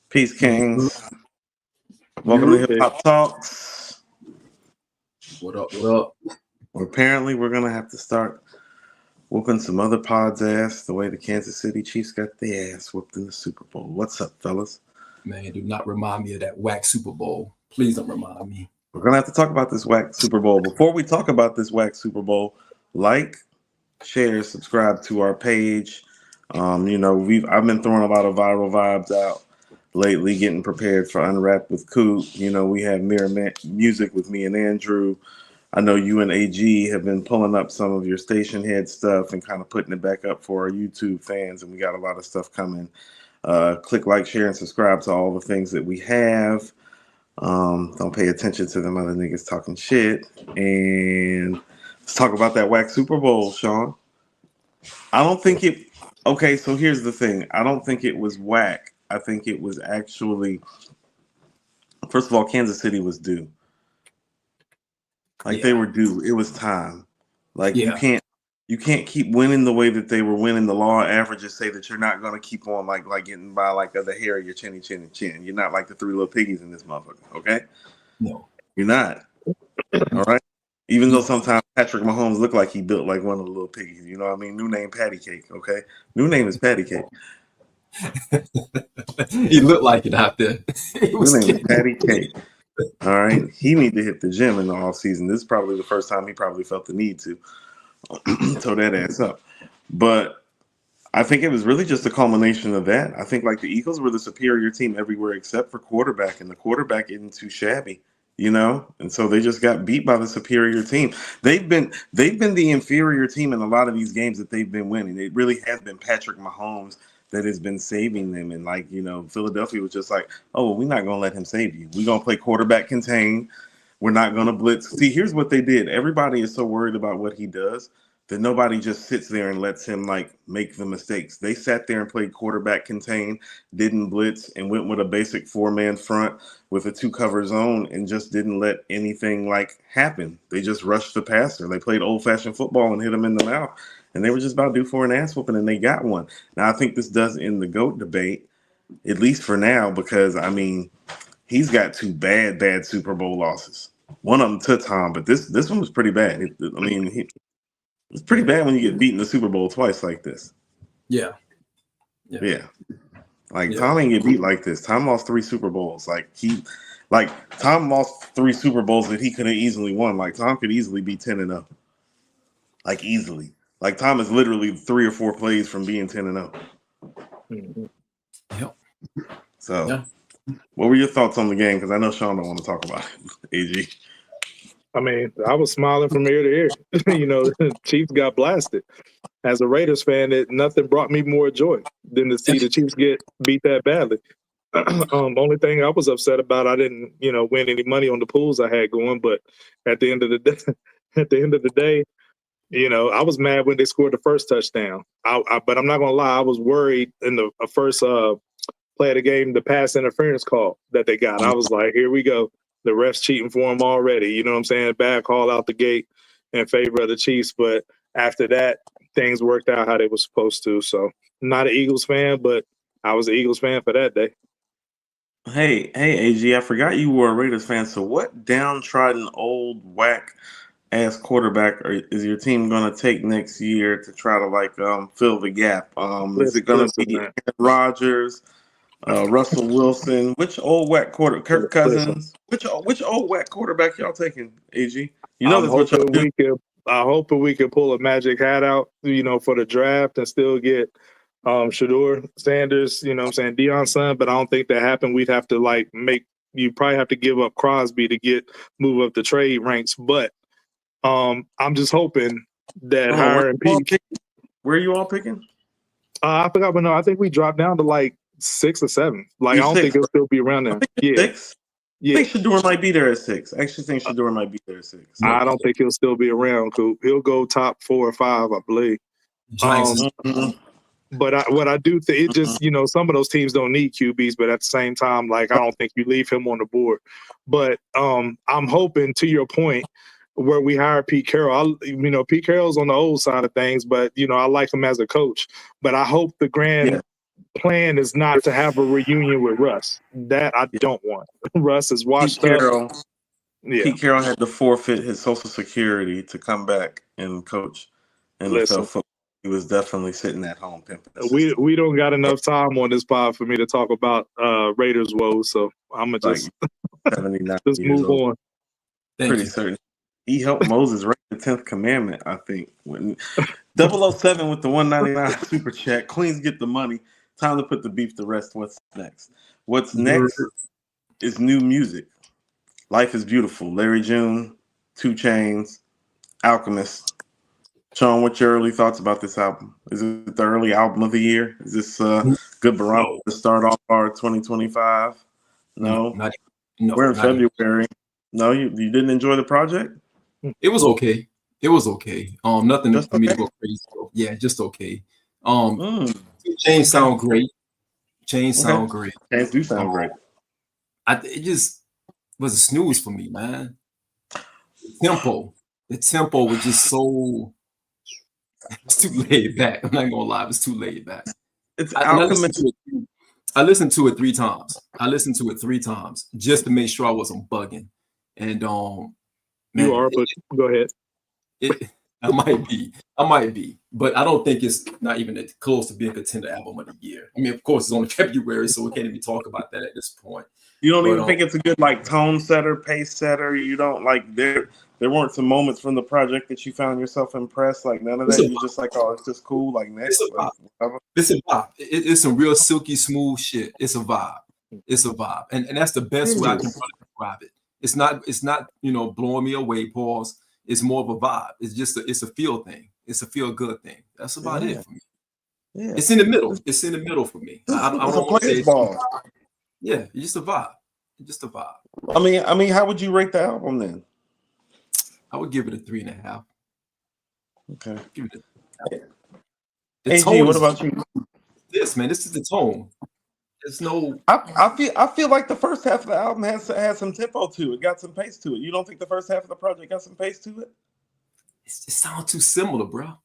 Peace, Kings. Welcome to Hip Hop Talks. What up? What up? Well, apparently, we're going to have to start whooping some other pods' ass the way the Kansas City Chiefs got their ass whooped in the Super Bowl. What's up, fellas? Man, do not remind me of that whack Super Bowl. Please don't remind me. We're going to have to talk about this whack Super Bowl. Before we talk about this whack Super Bowl, like, share, subscribe to our page. I've been throwing a lot of viral vibes out lately, getting prepared for Unwrapped with Coop. We have Mirror Music with me and Andrew. I know you and AG have been pulling up some of your station head stuff and kind of putting it back up for our YouTube fans, and we got a lot of stuff coming. Click like, share, and subscribe to all the things that we have. Don't pay attention to them other niggas talking shit. And let's talk about that whack Super Bowl, Sean. I don't think it... Okay, so here's the thing. I don't think it was whack. I think it was actually... First of all, Kansas City was due. They were due. It was time. You can't keep winning the way that they were winning. The law averages say that you're not gonna keep on like getting by the hair of your chin. You're not like the three little piggies in this motherfucker. Okay? No, you're not. All right. Even though sometimes Patrick Mahomes looked like he built like one of the little piggies. You know what I mean? New name Patty Cake. Okay. New name is Patty Cake. He looked like it out there. New name is Patty Cake. All right. He need to hit the gym in the off season. This is probably the first time he probably felt the need to toe that ass up. But I think it was really just a culmination of that. I think the Eagles were the superior team everywhere except for quarterback, and the quarterback isn't too shabby, and so they just got beat by the superior team. They've been the inferior team in a lot of these games that they've been winning. It really has been Patrick Mahomes that has been saving them. And Philadelphia was just like, oh, well, we're not going to let him save you. We're going to play quarterback contain. We're not going to blitz. See, here's what they did. Everybody is so worried about what he does that nobody just sits there and lets him make the mistakes. They sat there and played quarterback contain, didn't blitz, and went with a basic 4-man front with a 2-cover zone and just didn't let anything happen. They just rushed the passer. They played old-fashioned football and hit him in the mouth. And they were just about due for an ass whooping, and they got one. Now, I think this does end the GOAT debate, at least for now, because, he's got 2 bad Super Bowl losses. One of them to Tom, but this one was pretty bad. It's pretty bad when you get beat in the Super Bowl twice like this. Yeah. Tom ain't get beat like this. Tom lost 3 Super Bowls. Tom lost 3 Super Bowls that he could have easily won. Tom could easily be 10-0. Easily. Tom is literally 3 or 4 plays from being 10-0. Mm-hmm. Yep. So, what were your thoughts on the game? Because I know Sean don't want to talk about it. AG. I was smiling from ear to ear. Chiefs got blasted. As a Raiders fan, nothing brought me more joy than to see the Chiefs get beat that badly. Only thing I was upset about, I didn't, win any money on the pools I had going. But at the end of the day, I was mad when they scored the first touchdown. But I'm not gonna lie, I was worried in the first play of the game, the pass interference call that they got. I was like, here we go. The refs cheating for them already. You know what I'm saying? Bad call out the gate in favor of the Chiefs. But after that, things worked out how they were supposed to. So I'm not an Eagles fan, but I was an Eagles fan for that day. Hey, AG, I forgot you were a Raiders fan. So what downtrodden old whack ass quarterback is your team going to take next year to try to fill the gap? Is it going to be Aaron Rodgers? Russell Wilson, which old whack quarterback? Kirk Cousins, which old whack quarterback y'all taking? AG, that's what y'all do. I hope we can pull a magic hat out, for the draft and still get Shedeur Sanders, Deion's son. But I don't think that happened. We'd have to you probably have to give up Crosby to move up the trade ranks. But I'm just hoping that hiring Pete. Where are you all picking? I forgot, but no, I think we dropped down to 6 or 7. I don't think he'll still be around there. Yeah. 6? Yeah. I think Shedeur might be there at 6. I actually think Shedeur might be there at 6. I don't think he'll still be around, Coop. He'll go top 4 or 5, I believe. But what I do think, it just, some of those teams don't need QBs, but at the same time, I don't think you leave him on the board. But I'm hoping, to your point, where we hire Pete Carroll. Pete Carroll's on the old side of things, but, I like him as a coach. But I hope the grand plan is not to have a reunion with Russ. That I don't want. Russ is washed Pete up. Carroll, Yeah, Pete Carroll had to forfeit his Social Security to come back and coach NFL listen, football. He was definitely sitting at home pimping the we system. we don't got enough time on this pod for me to talk about Raiders woes, so I'm gonna Like just 79 just years move old. on. Thank Pretty you. certain. He helped Moses write the 10th commandment, I think. When 007 with the 199 super chat. Queens get the money. Time to put the beef to rest. What's next? What's next is new music. Life is Beautiful. Larry June, 2Chainz, Alchemist. Sean, what's your early thoughts about this album? Is it the early album of the year? Is this good barometer to start off our 2025? No. We're in not even. February. No, you didn't enjoy the project? It was okay. It was okay. Nothing Just for me to okay? go crazy. Yeah, just okay. Mm, Chains sound great. Chains okay. sound great. Chains do sound great. It just was a snooze for me, man. The tempo was just so. It's too laid back. I'm not gonna lie, it was too laid back. It's I listened to it 3 times. I listened to it 3 times just to make sure I wasn't bugging. And You are, but go ahead. I might be, but I don't think it's not even close to being a contender album of the year. I mean, of course, it's only February, so we can't even talk about that at this point. You don't even think it's a good like tone setter, pace setter. You don't like there weren't some moments from the project that you found yourself impressed. Like none of that. You just like, oh, it's just cool. Like next, it's a vibe. It's some real silky smooth shit. It's a vibe. It's a vibe, and that's the best way I can describe it. It's not blowing me away. Pause. It's more of a vibe. It's a feel thing. It's a feel good thing. That's about it for me. Yeah. It's in the middle. It's in the middle for me. I don't want to say ball. Yeah, it's just a vibe. It's just a vibe. I mean, how would you rate the album then? I would give it a 3.5. Okay. Give it AG, what about you? This is the tone. There's no. I feel like the first half of the album has some tempo to it, got some pace to it. You don't think the first half of the project got some pace to it? It sounds too similar, bro.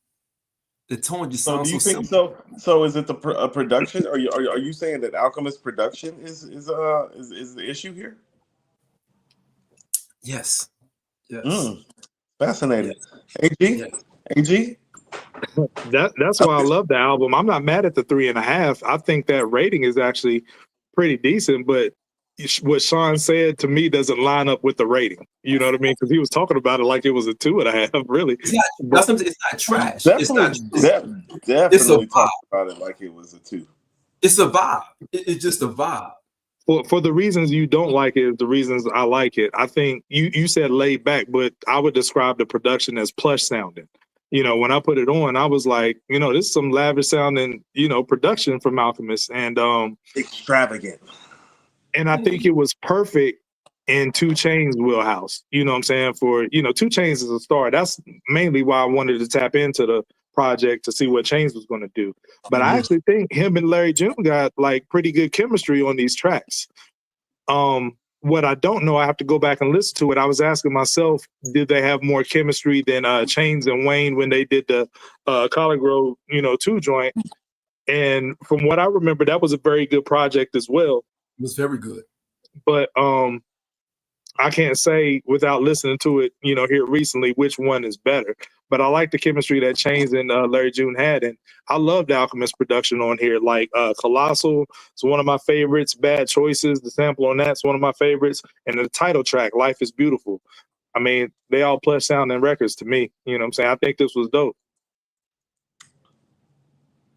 The tone just sounds so. Do you think similar. so? Is it the production? Are you saying that Alchemist production is the issue here? Yes. Fascinating. Yes. AG. That's why I love the album. I'm not mad at the 3.5. I think that rating is actually pretty decent, but what Sean said to me doesn't line up with the rating. You know what I mean? Because he was talking about it like it was a 2.5. Really, it's not trash. Definitely talk about it like it was a 2. It's a vibe. It's just a vibe. For the reasons you don't like it, the reasons I like it. I think you said laid back, but I would describe the production as plush sounding. When I put it on, I was like, this is some lavish sounding, production from Alchemist, and extravagant. And I think it was perfect in 2Chainz wheelhouse. You know what I'm saying? For 2Chainz is a star. That's mainly why I wanted to tap into the project to see what Chainz was going to do. But I actually think him and Larry June got like pretty good chemistry on these tracks. What I don't know, I have to go back and listen to it. I was asking myself, did they have more chemistry than Chainz and Wayne when they did the College Grove, 2 joint? And from what I remember, that was a very good project as well. It was very good. But I can't say without listening to it, here recently, which one is better. But I like the chemistry that Chainz and Larry June had. And I love the Alchemist production on here. Like Colossal, it's one of my favorites. Bad Choices, the sample on that's one of my favorites. And the title track, Life is Beautiful. I mean, they all plush sounding records to me. You know what I'm saying? I think this was dope.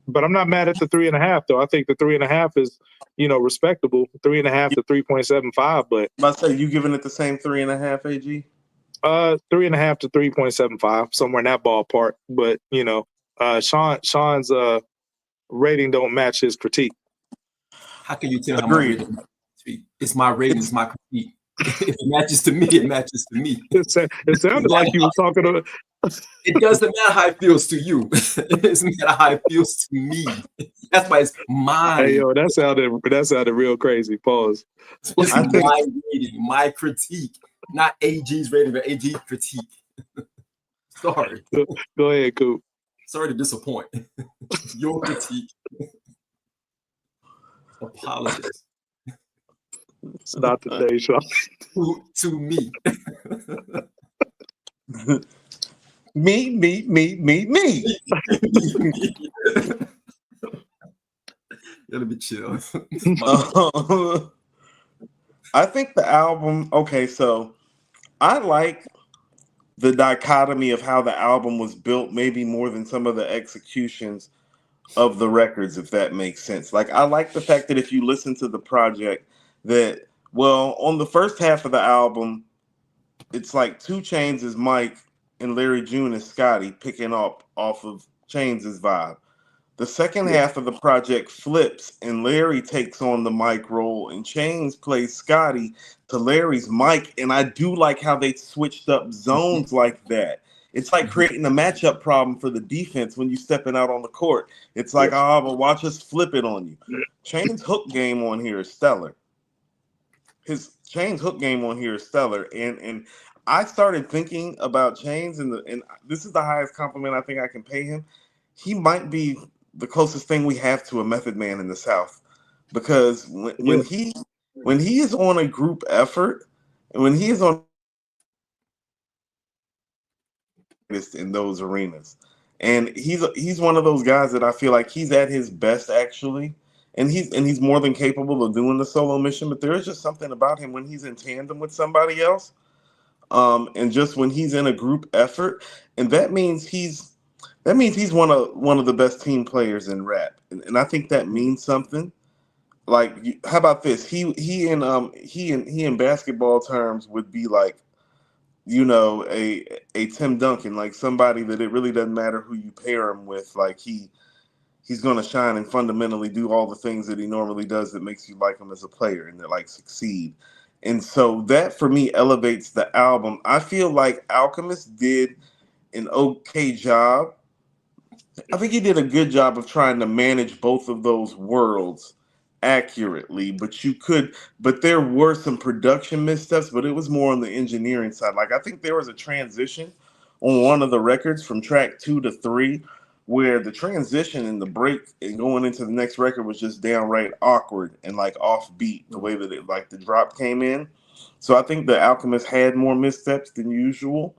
But I'm not mad at the 3.5 though. I think the 3.5 is, respectable. 3.5 to 3.75. But I say you giving it the same 3.5, AG? 3.5 to 3.75, somewhere in that ballpark. But Sean's rating don't match his critique. How can you tell how my rating matches? It's my rating, it's my critique. If it matches to me, it matches to me. It sounded like you were talking to. It doesn't matter how it feels to you. It doesn't matter how it feels to me. That's why it's mine. Hey yo, that sounded real crazy. Pause. It's my rating, my critique, not AG's rating, but AG critique. Sorry. Go ahead, Coop. Sorry to disappoint. Your critique. Apologies. It's not today, Sean. To me. Me. Let me chill. I think the album, okay, so I like the dichotomy of how the album was built, maybe more than some of the executions of the records, if that makes sense. Like, I like the fact that if you listen to the project, that, well, on the first half of the album, it's like 2Chainz is Mike and Larry June is Scotty picking up off of Chainz's vibe. The second half of the project flips and Larry takes on the Mike role and Chainz plays Scotty to Larry's Mike. And I do like how they switched up zones like that. It's like creating a matchup problem for the defense when you're stepping out on the court. It's like, but watch us flip it on you. Chainz hook game on here is stellar. His Chainz hook game on here is stellar. And I started thinking about Chainz, and this is the highest compliment I think I can pay him. He might be the closest thing we have to a Method Man in the South, because when he is on a group effort, and when he is on in those arenas, and he's one of those guys that I feel like he's at his best actually, and he's more than capable of doing the solo mission. But there is just something about him when he's in tandem with somebody else, and just when he's in a group effort, and that means he's one of the best team players in rap, and I think that means something. Like, how about this? He in basketball terms would be like, a Tim Duncan, like somebody that it really doesn't matter who you pair him with. Like he's going to shine and fundamentally do all the things that he normally does that makes you like him as a player and that like succeed. And so that for me elevates the album. I feel like Alchemist did an okay job. I think he did a good job of trying to manage both of those worlds accurately, but there were some production missteps, but it was more on the engineering side. Like, I think there was a transition on one of the records from track 2 to 3 where the transition and the break and going into the next record was just downright awkward and like offbeat, the way that it, like, the drop came in. So I think the Alchemist had more missteps than usual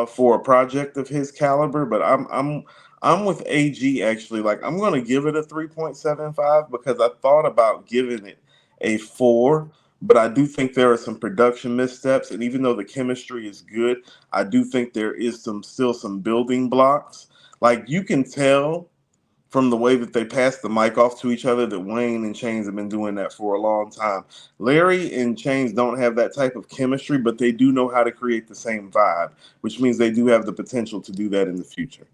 for a project of his caliber, but I'm with AG actually. Like, I'm gonna give it a 3.75 because I thought about giving it a 4, but I do think there are some production missteps, and even though the chemistry is good, I do think there is still some building blocks. Like, you can tell from the way that they pass the mic off to each other that Wayne and Chainz have been doing that for a long time. Larry and Chainz don't have that type of chemistry, but they do know how to create the same vibe, which means they do have the potential to do that in the future.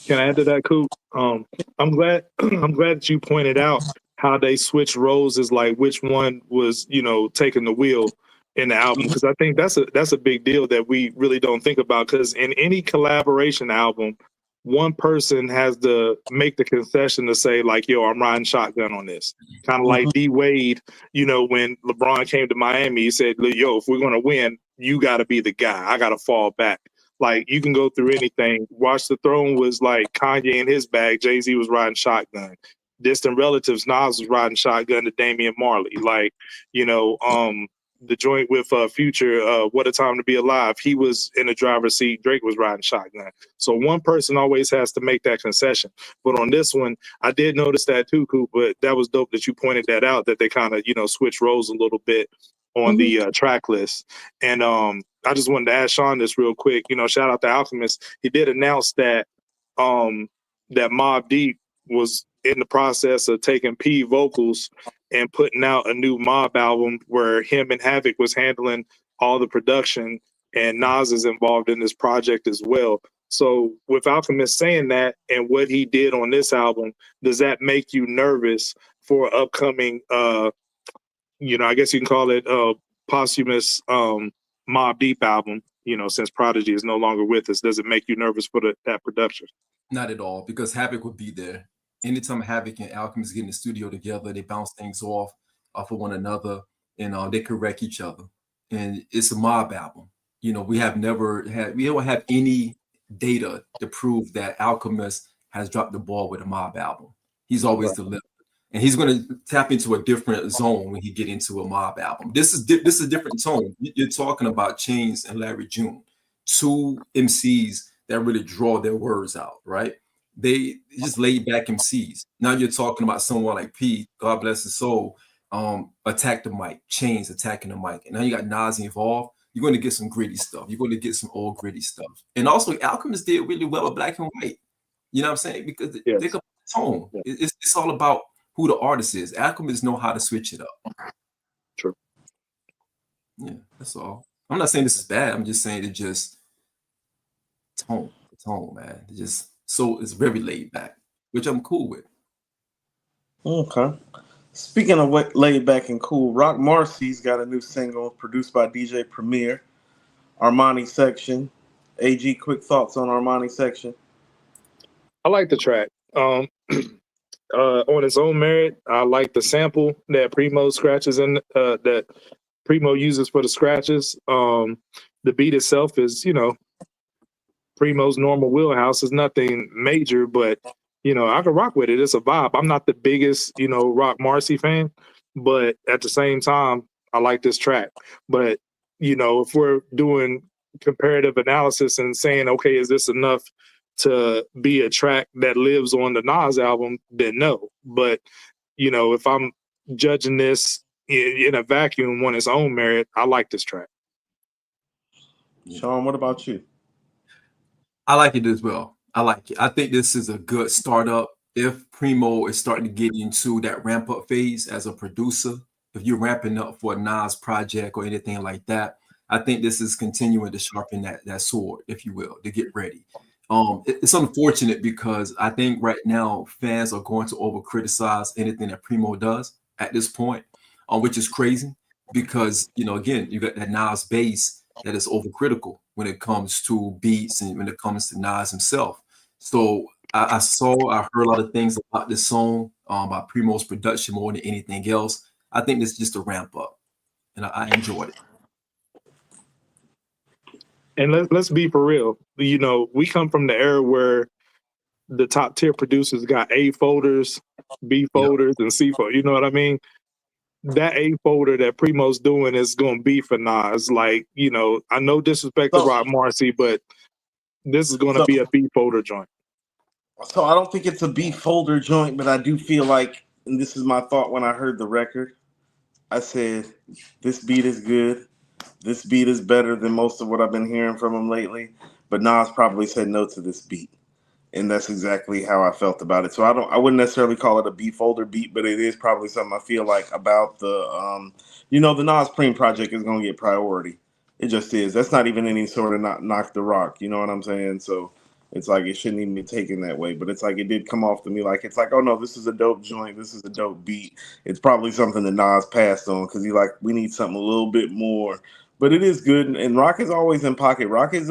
Can I add to that, Coop? I'm glad that you pointed out how they switched roles, as like which one was, taking the wheel in the album, because I think that's a big deal that we really don't think about, because in any collaboration album, one person has to make the concession to say, like, yo, I'm riding shotgun on this. Kind of like D Wade, when LeBron came to Miami, he said, yo, if we're going to win, you got to be the guy. I got to fall back. Like, you can go through anything. Watch the Throne was like Kanye in his bag. Jay-Z was riding shotgun. Distant Relatives, Nas was riding shotgun to Damian Marley. Like, the joint with Future, What a Time to Be Alive, he was in the driver's seat. Drake was riding shotgun. So one person always has to make that concession. But on this one, I did notice that too, Coop, but that was dope that you pointed that out, that they kind of, switch roles a little bit on the track list. And I just wanted to ask Sean this real quick. Shout out to Alchemist. He did announce that that Mobb Deep was in the process of taking P vocals and putting out a new Mobb album where him and Havoc was handling all the production, and Nas is involved in this project as well. So with Alchemist saying that and what he did on this album, does that make you nervous for upcoming I guess you can call it posthumous Mobb Deep album, since Prodigy is no longer with us? Does it make you nervous for that production? Not at all, because Havoc would be there. Anytime Havoc and Alchemist get in the studio together, they bounce things off of one another, and they correct each other. And it's a Mobb album. We don't have any data to prove that Alchemist has dropped the ball with a Mobb album. He's always delivered. and he's going to tap into a different zone when he get into a Mob album. This is a different tone. You're talking about 2Chainz and Larry June, two MCs that really draw their words out, right? They just laid back MCs. Now you're talking about someone like P, God bless his soul, attack the mic, 2Chainz attacking the mic, and now you got Nas involved. You're going to get some gritty stuff. You're going to get some old gritty stuff, and also Alchemist did really well with Black and White. You know what I'm saying? Because think of the tone. It's all about who the artist is. Alchemists know how to switch it up. True. Yeah, that's all. I'm not saying this is bad. I'm just saying it just tone, man. It's very laid back, which I'm cool with. Okay. Speaking of what laid back and cool, Rock Marcy's got a new single produced by DJ Premier, Armani Section. AG, quick thoughts on Armani Section? I like the track. On its own merit, I like the sample that Primo scratches in that Primo uses for the scratches. The beat itself is, Primo's normal wheelhouse. Is nothing major, but I can rock with it. It's a vibe. I'm not the biggest, Rock Marcy fan, but at the same time, I like this track. But if we're doing comparative analysis and saying, okay, is this enough to be a track that lives on the Nas album, then no. But, if I'm judging this in a vacuum on its own merit, I like this track. Sean, what about you? I like it as well. I like it. I think this is a good startup. If Primo is starting to get into that ramp up phase as a producer, if you're ramping up for a Nas project or anything like that, I think this is continuing to sharpen that sword, if you will, to get ready. It's unfortunate because I think right now fans are going to over criticize anything that Primo does at this point, which is crazy because, again, you got that Nas base that is overcritical when it comes to beats and when it comes to Nas himself. So I heard a lot of things about this song, about Primo's production more than anything else. I think this is just a ramp up, and I enjoyed it. And let's be for real. We come from the era where the top tier producers got A folders, B folders, and C folders. You know what I mean? That A folder that Primo's doing is going to be for Nas. Like, I know disrespect to Rock Marcy, but this is going to be a B folder joint. So I don't think it's a B folder joint, but I do feel like, and this is my thought when I heard the record, I said, this beat is good. This beat is better than most of what I've been hearing from him lately. But Nas probably said no to this beat. And that's exactly how I felt about it. So I wouldn't necessarily call it a B folder beat, but it is probably something I feel like about the the Nas Preem project is gonna get priority. It just is. That's not even any sort of not knock the rock, you know what I'm saying? So it's like it shouldn't even be taken that way. But it's like it did come off to me like it's like, oh no, this is a dope joint, this is a dope beat. It's probably something that Nas passed on because we need something a little bit more. But it is good, and Rock is always in pocket. Rock is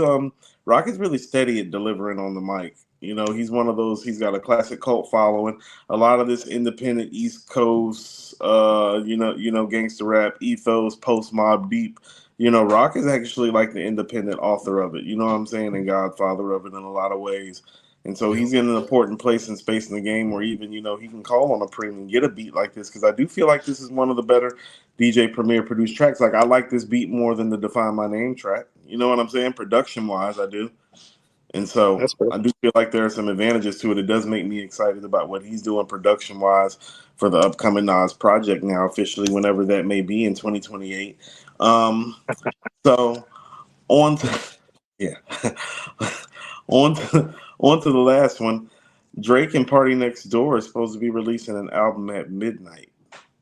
really steady at delivering on the mic. He's one of those. He's got a classic cult following. A lot of this independent East Coast, gangster rap ethos, post Mob Deep. Rock is actually like the independent author of it. You know what I'm saying, and godfather of it in a lot of ways. And so he's in an important place and space in the game where even he can call on a Preem and get a beat like this because I do feel like this is one of the better DJ Premier produced tracks. Like I like this beat more than the Define My Name track. You know what I'm saying? Production wise, I do. And so I do feel like there are some advantages to it. It does make me excited about what he's doing production wise for the upcoming Nas project now officially, whenever that may be in 2028. So on to on to the last one. Drake and Party Next Door is supposed to be releasing an album at midnight.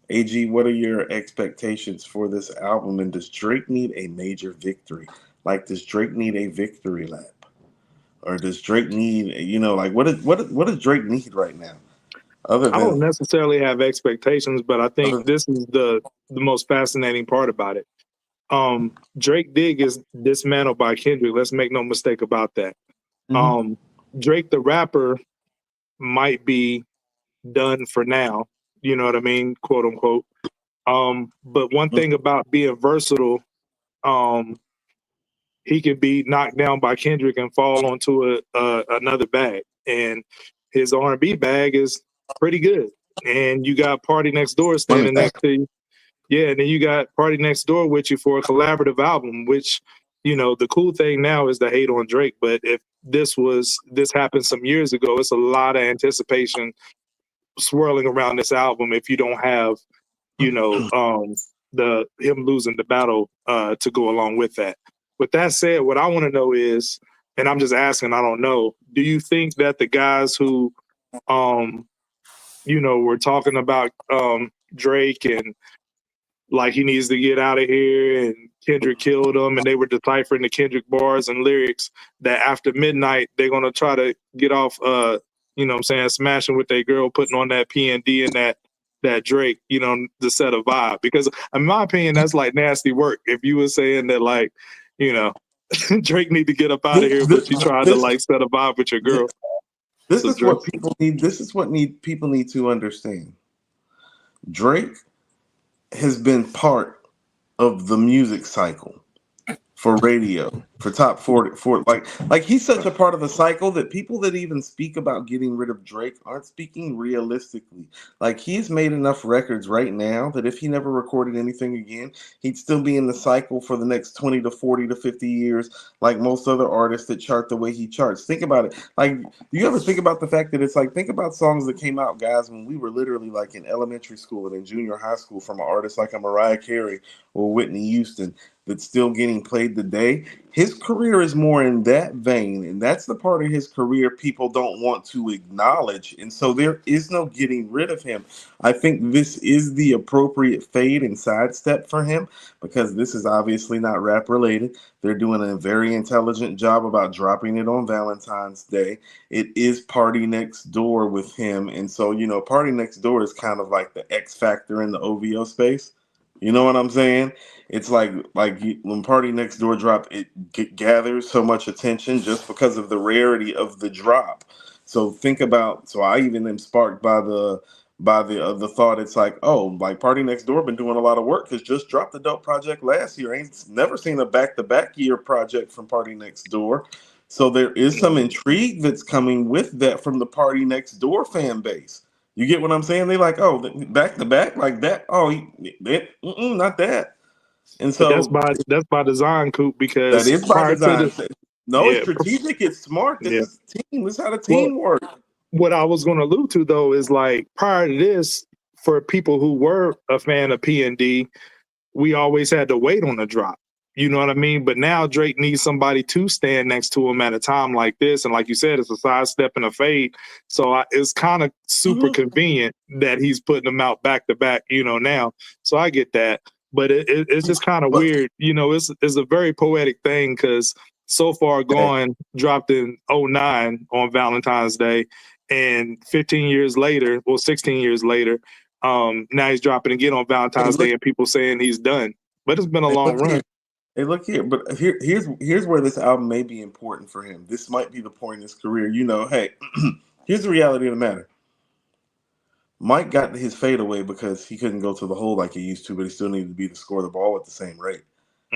AG, what are your expectations for this album? And does Drake need a major victory? Like, does Drake need a victory lap? Or does Drake need, what does Drake need right now? I don't necessarily have expectations, but I think this is the most fascinating part about it. Drake Dig is dismantled by Kendrick. Let's make no mistake about that. Mm-hmm. Drake the rapper might be done for now. You know what I mean? Quote unquote. But one thing about being versatile, he can be knocked down by Kendrick and fall onto another bag. And his R&B bag is pretty good. and you got Party Next Door standing next to you. Yeah, and then you got Party Next Door with you for a collaborative album, which, you know, the cool thing now is the hate on Drake. But if this happened some years ago, it's a lot of anticipation swirling around this album if you don't have, you know, the him losing the battle to go along with that. With that said, what I want to know is, and I'm just asking, I don't know, do you think that the guys who you know, were talking about Drake and like he needs to get out of here and Kendrick killed him and they were deciphering the Kendrick bars and lyrics, that after midnight they're gonna try to get off you know what I'm saying, smashing with their girl, putting on that PND and that Drake, you know, to set a vibe? Because in my opinion, that's like nasty work. If you were saying that, like, you know, Drake need to get up out of here, but you trying to like set a vibe with your girl. This is what people need. This is what people need to understand. Drake has been part of the music cycle for radio, for top 40, for like he's such a part of the cycle that people that even speak about getting rid of Drake aren't speaking realistically. Like, he's made enough records right now that if he never recorded anything again, he'd still be in the cycle for the next 20 to 40 to 50 years, like most other artists that chart the way he charts. Think about it. Like, do you ever think about the fact that it's like, think about songs that came out, guys, when we were literally like in elementary school and in junior high school, from an artist like a Mariah Carey or Whitney Houston, that's still getting played today. His career is more in that vein, and that's the part of his career people don't want to acknowledge. And so there is no getting rid of him. I think this is the appropriate fade and sidestep for him, because this is obviously not rap related. They're doing a very intelligent job about dropping it on Valentine's Day. It is Party Next Door with him. And so, you know, Party Next Door is kind of like the X factor in the OVO space. You know what I'm saying? It's like when Party Next Door dropped, it gathers so much attention just because of the rarity of the drop. So think about, so I even am sparked by the thought. It's like, oh, like Party Next Door been doing a lot of work because just dropped the dope project last year. Ain't never seen a back-to-back year project from Party Next Door. So there is some intrigue that's coming with that from the Party Next Door fan base. You get what I'm saying? They like, oh, back to back like that. Oh, not that. And so that's by design, Coop. Because that is by design. It's strategic. It's smart. This is team. This is how the team works. What I was going to allude to though is, like, prior to this, for people who were a fan of P&D, we always had to wait on the drop. You know what I mean? But now Drake needs somebody to stand next to him at a time like this. And like you said, it's a sidestep and a fade. So it's kind of super convenient that he's putting them out back to back, you know, now. So I get that. But it's just kind of weird. You know, it's a very poetic thing, because So Far Gone dropped in 2009 on Valentine's Day. And 15 years later, well, 16 years later, now he's dropping again on Valentine's Day, and people saying he's done. But it's been a long run. Hey, look here, but here's where this album may be important for him. This might be the point in his career. You know, hey, here's the reality of the matter. Mike got his fadeaway because he couldn't go to the hole like he used to, but he still needed to be to score the ball at the same rate.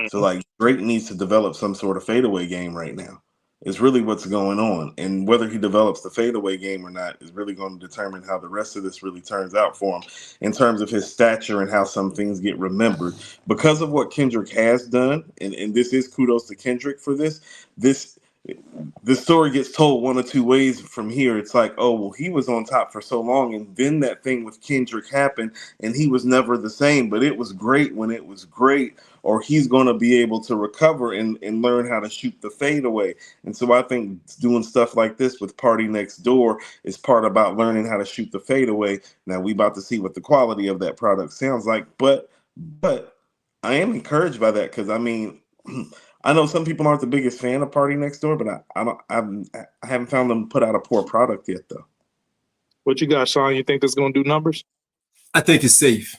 So, like, Drake needs to develop some sort of fadeaway game right now. It's really what's going on. And whether he develops the fadeaway game or not is really going to determine how the rest of this really turns out for him in terms of his stature and how some things get remembered. Because of what Kendrick has done, and this is kudos to Kendrick for this story gets told one of two ways from here. It's like, oh, well, he was on top for so long, and then that thing with Kendrick happened, and he was never the same, but it was great when it was great, or he's going to be able to recover and learn how to shoot the fadeaway. And so I think doing stuff like this with Party Next Door is part about learning how to shoot the fadeaway. Now, we about to see what the quality of that product sounds like, but I am encouraged by that, because, I mean, I know some people aren't the biggest fan of Party Next Door, but I haven't found them put out a poor product yet, though. What you got, Sean? You think this is going to do numbers? I think it's safe.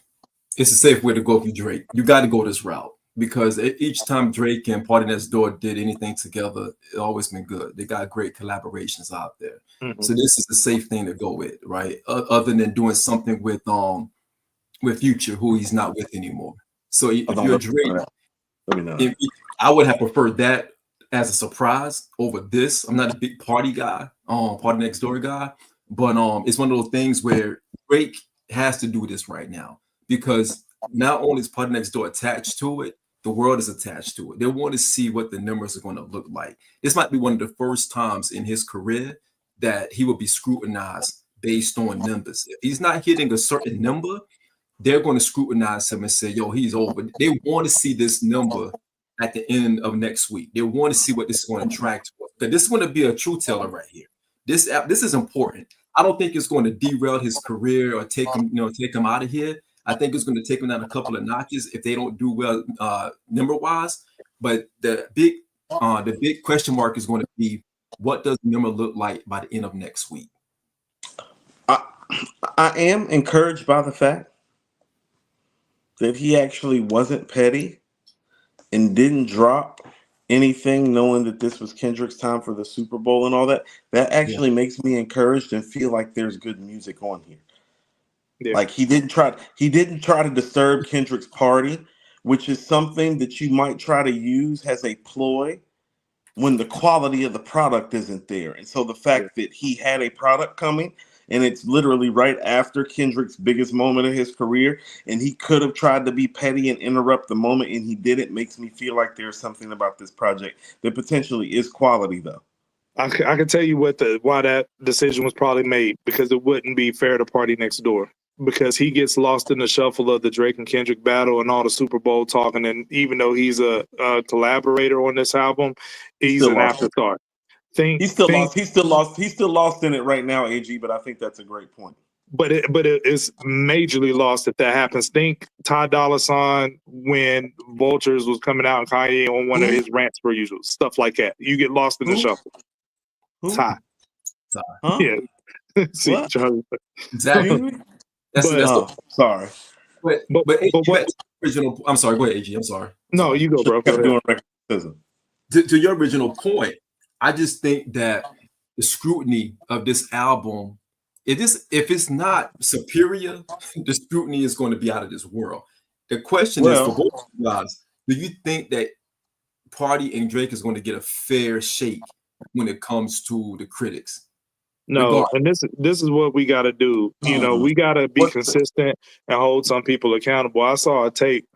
It's a safe way to go for Drake. You got to go this route, because each time Drake and Party Next Door did anything together, it always been good. They got great collaborations out there. So this is the safe thing to go with, right? Other than doing something with Future, who he's not with anymore. So if you're Drake, I would have preferred that as a surprise over this. I'm not a big party guy, Party Next Door guy, but it's one of those things where Drake has to do this right now, because not only is Party Next Door attached to it, the world is attached to it. They want to see what the numbers are going to look like. This might be one of the first times in his career that he will be scrutinized based on numbers. If he's not hitting a certain number, they're going to scrutinize him and say, yo, he's over. They want to see this number at the end of next week. They want to see what this is going to track to. Because this is going to be a true teller right here. This is important. I don't think it's going to derail his career or take him out of here. I think it's going to take him down a couple of notches if they don't do well number wise. But the big question mark is going to be, what does the number look like by the end of next week? I am encouraged by the fact that he actually wasn't petty and didn't drop anything, knowing that this was Kendrick's time for the Super Bowl and all that. That actually makes me encouraged and feel like there's good music on here. Yeah. Like he didn't try to disturb Kendrick's party, which is something that you might try to use as a ploy when the quality of the product isn't there. And so the fact that he had a product coming, and it's literally right after Kendrick's biggest moment of his career, and he could have tried to be petty and interrupt the moment, and he didn't, makes me feel like there's something about this project that potentially is quality, though. I can tell you why that decision was probably made, because it wouldn't be fair to Party Next Door. Because he gets lost in the shuffle of the Drake and Kendrick battle and all the Super Bowl talking, and even though he's a collaborator on this album, he's an afterthought. He's still lost in it right now, AG. But I think that's a great point. But it is majorly lost if that happens. Think Ty Dolla $ign when Vultures was coming out and Kanye on one of his rants per usual, stuff like that. You get lost in the shuffle. Ty. Huh? Yeah. See, exactly. Sorry. But original. I'm sorry. Go ahead, AG. I'm sorry. No, you go, bro. To your original point, I just think that the scrutiny of this album, if it's not superior, the scrutiny is going to be out of this world. The question is for both guys: do you think that Party and Drake is going to get a fair shake when it comes to the critics? No, and this is what we got to do. We got to be consistent and hold some people accountable. I saw a tape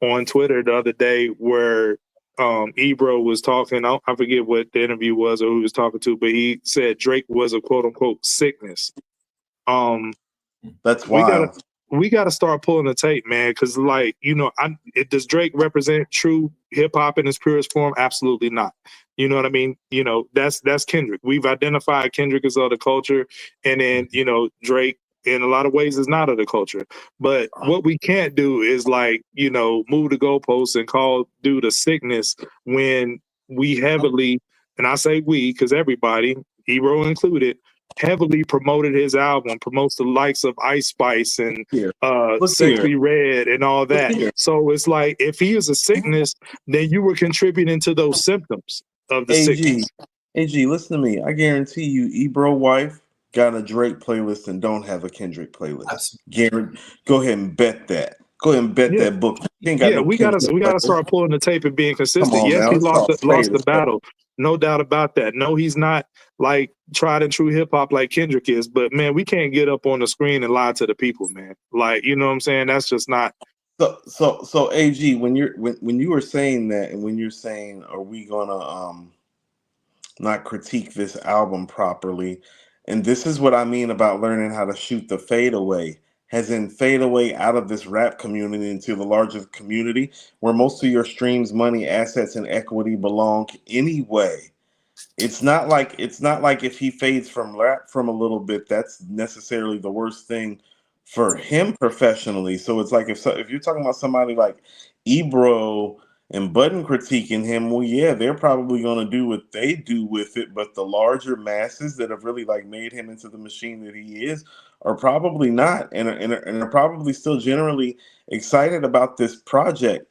on Twitter the other day where Ebro was talking. I forget what the interview was or who he was talking to, but he said Drake was a quote unquote sickness. That's wild. We got to start pulling the tape, man, because does Drake represent true hip hop in its purest form? Absolutely not. You know what I mean? That's Kendrick. We've identified Kendrick as of the culture, and then Drake in a lot of ways is not of the culture. But what we can't do is move the goalposts and call dude a sickness when we heavily, and I say we because everybody, Ebro included, heavily promoted his album, promotes the likes of Ice Spice and Sexy Red and all that. So it's like, if he is a sickness, then you were contributing to those symptoms of the sickness. AG, listen to me. I guarantee you, Ebro wife got a Drake playlist and don't have a Kendrick playlist. Go ahead and bet that. Go ahead and bet that book. We gotta start pulling the tape and being consistent. Yes, he lost the battle. No doubt about that. No, he's not like tried and true hip hop like Kendrick is. But man, we can't get up on the screen and lie to the people, man. Like, you know what I'm saying? That's just not. So AG, when you were saying that, and when you're saying, are we gonna not critique this album properly? And this is what I mean about learning how to shoot the fadeaway. Has in fade away out of this rap community into the larger community where most of your streams, money, assets, and equity belong anyway. It's not like if he fades from rap from a little bit, that's necessarily the worst thing for him professionally. So it's like if you're talking about somebody like Ebro and Budden critiquing him, well, yeah, they're probably going to do what they do with it. But the larger masses that have really made him into the machine that he is are probably not, and are probably still generally excited about this project.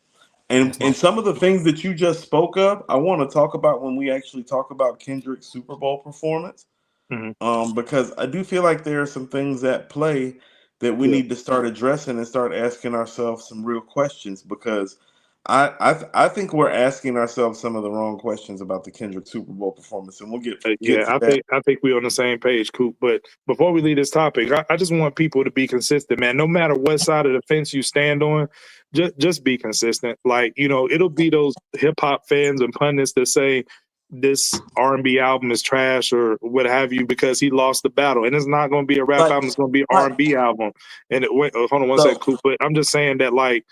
And some of the things that you just spoke of, I want to talk about when we actually talk about Kendrick's Super Bowl performance, because I do feel like there are some things at play that we need to start addressing and start asking ourselves some real questions, because I think we're asking ourselves some of the wrong questions about the Kendrick Super Bowl performance, and we'll get to that. I think we're on the same page, Coop. But before we leave this topic, I just want people to be consistent, man. No matter what side of the fence you stand on, just be consistent. Like, it'll be those hip hop fans and pundits that say this R&B album is trash or what have you because he lost the battle, and it's not going to be a rap album; it's going to be an R&B album. And it went. Hold on one second, Coop. But I'm just saying that like.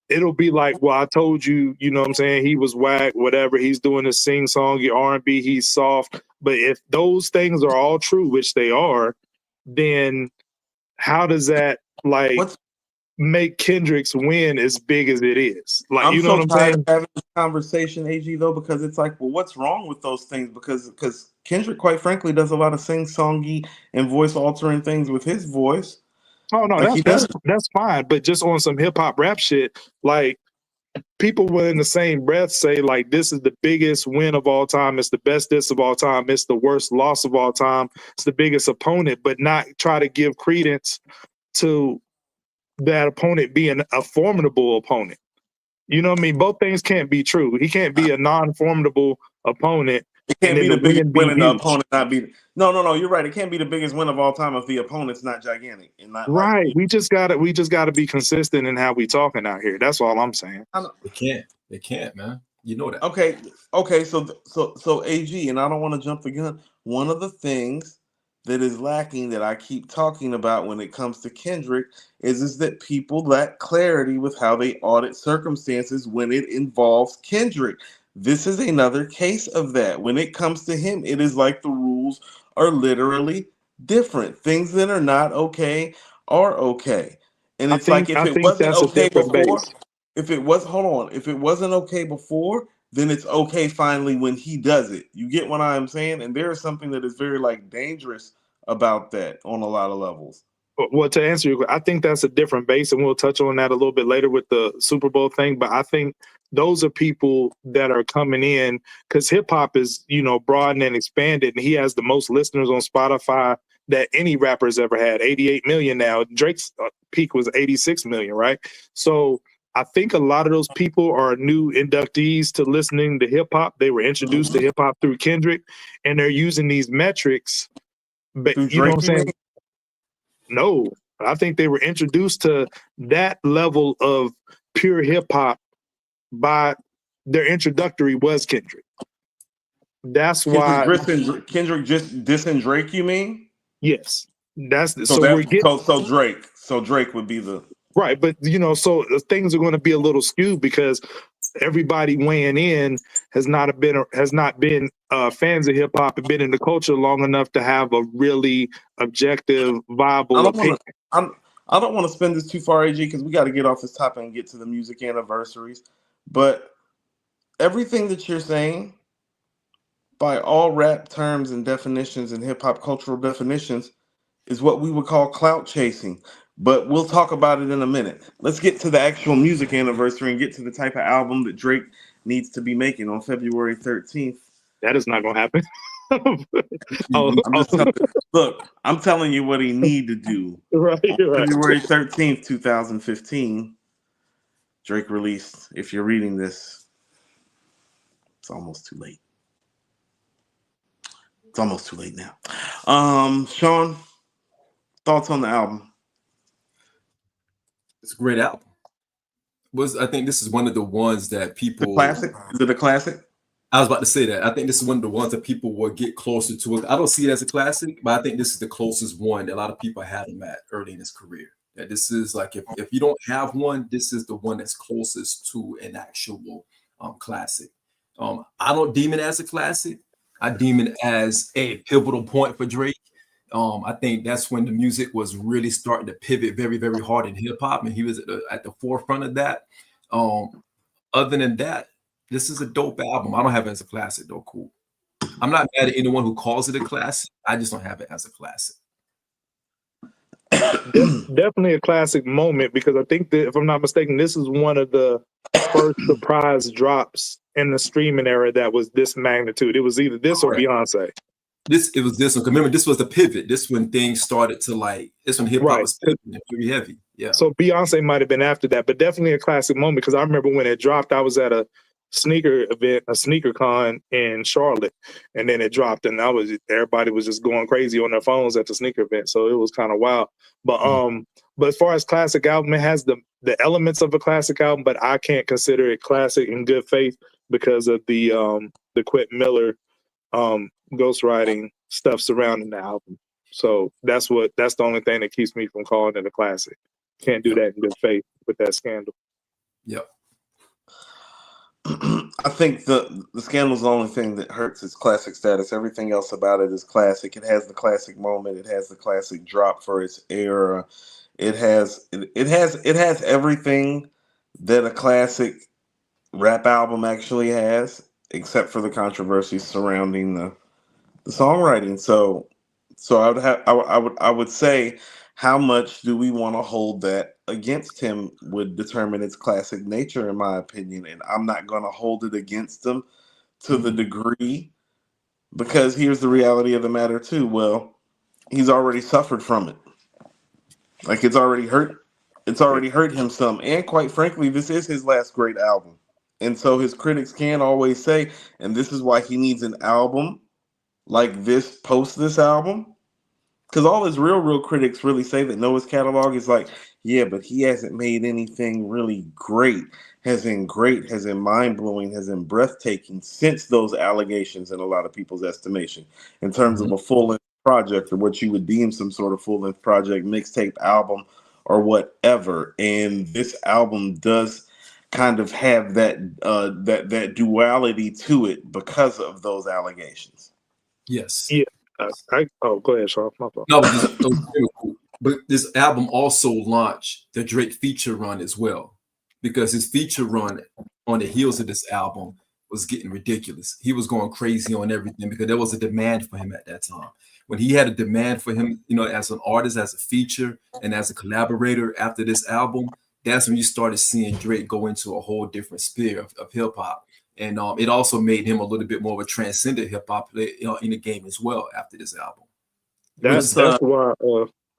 It'll be like, well, I told you, you know what I'm saying? He was whack, whatever. He's doing a sing-songy R&B, he's soft. But if those things are all true, which they are, then how does that, make Kendrick's win as big as it is? Like, I'm you know what I'm saying? Of having this conversation, AG, though, because it's like, well, what's wrong with those things? Because Kendrick, quite frankly, does a lot of sing-songy and voice-altering things with his voice. Oh no, that's fine. But just on some hip hop rap shit, like people will in the same breath say like this is the biggest win of all time, it's the best diss of all time, it's the worst loss of all time, it's the biggest opponent, but not try to give credence to that opponent being a formidable opponent. You know what I mean? Both things can't be true. He can't be a non-formidable opponent. It can't be the biggest win and the opponent not be. No. You're right. It can't be the biggest win of all time if the opponent's not gigantic and not right. Like, we just gotta be consistent in how we talking out here. That's all I'm saying. They can't, man. You know that. Okay. So AG, and I don't want to jump the gun. One of the things that is lacking that I keep talking about when it comes to Kendrick is that people lack clarity with how they audit circumstances when it involves Kendrick. This is another case of that. When it comes to him, it is like the rules are literally different. Things that are not okay are okay. And it's like if it wasn't okay before, if it wasn't okay before, then it's okay finally when he does it. You get what I'm saying? And there is something that is very dangerous about that on a lot of levels. Well, to answer you, I think that's a different base, and we'll touch on that a little bit later with the Super Bowl thing. But I think those are people that are coming in because hip hop is, broadened and expanded, and he has the most listeners on Spotify that any rapper's ever had. 88 million now. Drake's peak was 86 million, right? So I think a lot of those people are new inductees to listening to hip hop. They were introduced to hip hop through Kendrick, and they're using these metrics. But you know what I'm saying? No, I think they were introduced to that level of pure hip hop by their introductory was Kendrick. That's why Kendrick just dissing Drake. You mean? Yes, that's so Drake would be the right. But so things are going to be a little skewed because everybody weighing in has not been fans of hip hop and been in the culture long enough to have a really objective, viable opinion. I don't want to spend this too far, AG, because we got to get off this topic and get to the music anniversaries. But everything that you're saying, by all rap terms and definitions and hip hop cultural definitions, is what we would call clout chasing. But we'll talk about it in a minute. Let's get to the actual music anniversary and get to the type of album that Drake needs to be making on February 13th. That is not going to happen. Look, I'm telling you what he need to do. Right. February 13th, 2015, Drake released, if you're reading this, it's almost too late. It's almost too late now. Sean, thoughts on the album? It's a great album. I think this is one of the ones that people... The classic? Is it a classic? I was about to say that. I think this is one of the ones that people will get closer to. I don't see it as a classic, but I think this is the closest one that a lot of people had him at early in his career. That this is like, if you don't have one, this is the one that's closest to an actual classic. I don't deem it as a classic. I deem it as a pivotal point for Drake. I think that's when the music was really starting to pivot very, very hard in hip hop, and he was at the forefront of that. Other than that, this is a dope album. I don't have it as a classic though. Cool. I'm not mad at anyone who calls it a classic. I just don't have it as a classic. Definitely a classic moment because I think that if I'm not mistaken, this is one of the first surprise drops in the streaming era that was this magnitude. It was either this or Beyonce. It was this one. Remember, this was the pivot. This when things started to this when hip hop was pivoting very heavy. Yeah. So Beyonce might have been after that, but definitely a classic moment because I remember when it dropped, I was at a sneaker event, a sneaker con in Charlotte, and then it dropped, and everybody was just going crazy on their phones at the sneaker event. So it was kind of wild. But as far as classic album, it has the elements of a classic album, but I can't consider it classic in good faith because of the Quentin Miller ghostwriting stuff surrounding the album. So that's the only thing that keeps me from calling it a classic. Can't do that in good faith with that scandal. Yep. I think the scandal's the only thing that hurts its classic status. Everything else about it is classic. It has the classic moment. It has the classic drop for its era. It has everything that a classic rap album actually has, except for the controversy surrounding the songwriting. So I would say, how much do we want to hold that against him would determine its classic nature, in my opinion. And I'm not going to hold it against him to the degree, because here's the reality of the matter too. Well, he's already suffered from it. Like, it's already hurt him some. And quite frankly, this is his last great album. And so his critics can always say, and this is why he needs an album like this post this album. Because all his real critics really say that know his catalog is like, yeah, but he hasn't made anything really great, has in mind-blowing, has in breathtaking since those allegations in a lot of people's estimation, in terms of a full-length project, or what you would deem some sort of full-length project, mixtape, album, or whatever. And this album does kind of have that duality to it because of those allegations. Yes. Yeah. Go ahead, Sean. My fault. No, but this album also launched the Drake feature run as well, because his feature run on the heels of this album was getting ridiculous. He was going crazy on everything because there was a demand for him at that time. When he had a demand for him, as an artist, as a feature, and as a collaborator after this album, that's when you started seeing Drake go into a whole different sphere of hip hop. And it also made him a little bit more of a transcendent hip hop player in the game as well after this album. That's why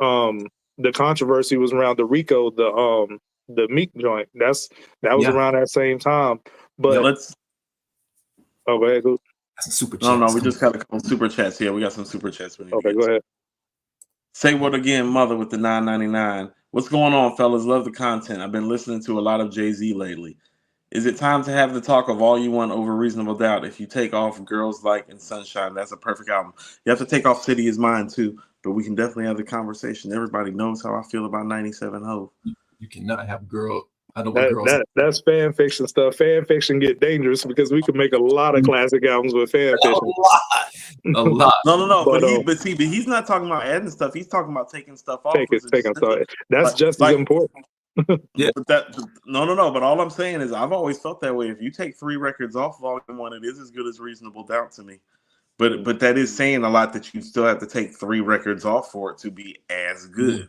the controversy was around the Rico, the Meek joint. That was around that same time. But go ahead. That's super chats. No, we just got a couple super chats. Yeah, we got some super chats. Okay, go ahead. Say what again, mother, with the $9.99. What's going on, fellas? Love the content. I've been listening to a lot of Jay-Z lately. Is it time to have the talk of All You Want over Reasonable Doubt? If you take off Girls Like and Sunshine, that's a perfect album. You have to take off City Is Mine too, but we can definitely have the conversation. Everybody knows how I feel about 97 Hov. You cannot have girl. I know what girls. That's fan fiction stuff. Fan fiction get dangerous because we can make a lot of classic albums with fan fiction. A lot. No. But he's not talking about adding stuff. He's talking about taking stuff off. Taking stuff. That's just as important. Yeah, but no. But all I'm saying is, I've always felt that way. If you take 3 records off Volume 1, it is as good as Reasonable Doubt to me. But that is saying a lot, that you still have to take 3 records off for it to be as good.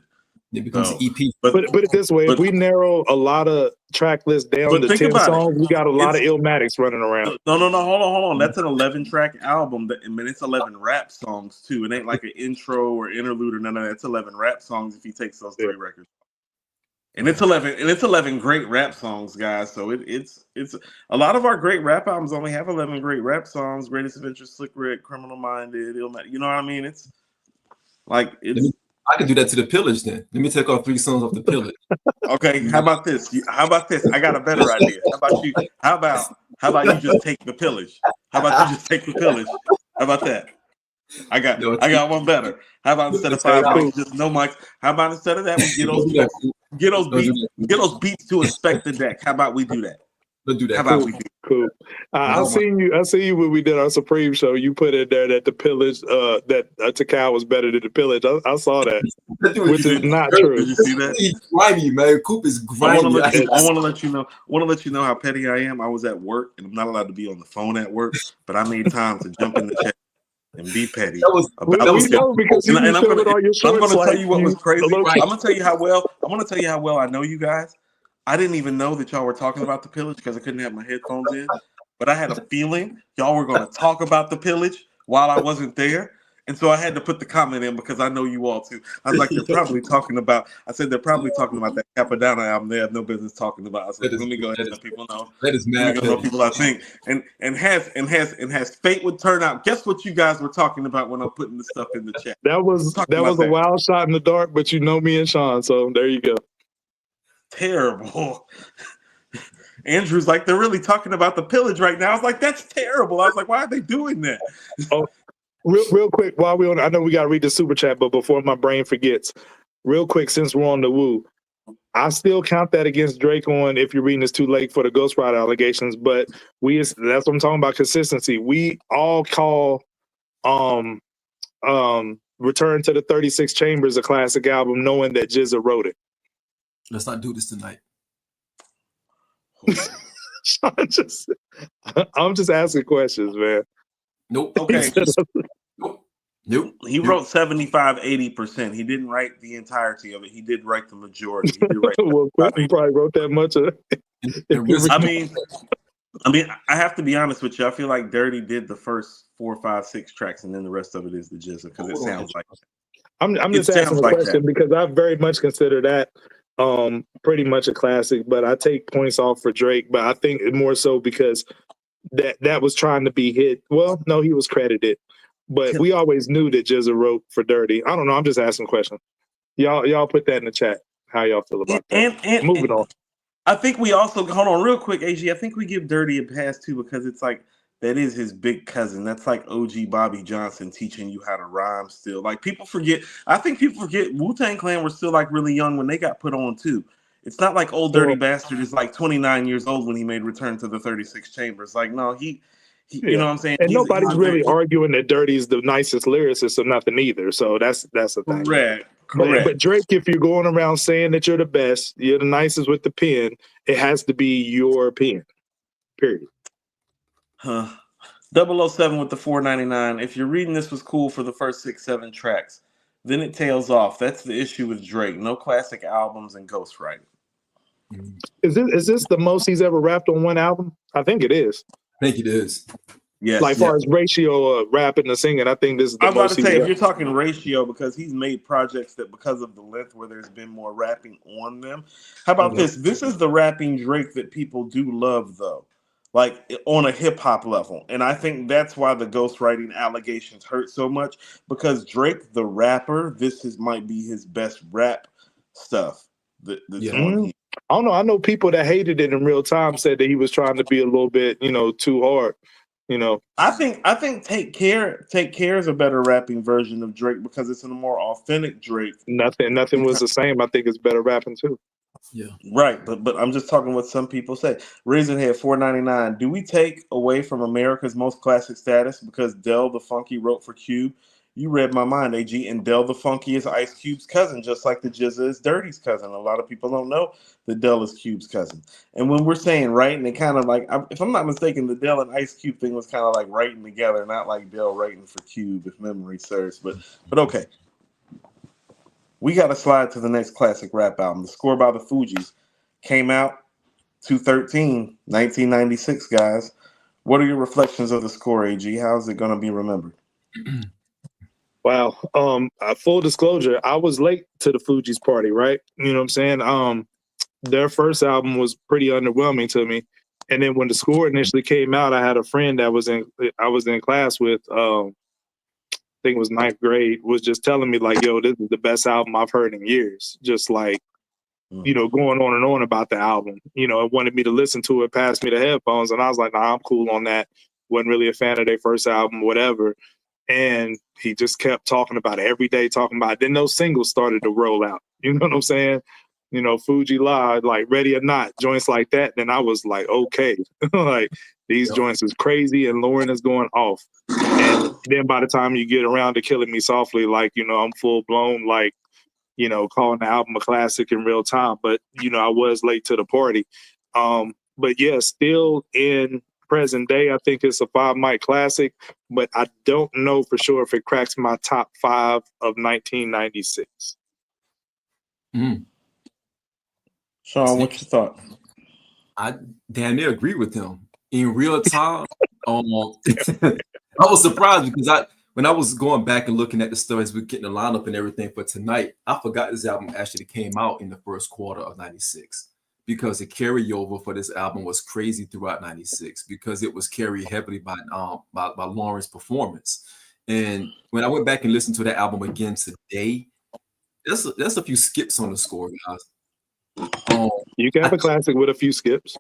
It becomes an EP. But put it this way: if we narrow a lot of track lists down to 10 songs, we got a lot of Illmatics running around. No. Hold on. That's an 11-track album. It's 11 rap songs too. It ain't like an intro or interlude or none of that. It's 11 rap songs if he takes those 3 records. And it's 11 great rap songs, guys. So it's a lot of our great rap albums only have 11 great rap songs. Greatest Adventure, Slick Rick, Criminal Minded, Illmatic. You know what I mean? It's like I could do that to the Pillage then. Let me take off 3 songs off the Pillage. Okay, how about this? I got a better idea. How about you? How about you just take the Pillage? How about you just take the Pillage? How about that? I got one better. How about instead of 5 mics, just no mics? How about instead of that, we get those beats to inspect the deck? How about we do that? Let's do that. How about we do? Cool. I seen you when we did our Supreme show. You put in there that the Pillage, that Takao was better than the Pillage. I saw that, which is not true. Did you see that? He's grimy, man. Coop is grimy. I want to let you know how petty I am. I was at work and I'm not allowed to be on the phone at work, but I made time to jump in the chat and be petty. I'm going to tell you what was crazy. I'm going to tell you how well I know you guys. I didn't even know that y'all were talking about the Pillage because I couldn't have my headphones in. But I had a feeling y'all were going to talk about the Pillage while I wasn't there. And so I had to put the comment in because I know you all too. I was like, they're probably talking about. I said they're probably talking about that Capadonna album. They have no business talking about. I was like, let me go ahead and let people know. That is mad. Let me go know people I think. And has fate would turn out. Guess what you guys were talking about when I'm putting this stuff in the chat. That was a wild shot in the dark, but you know me and Sean, so there you go. Terrible. Andrew's like, they're really talking about the pillage right now. I was like, that's terrible. I was like, why are they doing that? Oh, real quick, while we're on, I know we got to read the super chat, but before my brain forgets, real quick, since we're on the woo, I still count that against Drake on If You're Reading It's Too Late for the Ghost Rider allegations, but that's what I'm talking about, consistency. We all call Return to the 36 Chambers a classic album, knowing that GZA wrote it. Let's not do this tonight. I'm just asking questions, man. Nope. Okay. Nope. He wrote 75-80%. He didn't write the entirety of it. He did write the majority. He did write well, he probably wrote that much of it. I mean, I have to be honest with you. I feel like Dirty did the first 4, 5, 6 tracks, and then the rest of it is the GZA because it sounds like that. I'm just asking a question because I very much consider that pretty much a classic, but I take points off for Drake. But I think more so because that was trying to be hit. Well, no, he was credited, but we always knew that GZA wrote for Dirty. I don't know. I'm just asking a question. Y'all put that in the chat. How y'all feel about that? And moving on. I think we also hold on real quick, AG. I think we give Dirty a pass too because it's like that is his big cousin. That's like OG Bobby Johnson teaching you how to rhyme still. Like people forget. I think people forget Wu-Tang Clan were still like really young when they got put on too. It's not like Old Dirty Bastard is like 29 years old when he made Return to the 36 Chambers. Like no, he you know what I'm saying? And nobody's really arguing that Dirty's the nicest lyricist or nothing either. So that's the thing. Correct. But Drake, if you're going around saying that you're the best, you're the nicest with the pen, it has to be your pen. Period. 007 with the $4.99. If you're reading this was cool for the first 6, 7 tracks, then it tails off. That's the issue with Drake. No classic albums and ghostwriting. Is this the most he's ever rapped on one album? I think it is. I think it is. Yes. Like far as ratio of rapping to singing, I think this is the most. I'm about to say if you're talking ratio, because he's made projects that because of the length where there's been more rapping on them. How about this? This is the rapping Drake that people do love though. Like on a hip hop level. And I think that's why the ghostwriting allegations hurt so much because Drake, the rapper, might be his best rap stuff. That's on here. I don't know. I know people that hated it in real time said that he was trying to be a little bit, too hard. I think Take Care is a better rapping version of Drake because it's a more authentic Drake. Nothing was the same. I think it's better rapping too. Yeah. Right, but I'm just talking what some people say. Raisonhead $4.99. Do we take away from America's most classic status because Del the Funky wrote for Cube? You read my mind, AG, and Del the Funky is Ice Cube's cousin, just like the GZA is Dirty's cousin. A lot of people don't know that Del is Cube's cousin. And when we're saying writing, it kind of like, if I'm not mistaken, the Del and Ice Cube thing was kind of like writing together, not like Del writing for Cube, if memory serves. But okay. We got to slide to the next classic rap album. The Score by the Fugees came out 2/13, 1996, guys. What are your reflections of the score, AG? How is it going to be remembered? Wow. Full disclosure, I was late to the Fugees party, right? You know what I'm saying? Their first album was pretty underwhelming to me. And then when the score initially came out, I had a friend that I was in class with, I think it was 9th grade, was just telling me like, yo, this is the best album I've heard in years. Just like, going on and on about the album. It wanted me to listen to it, pass me the headphones. And I was like, nah, I'm cool on that. Wasn't really a fan of their first album, whatever. And he just kept talking about it every day, talking about it. Then those singles started to roll out. You know what I'm saying? Fuji Live, like Ready or Not, joints like that. Then I was like, okay, like these joints is crazy and Lauren is going off. And then by the time you get around to Killing Me Softly, like, I'm full blown, like, calling the album a classic in real time. But, I was late to the party. But yeah, still in present day, I think it's a 5 mic classic, but I don't know for sure if it cracks my top 5 of 1996. Sean, what's your thought? I damn near agree with him. In real time, I was surprised because when I was going back and looking at the stories, we're getting the lineup and everything for tonight, I forgot this album actually came out in the first quarter of 96 because the carryover for this album was crazy throughout 96 because it was carried heavily by Lauren's performance. And when I went back and listened to that album again today, there's a few skips on the score, guys. You can have a classic with a few skips.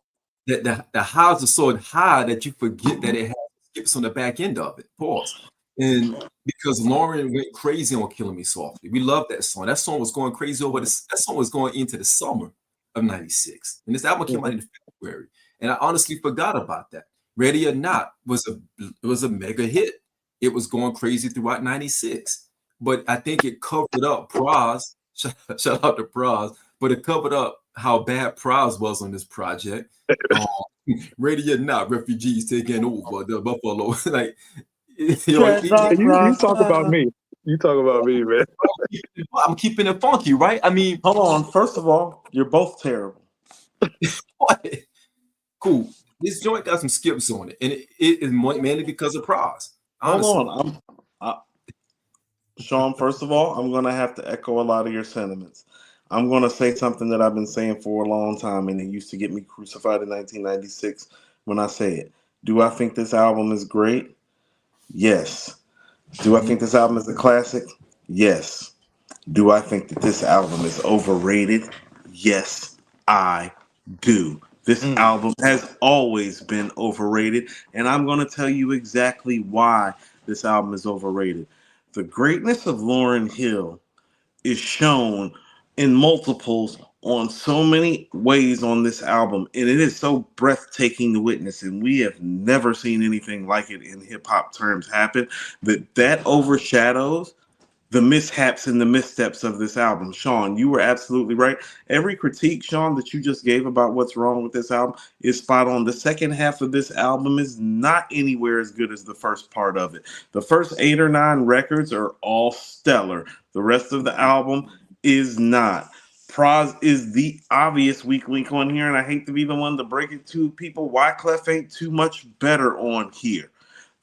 The highs are so high that you forget that it has skips on the back end of it. Pause. And because Lauren went crazy on Killing Me Softly. We love that song. That song was going crazy that song was going into the summer of 96. And this album came out in February. And I honestly forgot about that. Ready or Not was a mega hit. It was going crazy throughout 96. But I think it covered up Praz. Shout out to Praz. But it covered up how bad Praz was on this project. Ready or Not, Refugees taking over the Buffalo. Like, you talk about me. You talk about me, man. I'm keeping it funky, right? I mean, hold on. First of all, you're both terrible. Cool. This joint got some skips on it, and it is mainly because of Praz. Hold on. Sean, first of all, I'm going to have to echo a lot of your sentiments. I'm going to say something that I've been saying for a long time, and it used to get me crucified in 1996 when I say it. Do I think this album is great? Yes. Do I think this album is a classic? Yes. Do I think that this album is overrated? Yes, I do. This album has always been overrated, and I'm going to tell you exactly why this album is overrated. The greatness of Lauryn Hill is shown in multiples on so many ways on this album, and it is so breathtaking to witness, and we have never seen anything like it in hip-hop terms happen, that overshadows the mishaps and the missteps of this album. Sean, you were absolutely right. Every critique, Sean, that you just gave about what's wrong with this album is spot on. The second half of this album is not anywhere as good as the first part of it. The first 8 or 9 records are all stellar. The rest of the album is not. Praz is the obvious weak link on here, and I hate to be the one to break it to people. Wyclef ain't too much better on here.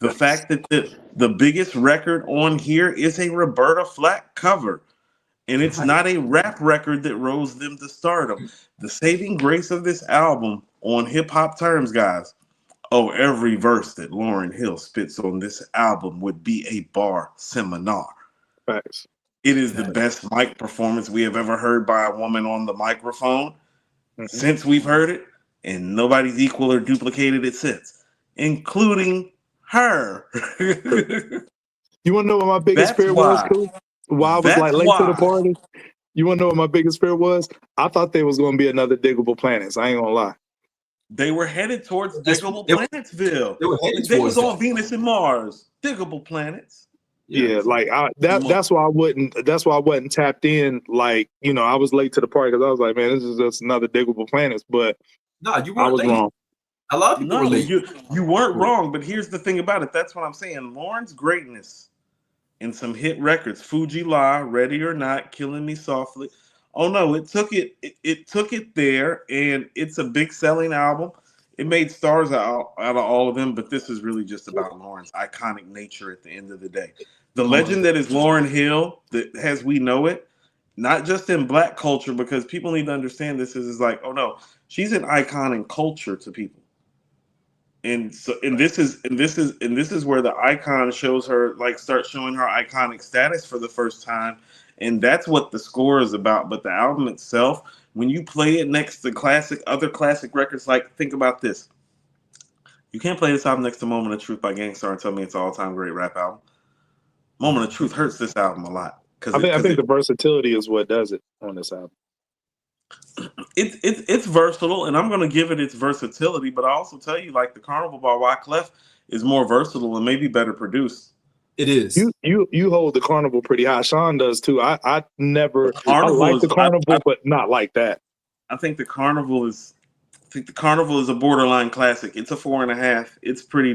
The fact that the biggest record on here is a Roberta Flack cover, and it's not a rap record that rose them to stardom. The saving grace of this album on hip-hop terms, guys, every verse that Lauryn Hill spits on this album would be a bar seminar. Thanks. It is the best mic performance we have ever heard by a woman on the microphone since we've heard it, and nobody's equal or duplicated it since, including her. You want to know what my biggest fear was, too? Why I was late to the party? You want to know what my biggest fear was? I thought there was going to be another Diggable Planets. I ain't going to lie. They were headed towards Diggable Planetsville. They was on Venus and Mars. Diggable Planets. Yeah, like that's why I wasn't tapped in. Like, I was late to the party because I was like, man, this is just another Diggable Planets. But no, you weren't. I was wrong. A lot of people were late. You weren't wrong, but here's the thing about it. That's what I'm saying. Lauren's greatness in some hit records, Fuji La, Ready or Not, Killing Me Softly. Oh no, it took it there, and it's a big selling album. It made stars out of all of them, but this is really just about Lauren's iconic nature at the end of the day. The legend that is Lauryn Hill, that as we know it, not just in Black culture, because people need to understand this is like, oh no, she's an icon in culture to people. And so, this is where the icon shows her, like, starts showing her iconic status for the first time, and that's what the score is about. But the album itself, when you play it next to other classic records, like, think about this: you can't play this album next to "Moment of Truth" by Gangstar and tell me it's an all-time great rap album. "Moment of Truth" hurts this album a lot I think the versatility is what does it on this album. It's versatile, and I'm going to give it its versatility, but I also tell you, like, the Carnival by Wyclef is more versatile and maybe better produced. It is. You hold the Carnival pretty high. Sean does too. I like the Carnival, but not like that. I think the Carnival is a borderline classic. It's a 4.5. It's pretty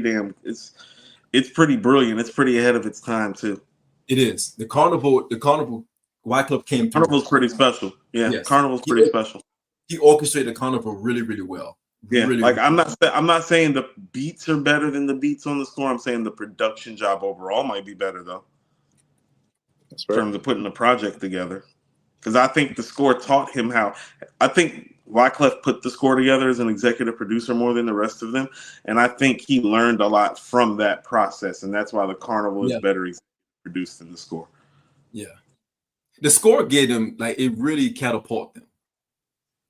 it's pretty brilliant. It's pretty ahead of its time too. It is. The Carnival Wyclef came through. Carnival's pretty special. Yeah, yes. Carnival's pretty special. He orchestrated the Carnival really, really well. Yeah, Really, like I'm not saying the beats are better than the beats on the score. I'm saying the production job overall might be better though. That's In right. terms of putting the project together. Because I think the score taught him how. I think Wyclef put the score together as an executive producer more than the rest of them, and I think he learned a lot from that process, and that's why the Carnival is better produced than the score. Yeah, the score gave them like it really catapulted them,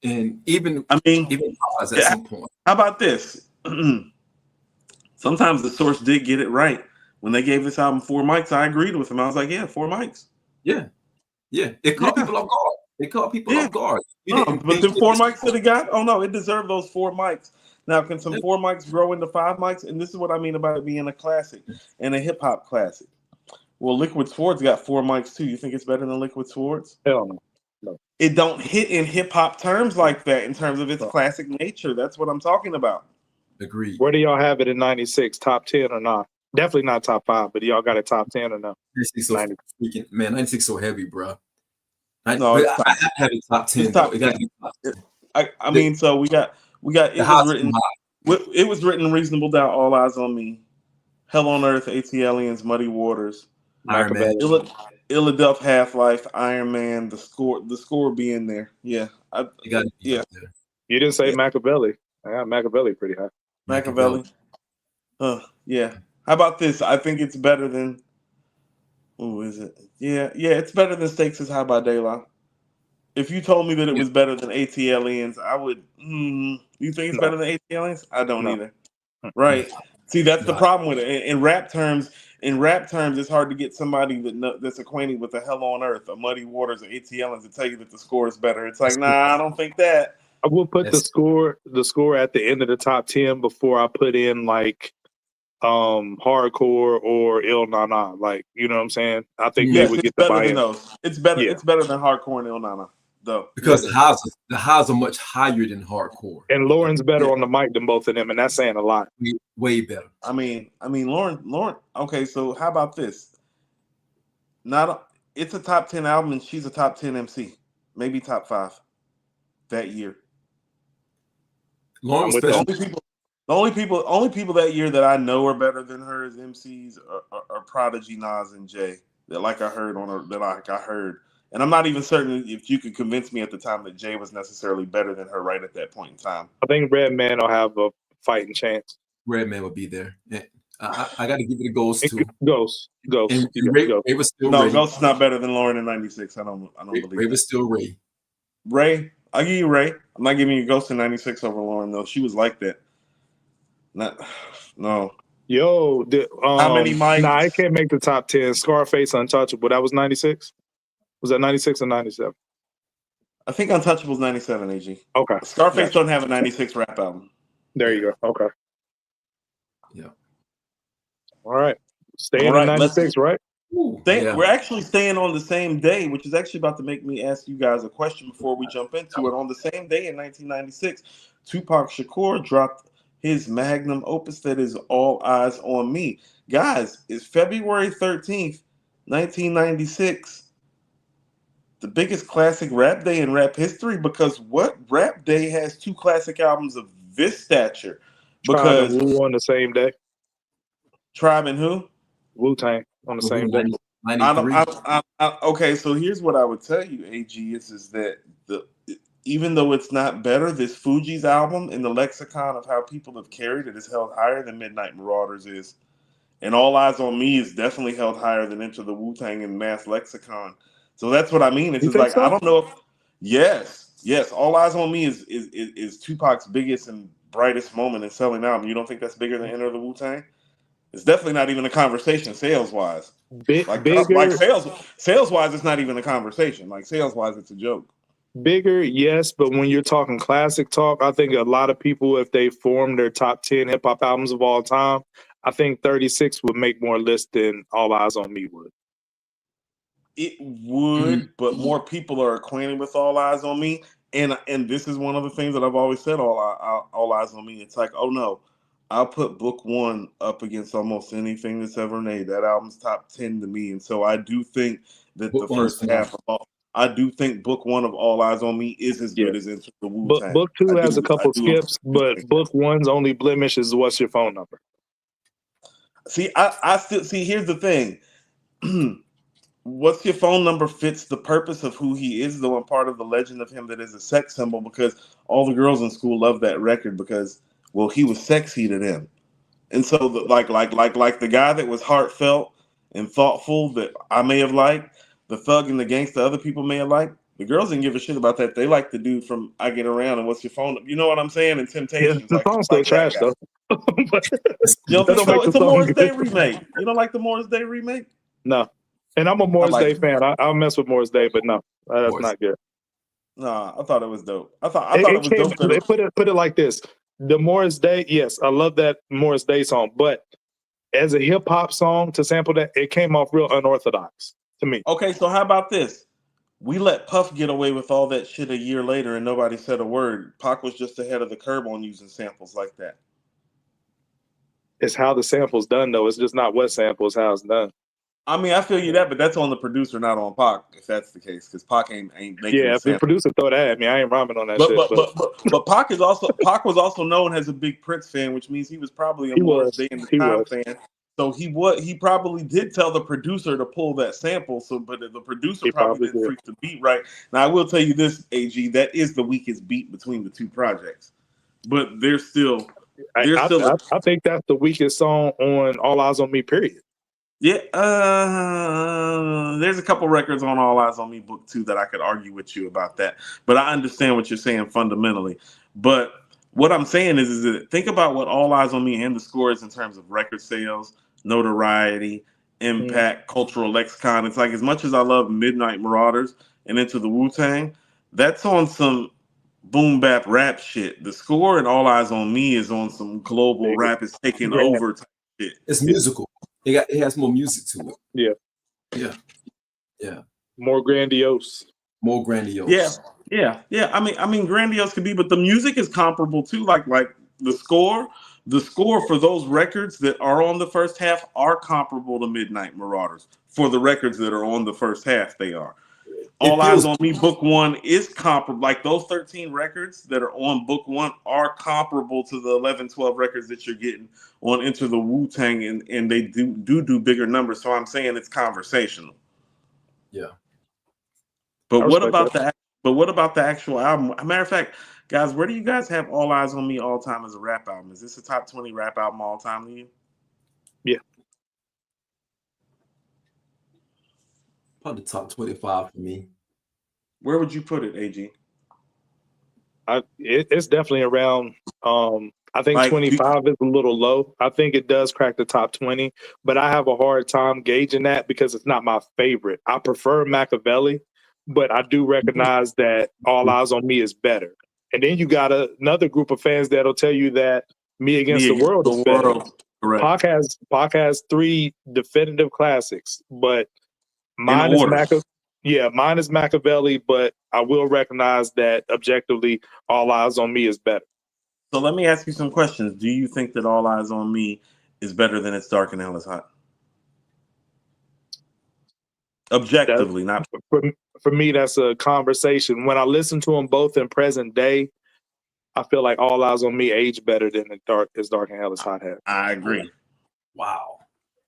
and even at some point. How about this? Sometimes the source did get it right when they gave this album 4 mics. I agreed with him. I was like, yeah, 4 mics. Yeah. It caught people off guard. It caught people off guard. But the 4 mics that it got, oh no, it deserved those 4 mics. Now, can some 4 mics grow into 5 mics? And this is what I mean about it being a classic and a hip hop classic. Well, Liquid Swords got 4 mics too. You think it's better than Liquid Swords? Hell no. It don't hit in hip hop terms like that in terms of its classic nature. That's what I'm talking about. Agreed. Where do y'all have it in 96? Top 10 or not? Definitely not top 5, but y'all got a top 10 or no? 96 so freaking, man, 96 so heavy, bro. No, I have it top 10. It got to be top 10. I mean, so we got it was written Reasonable Doubt, All Eyez on Me, Hell on Earth, AT Aliens, Muddy Waters, Iron Man, Illaduff, Half-Life, Iron Man, the score being there. Yeah. There. You didn't say Machiavelli. I got Machiavelli pretty high. Machiavelli. Yeah. How about this? I think it's better than is it? Yeah, it's better than Stakes is High by Daylight. If you told me that it was better than AT Aliens, I would. You think it's better than AT Aliens? I don't either. Right? See, that's the problem with it. In rap terms, it's hard to get somebody that's acquainted with the Hell on Earth, or Muddy Waters, or AT Aliens to tell you that the score is better. It's like, nah, I don't think that. I will put the score at the end of the top 10 before I put in like hardcore or Il Na Na. Like, you know what I'm saying? I think they would get the buy-in. It's better. It's better than hardcore and Il Na Na, though. Because the highs are much higher than hardcore. And Lauren's better on the mic than both of them, and that's saying a lot. Way better. I mean, Lauren. Okay, so how about this? It's a top 10 album, and she's a top 10 MC, maybe top 5 that year. Lauren, the only people that year that I know are better than her as MCs are Prodigy, Nas, and Jay. That I heard. And I'm not even certain if you could convince me at the time that Jay was necessarily better than her right at that point in time. I think Redman will have a fighting chance. Redman will be there. I got to give it a Ghost too. Ghost. And Ray was still Ray. Ghost is not better than Lauren in '96. I don't believe Ray was still Ray. Ray, I'll give you Ray. I'm not giving you Ghost in '96 over Lauren though. She was like that. No. Yo, how many mics? Nah, I can't make the top 10. Scarface, Untouchable. That was 96. Was that 96 or 97? I think Untouchable's 97, AG. Okay. Scarface don't have a 96 rap album. There you go. Okay. Yeah. All right. Staying in 96, right? We're actually staying on the same day, which is actually about to make me ask you guys a question before we jump into it. On the same day in 1996, Tupac Shakur dropped his magnum opus that is All Eyez on Me. Guys, it's February 13th, 1996. The biggest classic rap day in rap history, because what rap day has 2 classic albums of this stature? Because Tribe and Wu on the same day. Tribe and who? Wu-Tang on the same day. Okay, so here's what I would tell you, AG, is that even though it's not better, this Fugees album in the lexicon of how people have carried it is held higher than Midnight Marauders is. And All Eyez on Me is definitely held higher than Enter the Wu-Tang and Mass Lexicon. So that's what I mean. It's just like, so? I don't know if yes, All Eyez on Me is Tupac's biggest and brightest moment in selling album. You don't think that's bigger than Enter the Wu-Tang? It's definitely not even a conversation sales-wise. Sales-wise, it's not even a conversation. Like sales-wise, it's a joke. Bigger, yes, but when you're talking classic talk, I think a lot of people, if they form their top 10 hip-hop albums of all time, I think 36 would make more lists than All Eyez on Me would. It would, but more people are acquainted with All Eyez on Me, and this is one of the things that I've always said. All Eyez on Me. It's like, oh no, I'll put Book One up against almost anything that's ever made. That album's top 10 to me, and so I do think that the first half I do think book 1 of All Eyes on Me is as good as Into the Wu-Tang. Book 2 has a couple skips, but book 1's only blemish is What's Your Phone Number? See, I still see. Here's the thing. What's Your Phone Number fits the purpose of who he is, though, and part of the legend of him that is a sex symbol, because all the girls in school love that record because, well, he was sexy to them. And so, like the guy that was heartfelt and thoughtful that I may have liked, the thug and the gangster other people may have liked, the girls didn't give a shit about that. They like the dude from I Get Around and What's Your Phone Number? You know what I'm saying? And Temptations. Yeah, the song's still trash, though. You don't think so? It's a Morris Day remake. You don't like the Morris Day remake? No. And I'm a Morris Day fan. I'll mess with Morris Day, but no, that's not good. Nah, I thought it was dope. I thought it was dope. They put it like this: the Morris Day, yes, I love that Morris Day song, but as a hip hop song to sample that, it came off real unorthodox to me. Okay, so how about this? We let Puff get away with all that shit a year later, and nobody said a word. Pac was just ahead of the curve on using samples like that. It's how the sample's done, though. It's just not what sample, it's how it's done. I mean, I feel you that, but that's on the producer, not on Pac, if that's the case, because Pac ain't making. Yeah, if the producer throw that at me, I ain't rhyming on that shit. But Pac was also known as a big Prince fan, which means he was probably a Morris Day in the Time fan. So he probably did tell the producer to pull that sample. So, but the producer probably didn't freak the beat right. Now, I will tell you this, AG, that is the weakest beat between the two projects, but they're still. I think that's the weakest song on All Eyes on Me. Period. Yeah, there's a couple records on All Eyes on Me Book 2 that I could argue with you about that. But I understand what you're saying fundamentally. But what I'm saying is that think about what All Eyes on Me and the Score is in terms of record sales, notoriety, impact, cultural lexicon. It's like, as much as I love Midnight Marauders and Into the Wu-Tang, that's on some boom bap rap shit. The Score and All Eyes on Me is on some global rap is taking over type shit. It's musical. It has more music to it. Yeah. More grandiose. Yeah. I mean, grandiose could be, but the music is comparable too. Like the score for those records that are on the first half are comparable to Midnight Marauders. For the records that are on the first half, they are. All Eyes on Me Book 1 is comparable. Like those 13 records that are on Book 1 are comparable to the 11, 12 records that you're getting on Into the Wu-Tang, and they do bigger numbers. So I'm saying it's conversational. Yeah. But what about the actual album? As a matter of fact, guys, where do you guys have All Eyes on Me all time as a rap album? Is this a top 20 rap album all time to you? Yeah. Probably top 25 for me. Where would you put it, AG? It's definitely around. I think 25 is a little low. I think it does crack the top 20, but I have a hard time gauging that because it's not my favorite. I prefer Machiavelli, but I do recognize that All Eyes on Me is better. And then you got another group of fans that'll tell you that Me Against the World is better. Correct. Pac has 3 definitive classics, but mine is Machiavelli, but I will recognize that objectively All Eyes on Me is better. So let me ask you some questions. Do you think that All Eyes on Me is better than It's Dark and Hell is Hot? Objectively, not for me. That's a conversation. When I listen to them both in present day, I feel like All Eyes on Me age better than It's Dark and Hell is Hot has. I agree. Wow.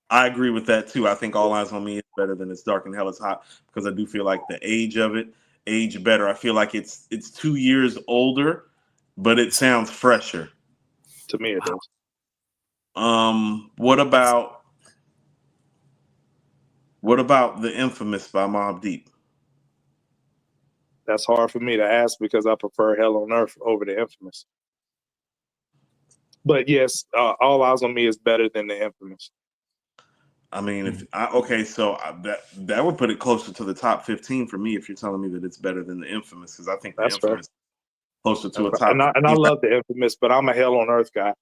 I agree with that too. I think All Eyes on Me is better than It's Dark and Hell is Hot because I do feel like the age of it aged better. I feel like it's 2 years older, but it sounds fresher. To me, it does. What about The Infamous by Mobb Deep? That's hard for me to ask because I prefer Hell on Earth over The Infamous. But yes, All Eyes on Me is better than The Infamous. I mean, that would put it closer to the top 15 for me if you're telling me that it's better than The Infamous, because I think The Infamous is closer to a top 15. And I love The Infamous, but I'm a Hell on Earth guy.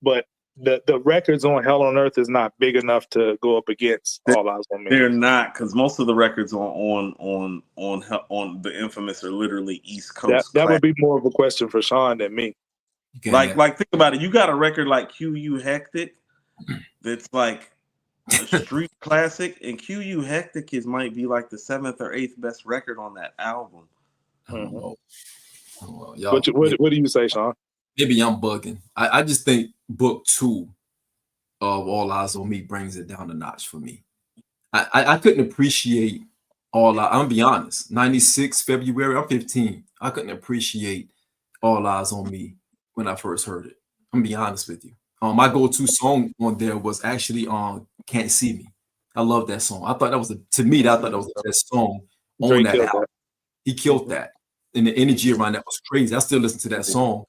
But the records on Hell on Earth is not big enough to go up against All Eyes on Me. They're not, because most of the records on The Infamous are literally East Coast. That would be more of a question for Sean than me. Like think about it. You got a record like QU Hectic that's like a street classic, and QU Hectic might be like the 7th or 8th best record on that album. I don't know. What do you say, Sean? Maybe I'm bugging. I just think book 2 of All Eyez On Me brings it down a notch for me. I couldn't appreciate I'm gonna be honest. 96 February, I'm 15. I couldn't appreciate All Eyez On Me when I first heard it. I'm gonna be honest with you. My go-to song on there was actually Can't See Me. I love that song. I thought that was the best song on Drake that album. He killed that. And the energy around that was crazy. I still listen to that song.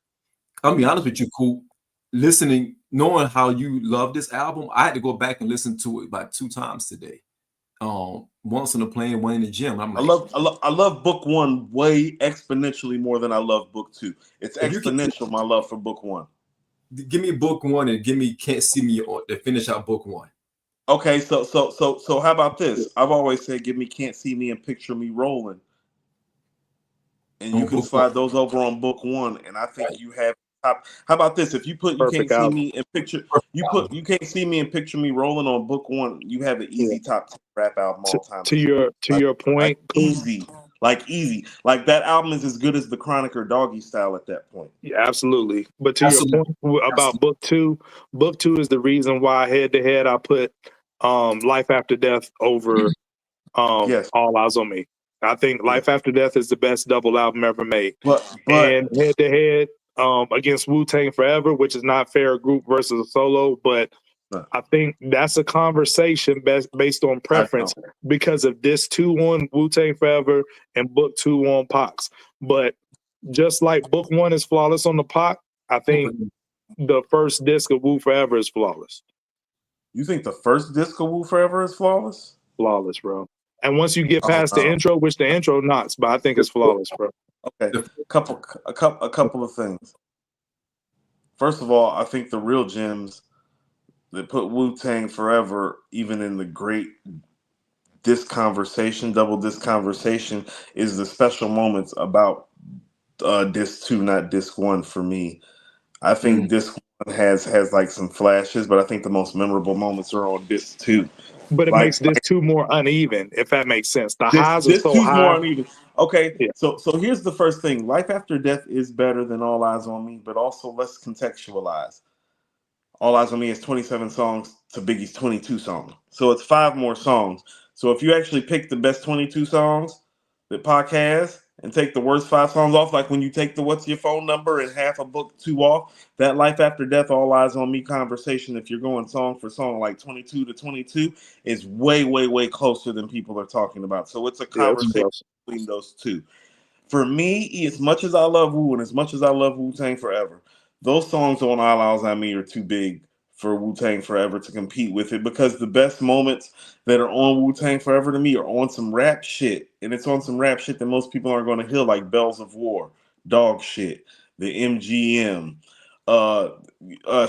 I'll be honest with you, Cool. Knowing how you love this album, I had to go back and listen to it about 2 times today. Once on the plane, one in the gym. I'm like, I love book 1 way exponentially more than I love book 2. It's exponential, my love for book 1. Give me book 1 and give me Can't See Me to finish out book 1. Okay, so how about this? I've always said give me Can't See Me and Picture Me Rolling. And you can slide those over on book 1, and I think you have top. How about this? If you put You Can't See Me and Picture You Can't See Me and Picture Me Rolling on book 1, you have an easy top 10 rap album all time. To your point, easy. Like that album is as good as The Chronic or Doggy Style at that point. Yeah, absolutely. But to your point about book 2 is the reason why head to head I put Life After Death over All Eyez On Me. I think Life After Death is the best double album ever made. And head to head against Wu-Tang Forever, which is not fair, group versus a solo, but I think that's a conversation based on preference because of this 2 on Wu-Tang Forever and book 2 on Pox. But just like book 1 is flawless on the Pac, I think the first disc of Wu Forever is flawless. You think the first disc of Wu Forever is flawless? Flawless, bro. And once you get past the intro, which the intro knocks, but I think it's flawless, bro. Okay, a couple of things. First of all, I think the real gems that put Wu-Tang Forever even in the great disc conversation, double disc conversation, is the special moments about disc 2, not disc 1 for me. I think disc 1 has like some flashes, but I think the most memorable moments are on disc 2. But it makes disc 2 more uneven, if that makes sense. The highs are so high. More uneven. Okay, so here's the first thing. Life After Death is better than All Eyez On Me, but also let's contextualize. All Eyez On Me is 27 songs to Biggie's 22 songs. So it's 5 more songs. So if you actually pick the best 22 songs that Pac has and take the worst 5 songs off, like when you take the What's Your Phone Number and half a book 2 off, that Life After Death, All Eyez On Me conversation, if you're going song for song, like 22 to 22, is way, way, way closer than people are talking about. So it's a conversation between those 2. For me, as much as I love Wu and as much as I love Wu-Tang Forever, those songs on All Eyez On Me are too big for Wu-Tang Forever to compete with it, because the best moments that are on Wu-Tang Forever to me are on some rap shit. And it's on some rap shit that most people aren't going to hear, like Bells of War, Dog Shit, the MGM,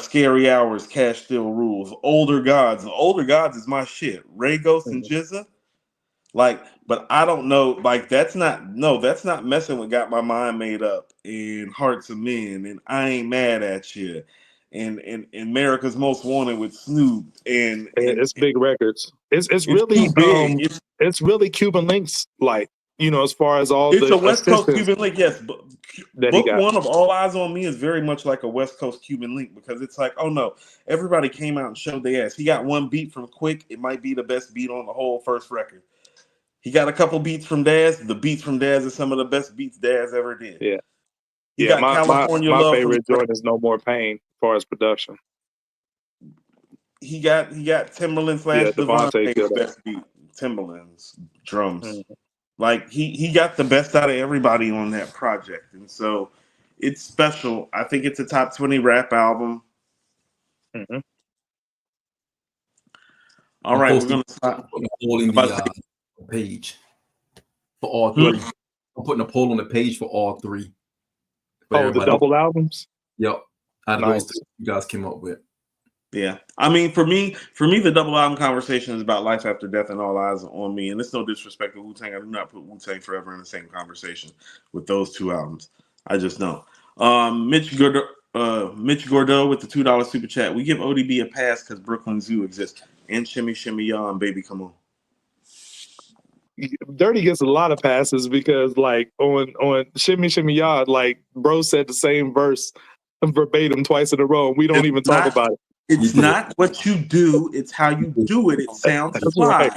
Scary Hours, Cash Still Rules, Older Gods. Older Gods is my shit. Ray Ghost and Jizza. Like, but I don't know, like that's not messing with Got My Mind Made Up and Hearts of Men and I Ain't Mad at You and America's Most Wanted with Snoop and it's big records. It's really big. It's really Cuban Links, like, you know, as far as all it's a West Coast Cuban link, yes. But book 1 of All Eyez On Me is very much like a West Coast Cuban link, because it's like, oh no, everybody came out and showed their ass. He got one beat from Quick. It might be the best beat on the whole first record. He got a couple beats from Daz. The beats from Daz are some of the best beats Daz ever did. Yeah. My favorite joint is No More Pain as far as production. He got Timberland / Devontae's best beat. Timberland's drums. Mm-hmm. Like he got the best out of everybody on that project, and so it's special. I think it's a top 20 rap album. Mm-hmm. All right, we're gonna stop. The page for all 3. I'm putting a poll on the page for all 3. The double albums. Yep, out of those you guys came up with. Yeah, I mean, for me, the double album conversation is about Life After Death and All Eyez On Me, and it's no disrespect to Wu-Tang. I do not put Wu-Tang Forever in the same conversation with those 2 albums. I just don't. Mitch Gordo with the $2 super chat. We give ODB a pass because Brooklyn Zoo exists. and Shimmy Shimmy Y'all and Baby Come On. Dirty gets a lot of passes because like on Shimmy Shimmy Ya, like bro said the same verse verbatim twice in a row. We don't even talk about it. It's not what you do, it's how you do it. It sounds fly. Right.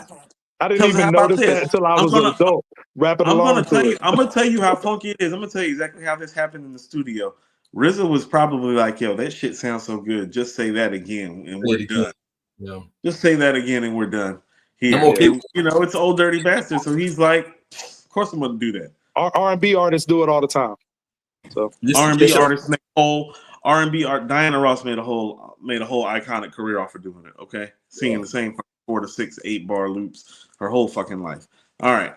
I didn't even notice that until I was an adult. Rapping along to it. I'm gonna tell you how funky it is. I'm gonna tell you exactly how this happened in the studio. RZA was probably like, yo, that shit sounds so good. Just say that again and we're done. Yeah. Just say that again and we're done. Here, okay. you know, it's Old Dirty Bastard. So he's like, of course I'm gonna do that. R&B artists do it all the time. So R&B artists make whole R&B art. Diana Ross made a whole iconic career off of doing it. Okay, singing the same 4 to 6, 8 bar loops her whole fucking life. All right,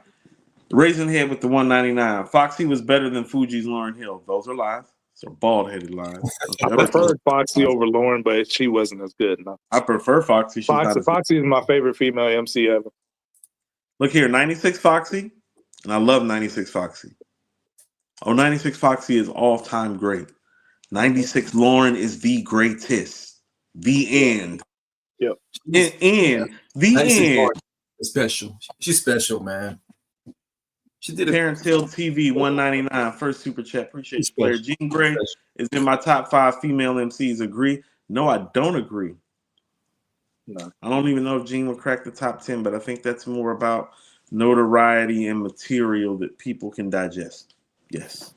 Raising Head with the 199. Foxy was better than Fugees' Lauryn Hill. Those are lies. So bald headed lies. Okay, I preferred Foxy over Lauren, but she wasn't as good enough. I prefer Foxy. Foxy is my favorite female MC ever. Look here, 96 Foxy, and I love 96 Foxy. 96 Foxy is all-time great. 96 Lauren is the greatest. The end. Yep. And the end. Special. She's special, man. She did Terrence Hill TV 199 first super chat. Appreciate you, player. Jean Grey is in my top 5 female MCs. Agree? No, I don't agree. No. I don't even know if Jean will crack the top 10, but I think that's more about notoriety and material that people can digest. Yes.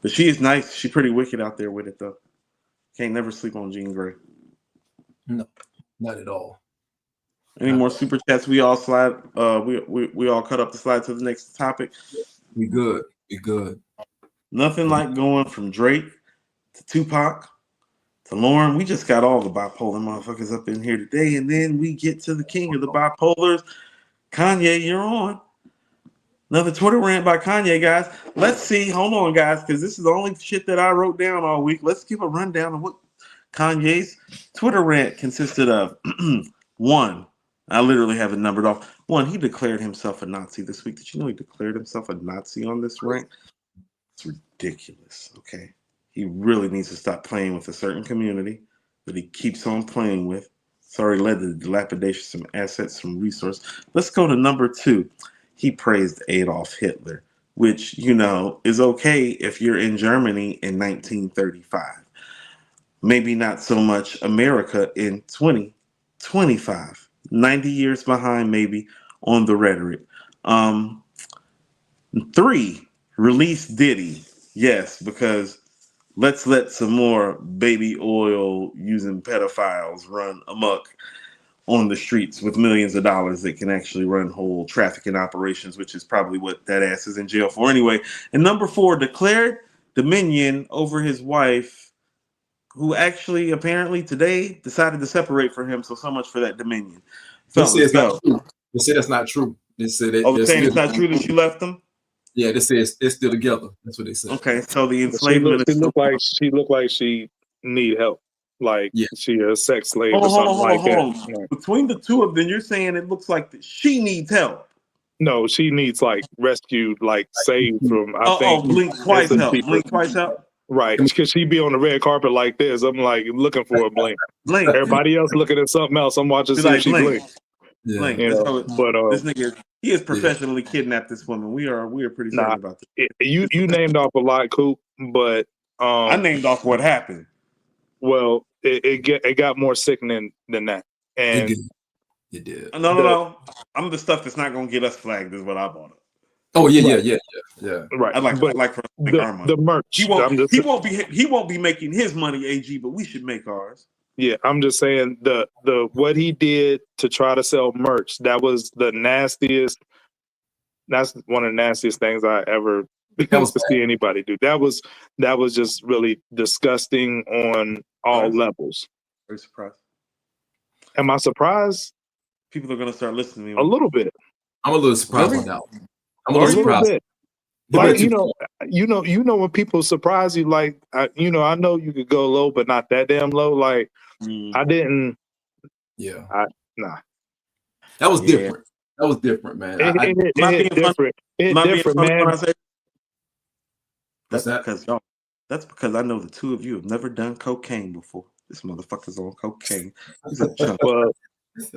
But she is nice. She's pretty wicked out there with it, though. Can't never sleep on Jean Grey. No, not at all. Any more super chats? We all slide. We all cut up the slide to the next topic. We good. We good. Nothing like going from Drake to Tupac to Lauren. We just got all the bipolar motherfuckers up in here today, and then we get to the king of the bipolars. Kanye, you're on. Another Twitter rant by Kanye, guys. Let's see. Hold on, guys, because this is the only shit that I wrote down all week. Let's give a rundown of what Kanye's Twitter rant consisted of. 1. I literally have it numbered off. 1, he declared himself a Nazi this week. Did you know he declared himself a Nazi on this rant? It's ridiculous, okay? He really needs to stop playing with a certain community that he keeps on playing with. It's already led to the dilapidation of some assets, some resource. Let's go to number 2. He praised Adolf Hitler, which, you know, is okay if you're in Germany in 1935. Maybe not so much America in 2025. 90 years behind, maybe, on the rhetoric. 3, release Diddy. Yes, because let's let some more baby oil using pedophiles run amok on the streets with millions of dollars that can actually run whole trafficking operations, which is probably what that ass is in jail for anyway. And number 4, declared dominion over his wife, who actually apparently today decided to separate from him. So much for that dominion. Fellas, go. They say that's not true. They say they're saying it's not true that she left them? Yeah, they say it's still together. That's what they say. Okay, so the enslavement she looked like she need help. Like she a sex slave or something like that. Yeah. Between the two of them, you're saying it looks like she needs help. No, she needs like rescued, like saved from. I think Blink twice help. Blink twice help. Right, because she be on the red carpet like this. I'm like looking for a blink. Blink. Everybody else looking at something else. I'm watching see if she blink. Yeah. Blink. You know, but this nigga, he has professionally kidnapped this woman. We are pretty certain about this. You named off a lot, Coop, but I named off what happened. Well, it got more sickening than that, and it did. No. I'm the stuff that's not gonna get us flagged. Is what I bought it. Oh yeah. Right. I'd like for the merch. He won't be making his money, AG, but we should make ours. Yeah, I'm just saying the what he did to try to sell merch, that was the nastiest. That's one of the nastiest things I ever see anybody do. That was just really disgusting on all levels. Very surprised. Am I surprised? People are gonna start listening to me a little bit. I'm a little surprised on that one. I'm a little surprised. Bit. Like you know when people surprise you, like I know you could go low, but not that damn low. Like I didn't. Yeah. Nah. That was different. That was different, man. It different. It's different, man. That's because I know the two of you have never done cocaine before. This motherfucker's on cocaine. He's a chunk. Well,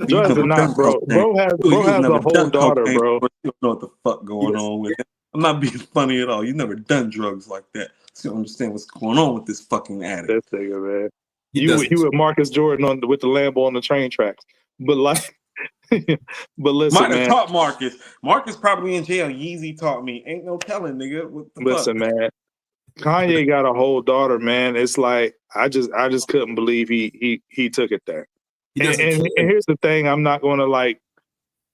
Drugs are not, bro. Bro has a whole daughter, bro. But you don't know what the fuck going on with it. I'm not being funny at all. You never done drugs like that, so you don't understand what's going on with this fucking addict. That nigga, man. You with Marcus Jordan with the Lambo on the train tracks, but like, but listen, Might have man. taught Marcus. Marcus probably in jail. Yeezy taught me. Ain't no telling, nigga. What the Listen, fuck? man. Kanye got a whole daughter, man. It's like I just couldn't believe he took it there. And here's the thing: I'm not going to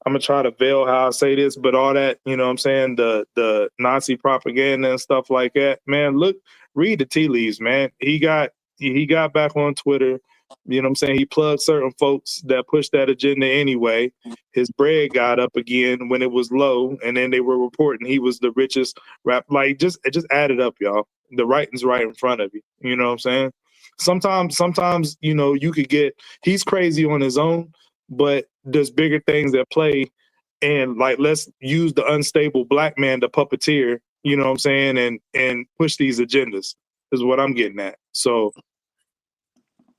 I'm gonna try to veil how I say this, but all that, you know what I'm saying, the Nazi propaganda and stuff like that, man. Look, read the tea leaves, man. He got back on Twitter. You know what I'm saying? He plugged certain folks that pushed that agenda anyway. His bread got up again when it was low, and then they were reporting he was the richest rap. Like, just add it up, y'all. The writing's right in front of you. You know what I'm saying? Sometimes, you know, you could get, he's crazy on his own, but there's bigger things at play. And like, let's use the unstable black man to puppeteer, you know what I'm saying, and push these agendas is what I'm getting at. So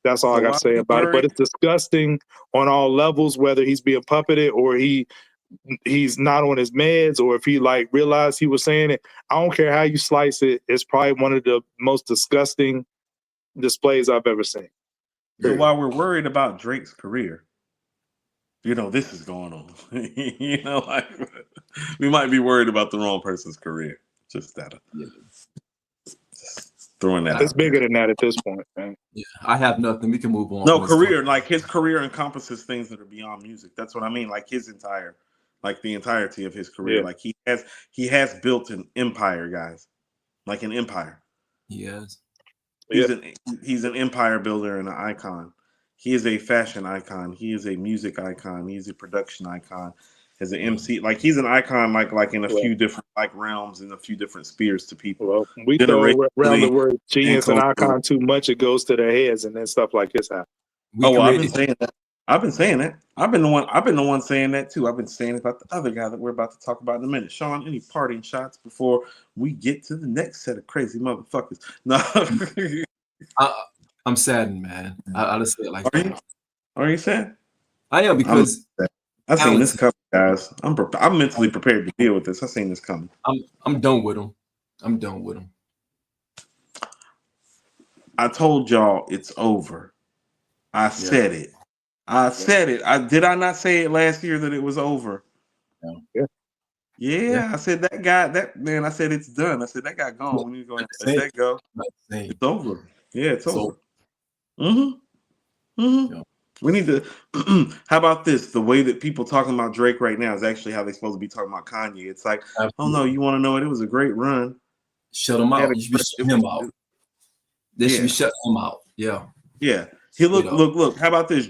that's all I got to say about it. But it's disgusting on all levels, whether he's being puppeted or he's not on his meds, or if he like realized he was saying it. I don't care how you slice it. It's probably one of the most disgusting displays I've ever seen. So while we're worried about Drake's career, you know, this is going on. You know, like we might be worried about the wrong person's career. Just that. Just throwing that. It's bigger than that at this point, man. Yeah, I have nothing. We can move on. No, career, like his career encompasses things that are beyond music. That's what I mean. Like his entire, like the entirety of his career. Yeah. Like he has built an empire, guys. Like an empire. He has. He's an empire builder and an icon. He is a fashion icon. He is a music icon. He's a production icon. As an MC, like he's an icon, like in a few different realms and a few different spheres to people. Well, we throw around the word genius and icon too much, it goes to their heads, and then stuff like this happens. I've been saying that. I've been the one saying that too. I've been saying about the other guy that we're about to talk about in a minute. Sean, any parting shots before we get to the next set of crazy motherfuckers? No. I'm saddened, man. I'll just say it like that. Are you sad? I am, because I've seen this coming, guys. I'm mentally prepared to deal with this. I've seen this coming. I'm done with him. I'm done with him. I told y'all it's over. I said it. I said it. Did I not say it last year that it was over? Yeah. I said that guy, I said it's done. I said that guy gone. We need to go ahead and let that go. It's over. Yeah, it's over. We need to. How about this? The way that people talking about Drake right now is actually how they're supposed to be talking about Kanye. It's like, oh no, you want to know it? It was a great run. Shut him out. You should be shutting him out. They should be shutting him out. Yeah. Yeah. He look. How about this?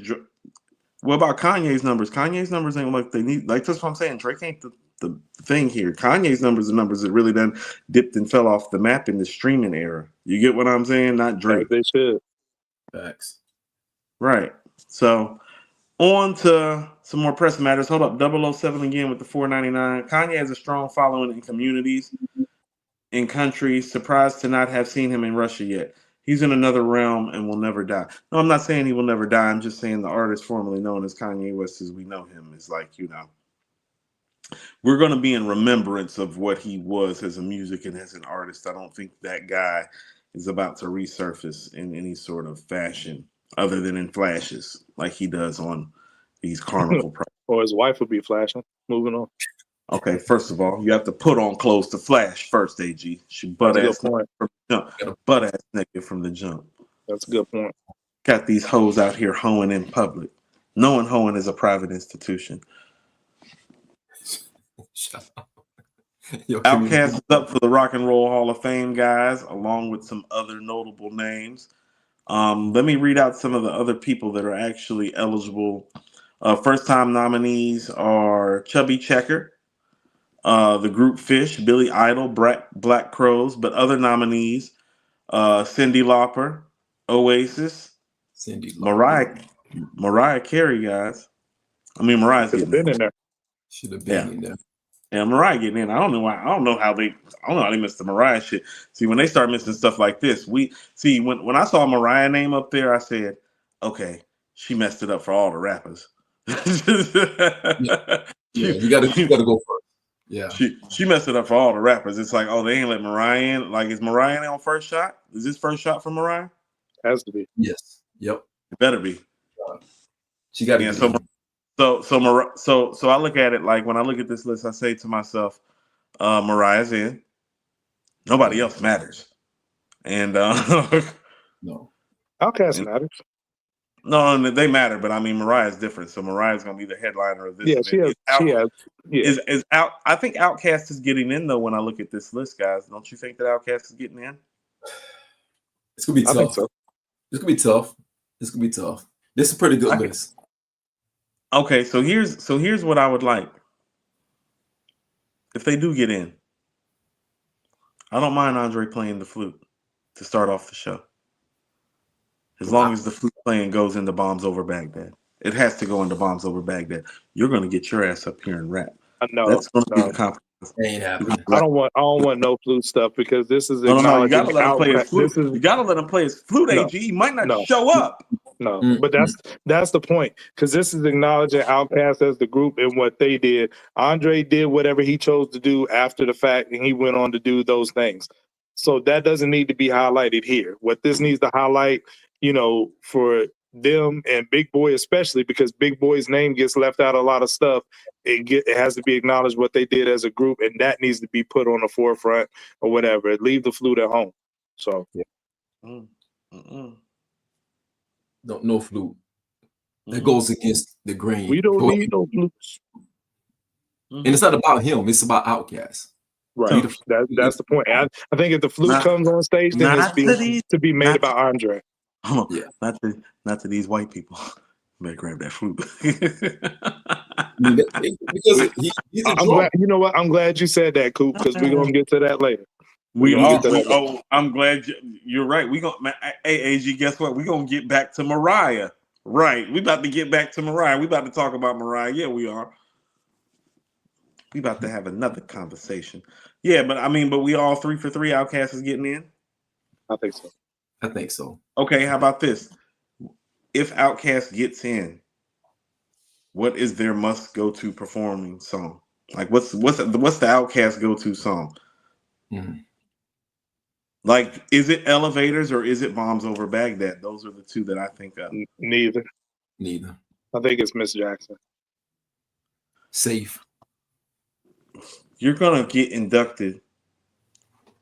What about Kanye's numbers? Kanye's numbers ain't like they need. Like that's what I'm saying. Drake ain't the thing here. Kanye's numbers are numbers that really done dipped and fell off the map in the streaming era. You get what I'm saying? Not Drake. They should. Facts. Right. So on to some more press matters. Hold up. 007 again with the $4.99. Kanye has a strong following in communities, in countries. Surprised to not have seen him in Russia yet. He's in another realm and will never die. No, I'm not saying he will never die. I'm just saying the artist formerly known as Kanye West, as we know him, is like, you know, we're going to be in remembrance of what he was as a music and as an artist. I don't think that guy is about to resurface in any sort of fashion other than in flashes like he does on these carnival products. Or his wife would be flashing. Moving on. Okay, first of all, you have to put on clothes to flash first, AG. She butt-ass from the jump. Butt-ass naked from the jump. That's a good point. Got these hoes out here hoeing in public. Knowing hoeing is a private institution. Shut up. Outkast is up for the Rock and Roll Hall of Fame, guys, along with some other notable names. Let me read out some of the other people that are actually eligible. First-time nominees are Chubby Checker, the group Fish, Billy Idol, Black Crows, but other nominees, Cyndi Lauper, Oasis, Mariah Carey, guys. I mean, Mariah's getting been in there. Should have been in there. Yeah, Mariah getting in. I don't know why. I don't know how they missed the Mariah shit. See, when they start missing stuff like this, when I saw Mariah name up there, I said, okay, she messed it up for all the rappers. You gotta go first. Yeah. She messed it up for all the rappers. It's like, oh, they ain't let Mariah in. Like, is Mariah on first shot? Is this first shot for Mariah? Has to be. Yes. Yep. It better be. She got to. Yeah. So I look at it like when I look at this list, I say to myself, Mariah's in. Nobody else matters. And no. Outkast matters. No, they matter, but I mean Mariah's different. So Mariah's gonna be the headliner of this. Yeah, she has. Yeah. Is out. I think Outkast is getting in though. When I look at this list, guys, don't you think that Outkast is getting in? It's gonna be tough. I think so. It's gonna be tough. It's gonna be tough. This is a pretty good list. Okay, so here's what I would like. If they do get in, I don't mind Andre playing the flute to start off the show. As long as the flute playing goes into Bombs Over Baghdad. It has to go into Bombs Over Baghdad. You're going to get your ass up here and rap. No, that's going to be the compromise. Ain't happening. I don't want no flute stuff because this is no. You got to let him play his flute. You got to let him play his flute. No, AG, he might not show up. No, but that's the point because this is acknowledging Outkast as the group and what they did. Andre did whatever he chose to do after the fact, and he went on to do those things. So that doesn't need to be highlighted here. What this needs to highlight, for them and Big Boy especially, because Big Boy's name gets left out a lot of stuff. It has to be acknowledged what they did as a group, and that needs to be put on the forefront or whatever. Leave the flute at home. So no flute. That goes against the grain. We don't need no flutes. And it's not about him. It's about Outkast. Right. That's the point. I think if the flute comes on stage, then it's to be made about Andre. Yeah. Not to these white people. Better grab that flute. Because he's I'm glad, you know what? I'm glad you said that, Coop, because we're gonna get to that later. I'm glad you're right. Hey, AG, guess what? We're gonna get back to Mariah. Right. We about to get back to Mariah. We about to talk about Mariah. Yeah, we are. We about to have another conversation. Yeah, but we all 3 for 3. Outkast is getting in. I think so. Okay, how about this? If Outkast gets in, what is their must go to performing song? Like, what's the Outkast go to song? Mm-hmm. Like, is it Elevators or is it Bombs Over Baghdad? Those are the two that I think of. Neither. I think it's Miss Jackson. Safe. You're gonna get inducted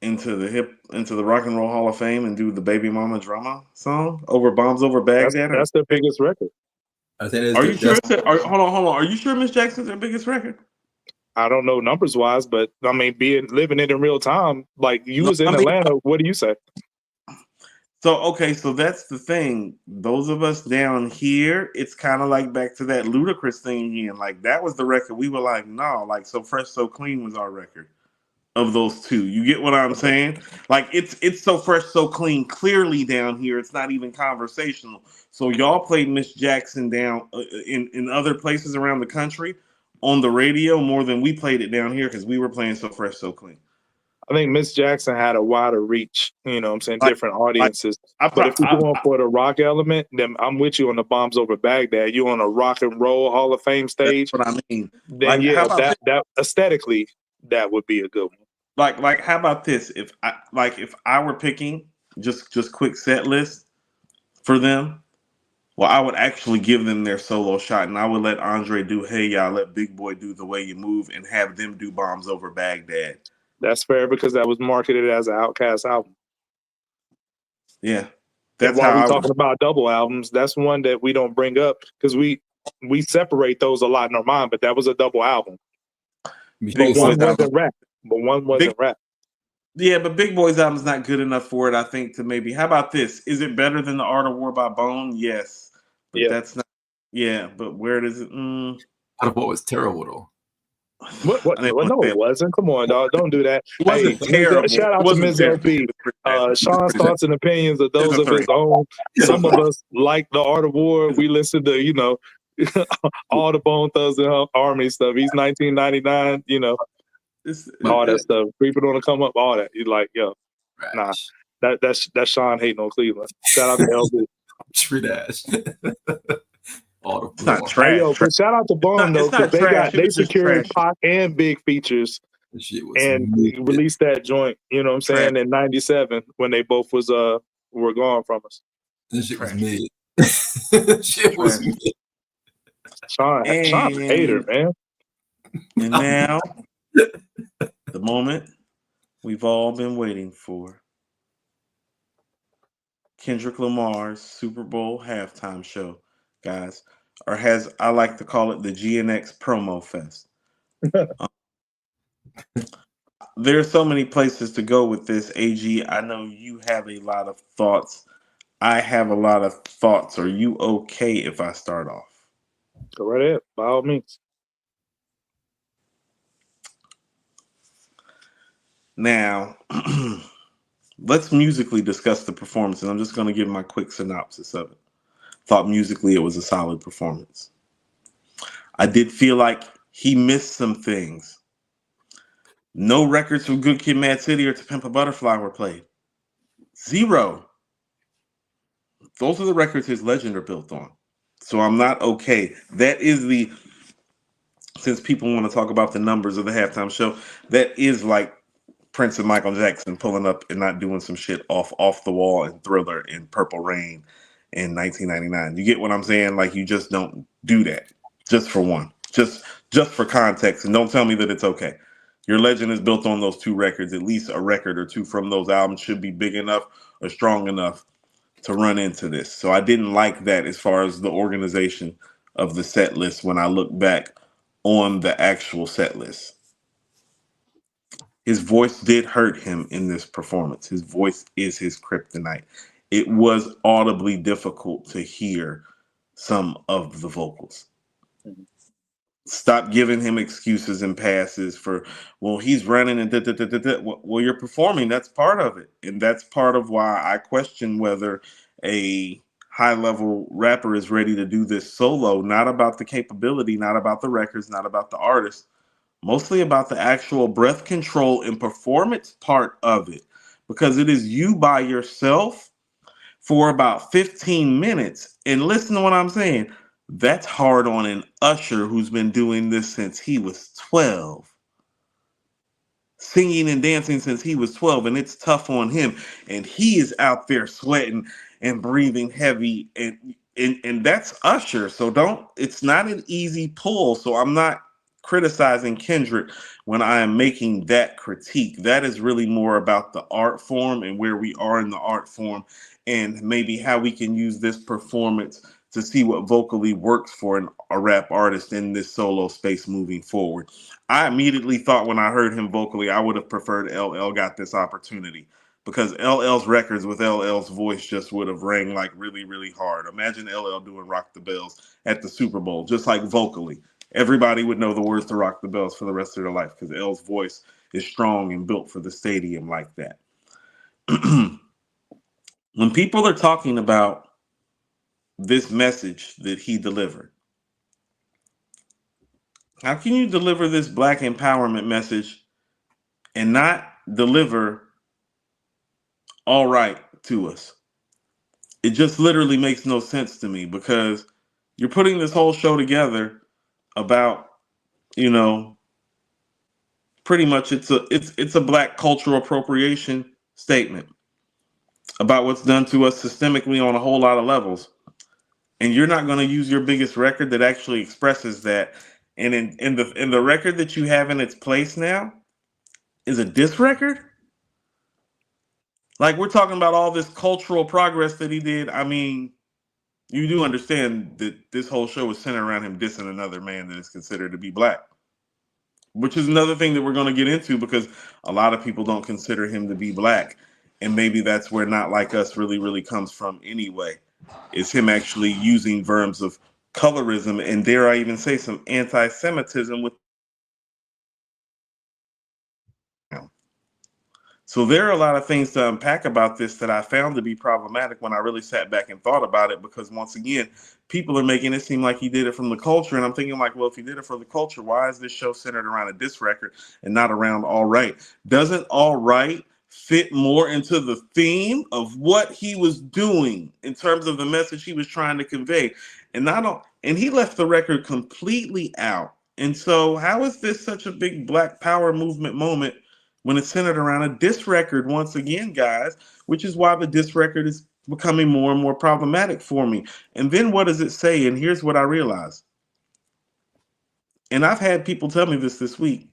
into the Rock and Roll Hall of Fame and do the Baby Mama Drama song over Bombs Over Baghdad? That's their biggest record. Are you sure? Hold on. Are you sure Miss Jackson's their biggest record? I don't know numbers wise, but living it in real time, like you was in Atlanta. What do you say? So that's the thing. Those of us down here, it's kind of like back to that Ludacris thing again. Like that was the record we were like, no, like So Fresh, So Clean was our record of those two. You get what I'm saying? Like it's So Fresh, So Clean clearly down here. It's not even conversational. So y'all played Miss Jackson down in other places around the country on the radio more than we played it down here because we were playing So Fresh, So Clean. I think Miss Jackson had a wider reach, I'm saying, different audiences. But if you're going for the rock element, then I'm with you on the Bombs Over Baghdad. You on a Rock and Roll Hall of Fame stage. That's what I mean. Then that aesthetically, that would be a good one. Like how about this? If I were picking just quick set list for them, well, I would actually give them their solo shot, and I would let Andre do Hey Y'all, let Big Boy do The Way You Move, and have them do Bombs Over Baghdad. That's fair because that was marketed as an Outkast album. Yeah. That's why we're talking about double albums. That's one that we don't bring up because we separate those a lot in our mind, but that was a double album. But one wasn't rap. Yeah, but Big Boy's album's not good enough for it, I think, to maybe. How about this? Is it better than The Art of War by Bone? Yes. But that's not. Yeah, but where does it? Art of War was terrible, though. What? No, it wasn't. Come on, dog. Don't do that. It wasn't terrible. Shout out to Ms. LP. Sean's thoughts and opinions are those of his own. Some of us like The Art of War. We listen to, all the Bone Thugs and Army stuff. He's 1999, all that stuff. People want to come up, all that. You're like, yo, nah. That's Sean hating on Cleveland. Shout out to LP. Street ass. not trash. Hey, yo, but shout out to Bone though, It's not because trash. It they was just secured trash. Pac and Big features This shit was and mid. released that joint. You know what I'm saying? Trash. In '97 when they both were gone from us. This shit was Trash. mid. This shit was Trash. mid. Sean's a hater, man. And now, the moment we've all been waiting for. Kendrick Lamar's Super Bowl halftime show, guys, or as I like to call it, the GNX promo fest. There are so many places to go with this, AG. I know you have a lot of thoughts. I have a lot of thoughts. Are you okay if I start off? Go right ahead, by all means. Now, let's musically discuss the performance, and I'm just going to give my quick synopsis of it. Thought musically it was a solid performance. I did feel like he missed some things. No records from Good Kid, Mad City or To Pimp a Butterfly were played. 0. Those are the records his legend are built on. So I'm not okay. That is since people want to talk about the numbers of the halftime show, that is like Prince and Michael Jackson pulling up and not doing some shit off the wall and Thriller and Purple Rain in 1999. You get what I'm saying? Like, you just don't do that. Just for one. Just for context. And don't tell me that it's okay. Your legend is built on those 2 records. At least a record or 2 from those albums should be big enough or strong enough to run into this. So I didn't like that as far as the organization of the set list when I look back on the actual set list. His voice did hurt him in this performance. His voice is his kryptonite. It was audibly difficult to hear some of the vocals. Stop giving him excuses and passes for, well, he's running and Well, you're performing. That's part of it. And that's part of why I question whether a high-level rapper is ready to do this solo, not about the capability, not about the records, not about the artist, mostly about the actual breath control and performance part of it. Because it is you by yourself for about 15 minutes. And listen to what I'm saying. That's hard on an usher who's been doing this since he was 12. Singing and dancing since he was 12, and it's tough on him. And he is out there sweating and breathing heavy, and that's Usher. So it's not an easy pull. So I'm not criticizing Kendrick when I am making that critique. That is really more about the art form and where we are in the art form, and maybe how we can use this performance to see what vocally works for a rap artist in this solo space moving forward. I immediately thought when I heard him vocally, I would have preferred LL got this opportunity, because LL's records with LL's voice just would have rang like really, really hard. Imagine LL doing Rock the Bells at the Super Bowl, just like vocally. Everybody would know the words to Rock the Bells for the rest of their life because L's voice is strong and built for the stadium like that. When people are talking about this message that he delivered, how can you deliver this Black empowerment message and not deliver all right to us? It just literally makes no sense to me, because you're putting this whole show together about, pretty much it's a Black cultural appropriation statement about what's done to us systemically on a whole lot of levels. And you're not going to use your biggest record that actually expresses that. And in the record that you have in its place now is a diss record. Like, we're talking about all this cultural progress that he did. I mean, you do understand that this whole show is centered around him dissing another man that is considered to be Black, which is another thing that we're going to get into, because a lot of people don't consider him to be Black. And maybe that's where Not Like Us really, really comes from anyway. Is him actually using verbs of colorism and, dare I even say, some anti-Semitism with him. So there are a lot of things to unpack about this that I found to be problematic when I really sat back and thought about it, because once again, people are making it seem like he did it from the culture. And I'm thinking, like, well, if he did it for the culture, why is this show centered around a diss record and not around All Right? Doesn't All Right fit more into the theme of what he was doing in terms of the message he was trying to convey? And and he left the record completely out. And so, how is this such a big Black Power movement moment when it's centered around a diss record once again, guys? Which is why the diss record is becoming more and more problematic for me. And then what does it say? And here's what I realized. And I've had people tell me this week.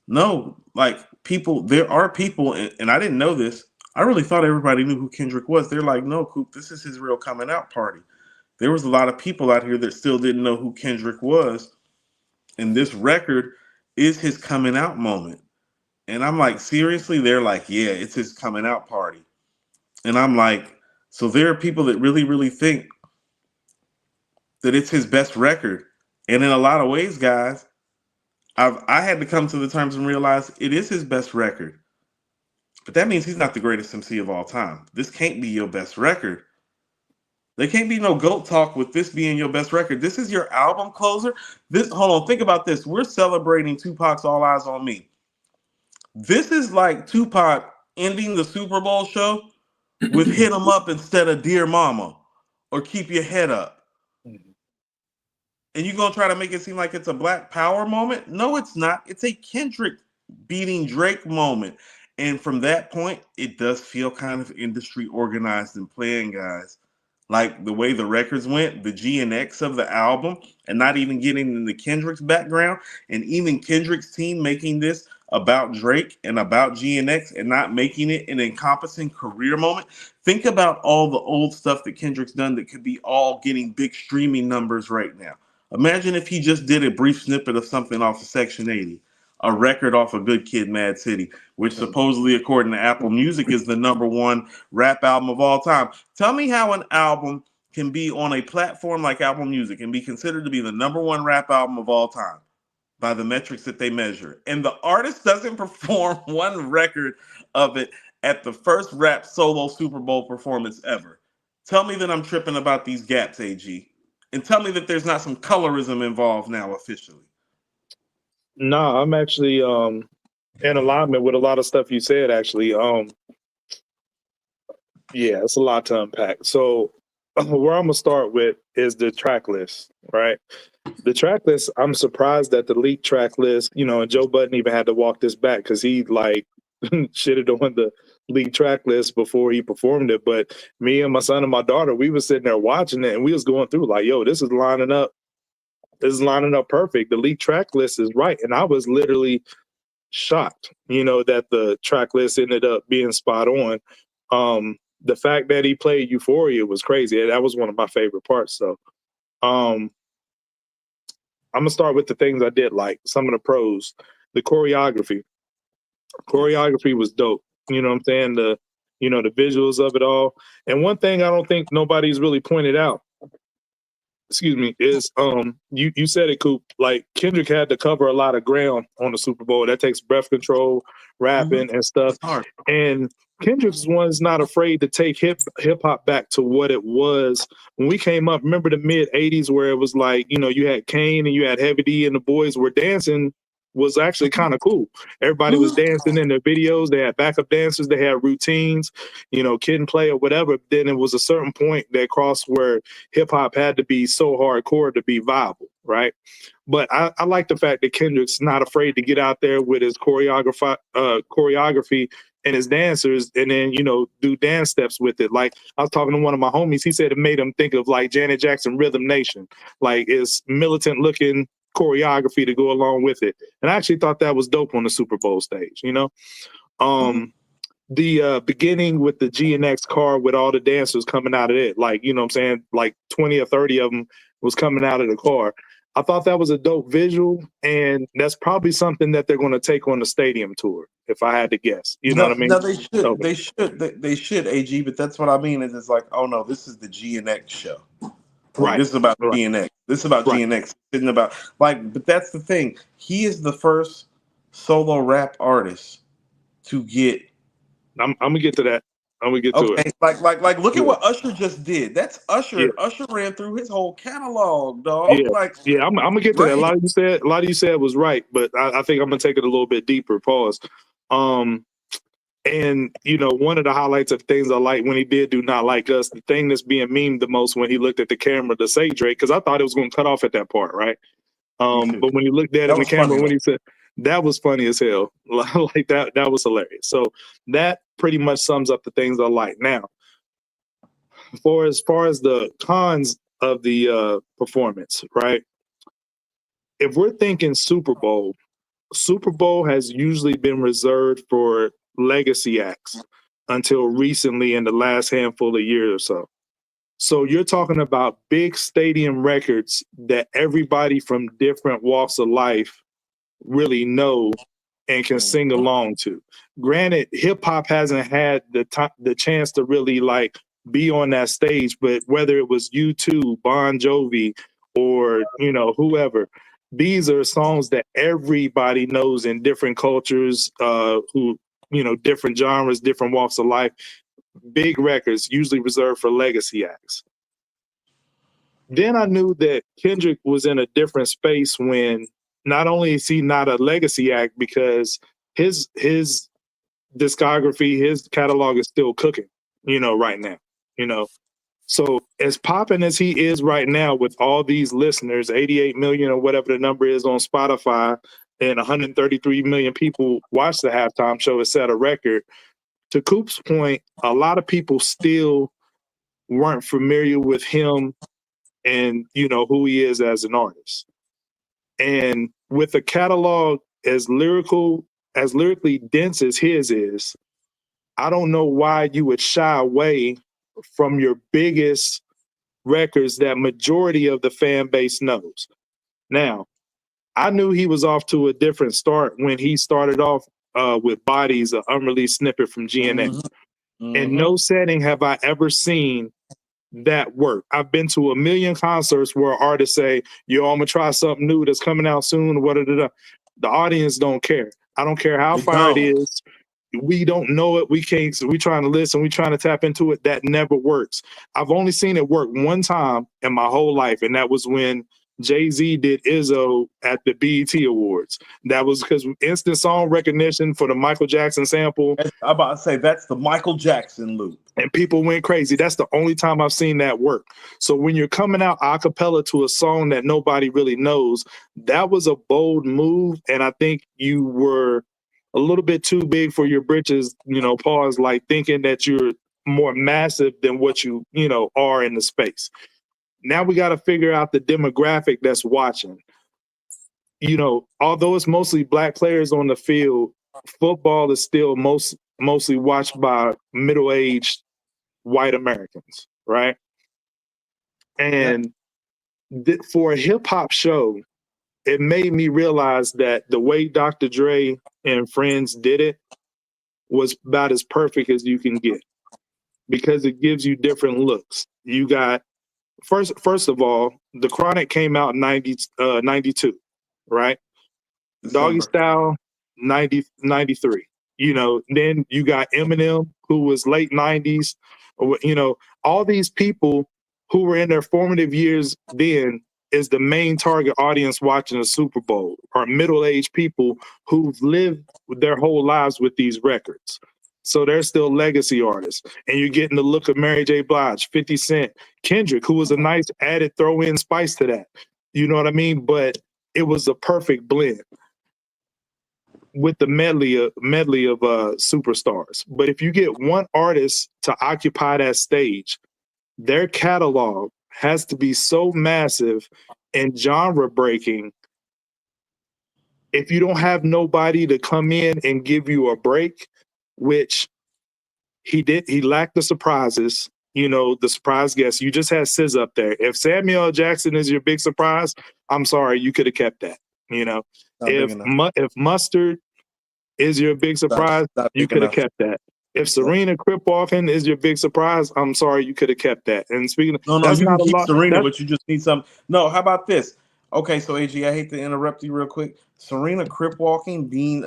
No, like people, there are people, and I didn't know this. I really thought everybody knew who Kendrick was. They're like, no, Coop, this is his real coming out party. There was a lot of people out here that still didn't know who Kendrick was. And this record is his coming out moment. And I'm like, seriously? They're like, yeah, it's his coming out party. And I'm like, so there are people that really, really think that it's his best record. And in a lot of ways, guys, I had to come to the terms and realize it is his best record. But that means he's not the greatest MC of all time. This can't be your best record. There can't be no GOAT talk with this being your best record. This is your album closer. Hold on, think about this. We're celebrating Tupac's All Eyez on Me. This is like Tupac ending the Super Bowl show with Hit 'Em Up instead of Dear Mama or Keep Your Head Up. And you're going to try to make it seem like it's a Black Power moment? No, it's not. It's a Kendrick beating Drake moment. And from that point, it does feel kind of industry organized and playing, guys. Like the way the records went, the G and X of the album, and not even getting into Kendrick's background, and even Kendrick's team making this about Drake and about G and X and not making it an encompassing career moment. Think about all the old stuff that Kendrick's done that could be all getting big streaming numbers right now. Imagine if he just did a brief snippet of something off of Section 80, a record off of Good Kid, Mad City, which supposedly, according to Apple Music, is the #1 rap album of all time. Tell me how an album can be on a platform like Apple Music and be considered to be the #1 rap album of all time by the metrics that they measure. And the artist doesn't perform one record of it at the first rap solo Super Bowl performance ever. Tell me that I'm tripping about these gaps, AG. And tell me that there's not some colorism involved now officially. No, I'm actually in alignment with a lot of stuff you said, actually. Yeah, it's a lot to unpack. So where I'm gonna start with is the track list, right? The track list, I'm surprised that the leaked track list, and Joe Budden even had to walk this back because he like shitted on the leaked track list before he performed it. But me and my son and my daughter, we was sitting there watching it and we was going through like, yo, this is lining up. This is lining up perfect. The leaked track list is right. And I was literally shocked, that the track list ended up being spot on. The fact that he played Euphoria was crazy. That was one of my favorite parts. So I'm gonna start with the things I did like. Some of the pros, the choreography. Choreography was dope. You know what I'm saying? The visuals of it all. And one thing I don't think nobody's really pointed out, is you said it, Coop. Like Kendrick had to cover a lot of ground on the Super Bowl. That takes breath control, rapping and stuff. And Kendrick's one's not afraid to take hip hop back to what it was when we came up. Remember the mid '80s where it was like, you had Kane and you had Heavy D and the boys were dancing. Was actually kind of cool. Everybody was dancing in their videos. They had backup dancers. They had routines, kid and play or whatever. Then it was a certain point that crossed where hip hop had to be so hardcore to be viable, right? But I like the fact that Kendrick's not afraid to get out there with his choreography and his dancers, and then do dance steps with it. Like I was talking to one of my homies, he said it made him think of like Janet Jackson Rhythm Nation, like it's militant looking choreography to go along with it. And I actually thought that was dope on the Super Bowl stage, The beginning with the G and X car with all the dancers coming out of it, like, I'm saying, like 20 or 30 of them was coming out of the car. I thought that was a dope visual, and that's probably something that they're going to take on the stadium tour, if I had to guess. You know what I mean? No, they should, AG, but that's what I mean is it's like, oh no, this is the G and X show. Right. This is about G and X. This is about G and X. Isn't about but that's the thing. He is the first solo rap artist to get. I'm gonna get to that. I'm gonna get to it. Like look at what Usher just did. That's Usher. Yeah. Usher ran through his whole catalog, dog. Yeah. I'm gonna get to that. A lot of you said was right, but I think I'm gonna take it a little bit deeper. Pause. And, you know, one of the highlights of things I like when he did Do Not Like Us, the thing that's being memed the most when he looked at the camera to say Drake, because I thought it was going to cut off at that part, right? But when you looked at it in the camera, when he said, that was funny as hell. Like that was hilarious. So that pretty much sums up the things I like. Now, as far as the cons of the performance, right? If we're thinking Super Bowl has usually been reserved for legacy acts until recently in the last handful of years or so. So you're talking about big stadium records that everybody from different walks of life really know and can sing along to. Granted, hip hop hasn't had the chance to really like be on that stage, but whether it was U2, Bon Jovi, or you know whoever, these are songs that everybody knows in different cultures, who you know different genres, different walks of life. Big records usually reserved for legacy acts. Then I knew that Kendrick was in a different space when not only is he not a legacy act because his discography, his catalog is still cooking, you know, right now, you know. So as popping as he is right now with all these listeners, 88 million or whatever the number is on Spotify, and 133 million people watch the halftime show, it set a record. To Coop's point, a lot of people still weren't familiar with him and you know who he is as an artist. And with a catalog as lyrically dense as his is, I don't know why you would shy away from your biggest records that majority of the fan base knows. Now, I knew he was off to a different start when he started off with Bodies, an unreleased snippet from GNX. In no setting have I ever seen that work. I've been to a million concerts where artists say, yo, I'm gonna try something new that's coming out soon. The audience don't care. I don't care how far it is. We don't know it. We can't. So we trying to listen. We trying to tap into it. That never works. I've only seen it work one time in my whole life, and that was when Jay-Z did Izzo at the BET Awards. That was because instant song recognition for the Michael Jackson sample. I'm about to say that's the Michael Jackson loop. And people went crazy. That's the only time I've seen that work. So when you're coming out a cappella to a song that nobody really knows, that was a bold move. And I think you were a little bit too big for your britches, you know, pause, like thinking that you're more massive than what you know, are in the space. Now we got to figure out the demographic that's watching. You know, although it's mostly black players on the field, football is still mostly watched by middle-aged white Americans, right? And for a hip-hop show, it made me realize that the way Dr. Dre and Friends did it was about as perfect as you can get, because it gives you different looks. You got First of all, The Chronic came out in 92, right? December. Doggy Style, 93. You know, then you got Eminem, who was late 90s. You know, all these people who were in their formative years then is the main target audience watching the Super Bowl, are middle-aged people who've lived their whole lives with these records. So they're still legacy artists. And you're getting the look of Mary J. Blige, 50 Cent, Kendrick, who was a nice added throw-in spice to that. You know what I mean? But it was a perfect blend with the medley of superstars. But if you get one artist to occupy that stage, their catalog has to be so massive and genre breaking. If you don't have nobody to come in and give you a break, which he lacked the surprises, you know, the surprise guest. You just had SZA up there. If Samuel L. Jackson is your big surprise, I'm sorry, you could have kept that. You know, if Mustard is your big surprise, you could have kept that. If Serena Kripwalken is your big surprise, I'm sorry, you could have kept that. And speaking of, no, you can keep Serena, but you just need some. No, how about this? Okay, so AG, I hate to interrupt you real quick. Serena Kripwalken being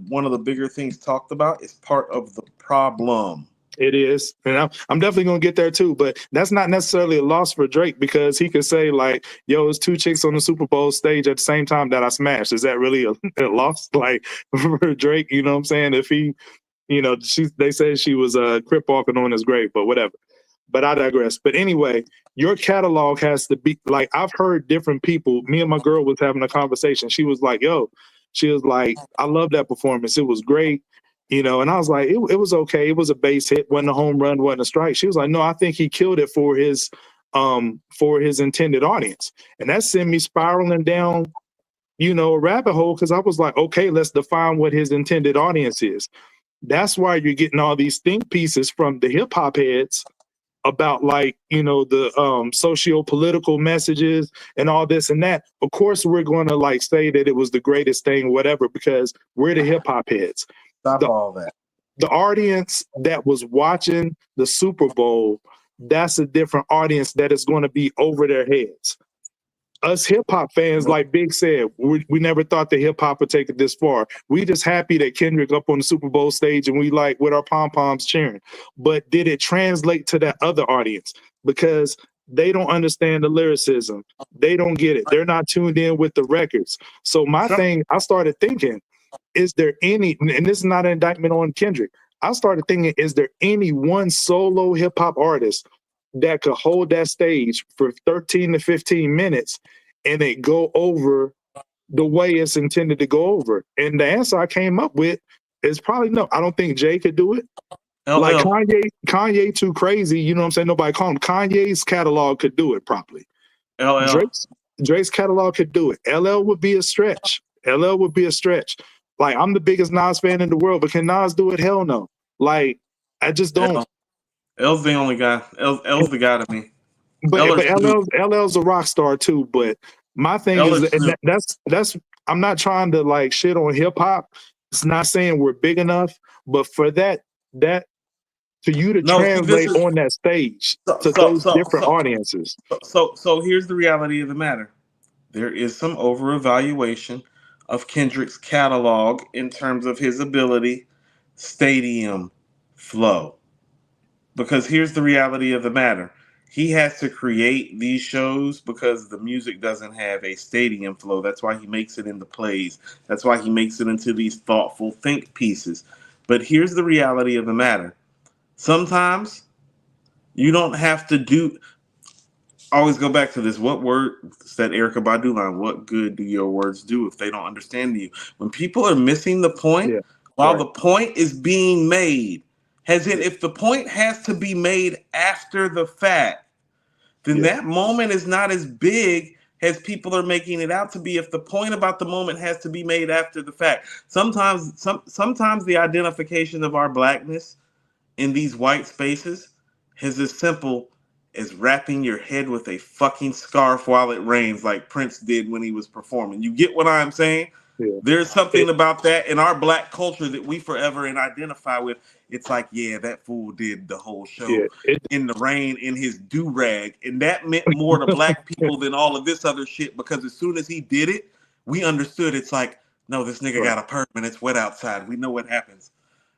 one of the bigger things talked about is part of the problem. It is, and I'm definitely gonna get there too. But that's not necessarily a loss for Drake, because he could say like, "Yo, it's two chicks on the Super Bowl stage at the same time that I smashed." Is that really a loss? Like for Drake, you know what I'm saying? If he You know, they say she was crip walking on his grave, but whatever. But I digress. But anyway, your catalog has to be like, I've heard different people. Me and my girl was having a conversation. She was like, I love that performance. It was great. You know, and I was like, it was okay. It was a base hit, wasn't a home run, wasn't a strike. She was like, no, I think he killed it for his intended audience. And that sent me spiraling down, you know, a rabbit hole, because I was like, okay, let's define what his intended audience is. That's why you're getting all these think pieces from the hip hop heads about, like, you know, the socio-political messages and all this and that. Of course, we're going to like say that it was the greatest thing, whatever, because we're the hip hop heads. Stop all that. The audience that was watching the Super Bowl, that's a different audience that is going to be over their heads. Us hip hop fans, like Big said, we never thought that hip hop would take it this far. We just happy that Kendrick up on the Super Bowl stage and we like with our pom poms cheering. But did it translate to that other audience? Because they don't understand the lyricism. They don't get it. They're not tuned in with the records. So my thing, I started thinking, is there any, and this is not an indictment on Kendrick, I started thinking, is there any one solo hip hop artist that could hold that stage for 13 to 15 minutes and it go over the way it's intended to go over? And the answer I came up with is probably no. I don't think Jay could do it. LL. Like Kanye too crazy. You know what I'm saying? Nobody call him. Kanye's catalog could do it properly. LL. Drake's catalog could do it. LL would be a stretch. Like, I'm the biggest Nas fan in the world, but can Nas do it? Hell no. Like, I just don't. L's the only guy. L's the guy to me. But LL's a rock star too. But my thing is, and that's I'm not trying to like shit on hip hop. It's not saying we're big enough, but for that to you to translate on that stage to those different audiences. So here's the reality of the matter. There is some over-evaluation of Kendrick's catalog in terms of his ability, stadium flow. Because here's the reality of the matter. He has to create these shows because the music doesn't have a stadium flow. That's why he makes it into plays. That's why he makes it into these thoughtful think pieces. But here's the reality of the matter. Sometimes you don't have to do. I always go back to this. What word that Erykah Badu line? What good do your words do if they don't understand you? When people are missing the point, while the point is being made, if the point has to be made after the fact, then that moment is not as big as people are making it out to be. If the point about the moment has to be made after the fact, sometimes the identification of our blackness in these white spaces is as simple as wrapping your head with a fucking scarf while it rains, like Prince did when he was performing. You get what I'm saying? Yeah. There's something about that in our black culture that we forever identify with. It's like, yeah, that fool did the whole show in the rain in his do-rag. And that meant more to black people than all of this other shit, because as soon as he did it, we understood. It's like, no, this nigga got a perm and it's wet outside. We know what happens.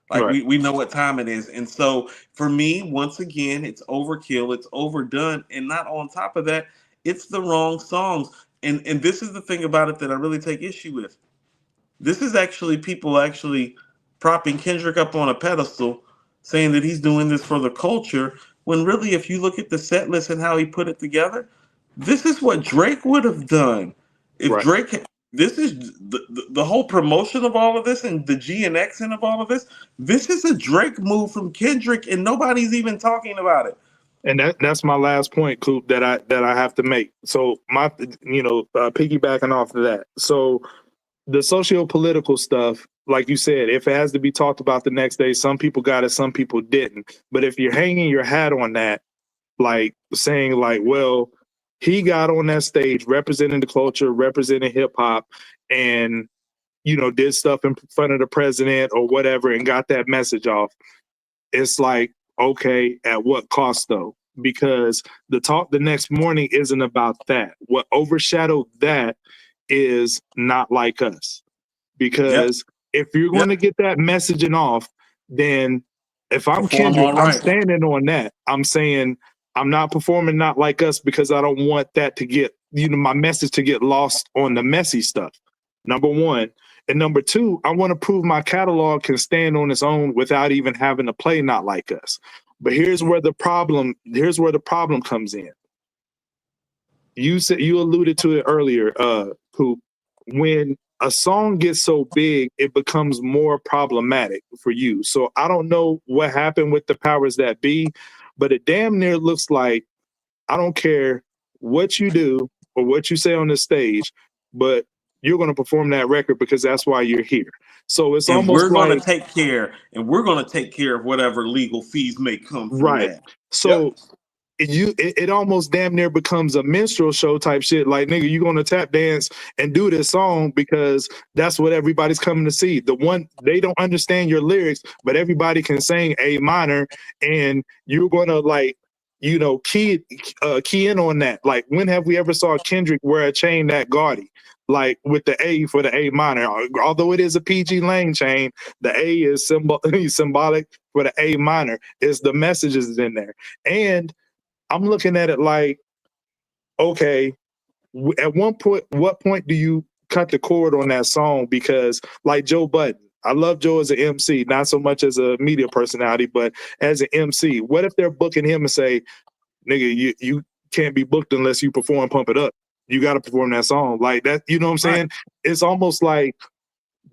Like we know what time it is. And so for me, once again, it's overkill, it's overdone. And not on top of that, it's the wrong songs. And this is the thing about it that I really take issue with. This is actually people actually propping Kendrick up on a pedestal, saying that he's doing this for the culture, when really, if you look at the set list and how he put it together, this is what Drake would have done. If Drake had, this is the whole promotion of all of this and the G and X of all of this. This is a Drake move from Kendrick, and nobody's even talking about it. And that's my last point, Coop, that I have to make. So my, piggybacking off of that. So the socio-political stuff, like you said, if it has to be talked about the next day, some people got it, some people didn't. But if you're hanging your hat on that, like saying like, well, he got on that stage representing the culture, representing hip hop, and, did stuff in front of the president or whatever and got that message off. It's like, okay, at what cost though? Because the talk the next morning isn't about that. What overshadowed that is Not Like Us. Because if you're going to get that messaging off, then if I'm Kendrick, I'm standing on that. I'm saying I'm not performing Not Like Us because I don't want that to get, my message to get lost on the messy stuff. Number one. And number two, I want to prove my catalog can stand on its own without even having to play Not Like Us. But here's where the problem comes in. You said, you alluded to it earlier, Coop. When a song gets so big, it becomes more problematic for you. So I don't know what happened with the powers that be, but it damn near looks like, I don't care what you do or what you say on the stage, but you're going to perform that record because that's why you're here. So it's And almost we're going to like, take care, of whatever legal fees may come from right. that. So it almost damn near becomes a minstrel show type shit. Like, nigga, you gonna tap dance and do this song because that's what everybody's coming to see. The one, they don't understand your lyrics, but everybody can sing A minor, and you're gonna, like, you know, key in on that. Like, when have we ever saw Kendrick wear a chain that gaudy? Like, with the A for the A minor, although it is a PG Lane chain, the A is symbolic for the A minor. Is the messages in there. And I'm looking at it like, okay, at what point do you cut the cord on that song? Because, like Joe Budden, I love Joe as an MC, not so much as a media personality, but as an MC. What if they're booking him and say, nigga, you can't be booked unless you perform Pump It Up. You got to perform that song. Like that, you know what I'm saying? Right. It's almost like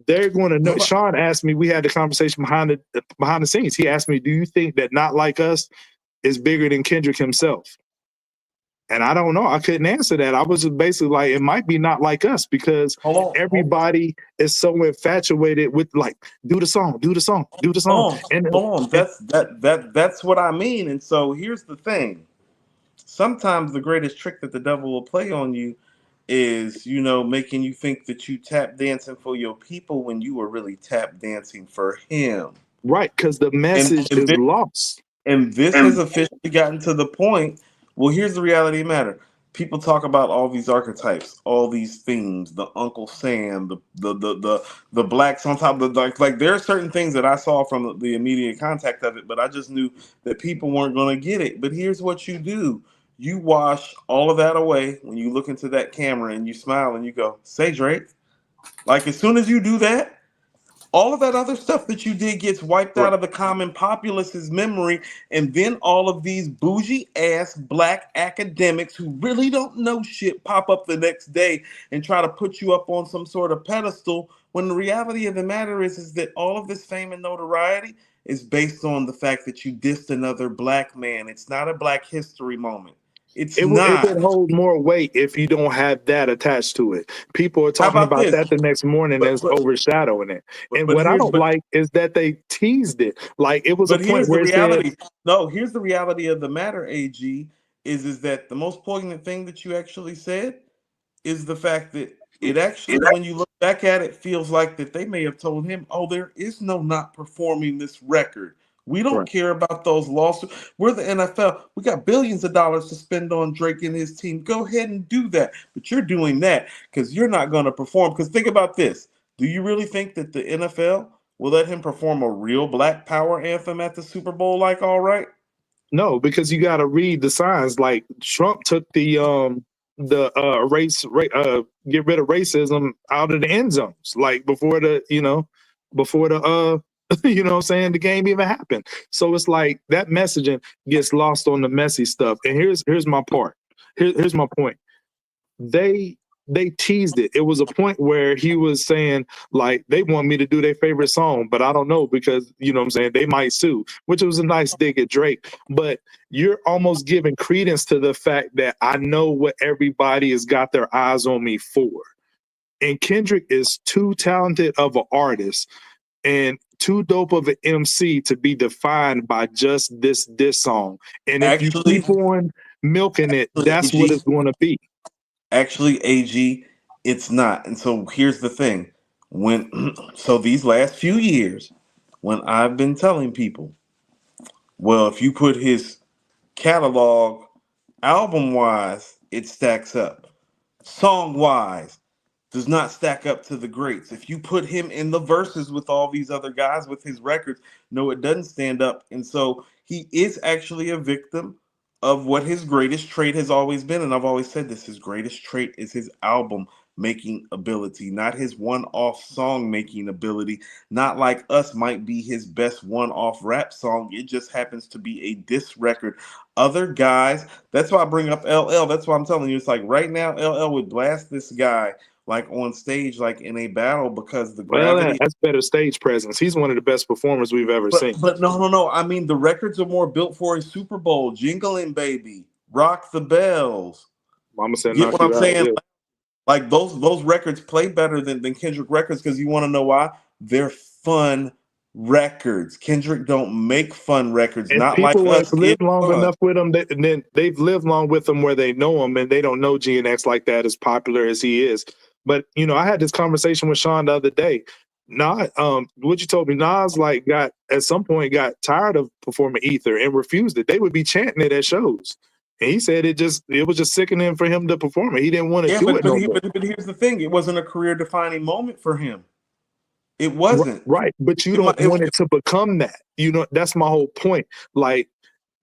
they're going to know. Sean asked me, we had the conversation behind the scenes. He asked me, do you think that Not Like Us is bigger than Kendrick himself? And I don't know. I couldn't answer that. I was just basically like, it might be Not Like Us because everybody is so infatuated with, like, do the song. That's what I mean. And so here's the thing. Sometimes the greatest trick that the devil will play on you is, you know, making you think that you tap dancing for your people when you were really tap dancing for him. Right, because the message is lost. And this has officially gotten to the point. Well, here's the reality of the matter. People talk about all these archetypes, all these themes, the Uncle Sam, the blacks on top of the, like there are certain things that I saw from the immediate contact of it, but I just knew that people weren't going to get it. But here's what you do. You wash all of that away when you look into that camera and you smile and you go, say Drake. Like, as soon as you do that, all of that other stuff that you did gets wiped out of the common populace's memory, and then all of these bougie ass black academics who really don't know shit pop up the next day and try to put you up on some sort of pedestal, when the reality of the matter is that all of this fame and notoriety is based on the fact that you dissed another black man. It's not a Black History moment. It would hold more weight if you don't have that attached to it. People are talking about that the next morning as overshadowing it. And what I don't like is that they teased it. Like, it was a point where here's the reality of the matter, AG, is that the most poignant thing that you actually said is the fact that it actually, when you look back at it, feels like that they may have told him, oh, there is no not performing this record. We don't care about those lawsuits. We're the NFL. We got billions of dollars to spend on Drake and his team. Go ahead and do that. But you're doing that because you're not going to perform. Because think about this. Do you really think that the NFL will let him perform a real Black Power anthem at the Super Bowl like All Right? No, because you got to read the signs. Like, Trump took the get rid of racism out of the end zones, like before the you know what I'm saying, the game even happened. So it's like that messaging gets lost on the messy stuff. And here's my part. Here's my point. They teased it. It was a point where he was saying, like, they want me to do their favorite song, but I don't know because, you know what I'm saying, they might sue, which was a nice dig at Drake. But you're almost giving credence to the fact that I know what everybody has got their eyes on me for. And Kendrick is too talented of an artist and too dope of an MC to be defined by just this song. And if you keep on milking it, that's what it's going to be. Actually, AG, it's not. And so here's the thing. So these last few years, when I've been telling people, well, if you put his catalog album-wise, it stacks up. Song-wise, does not stack up to the greats. If you put him in the verses with all these other guys with his records, no, it doesn't stand up. And so he is actually a victim of what his greatest trait has always been. And I've always said this, his greatest trait is his album making ability, not his one-off song making ability. Not like Us might be his best one-off rap song. It just happens to be a diss record. Other guys, that's why I bring up LL. That's why I'm telling you, it's like right now LL would blast this guy like on stage, like in a battle, because the Well, gravity. that's better stage presence. He's one of the best performers we've ever seen. But no. I mean, the records are more built for a Super Bowl. Jingling Baby, Rock the Bells. Mama said, Get knock what you I'm out. saying? Yeah. Like those records play better than Kendrick records, because you want to know why? They're fun records. Kendrick don't make fun records, And not like people have Us. lived Get long fun. enough with him, and then they've lived long with him where they know him, and they don't know GNX like that, as popular as he is. But I had this conversation with Sean the other day. What you told me, Nas got at some point got tired of performing Ether and refused it. They would be chanting it at shows, and he said it was just sickening for him to perform it. He didn't want to do it no more. But here's the thing: it wasn't a career defining moment for him. It wasn't. Right, but you don't want it to become that. That's my whole point. Like,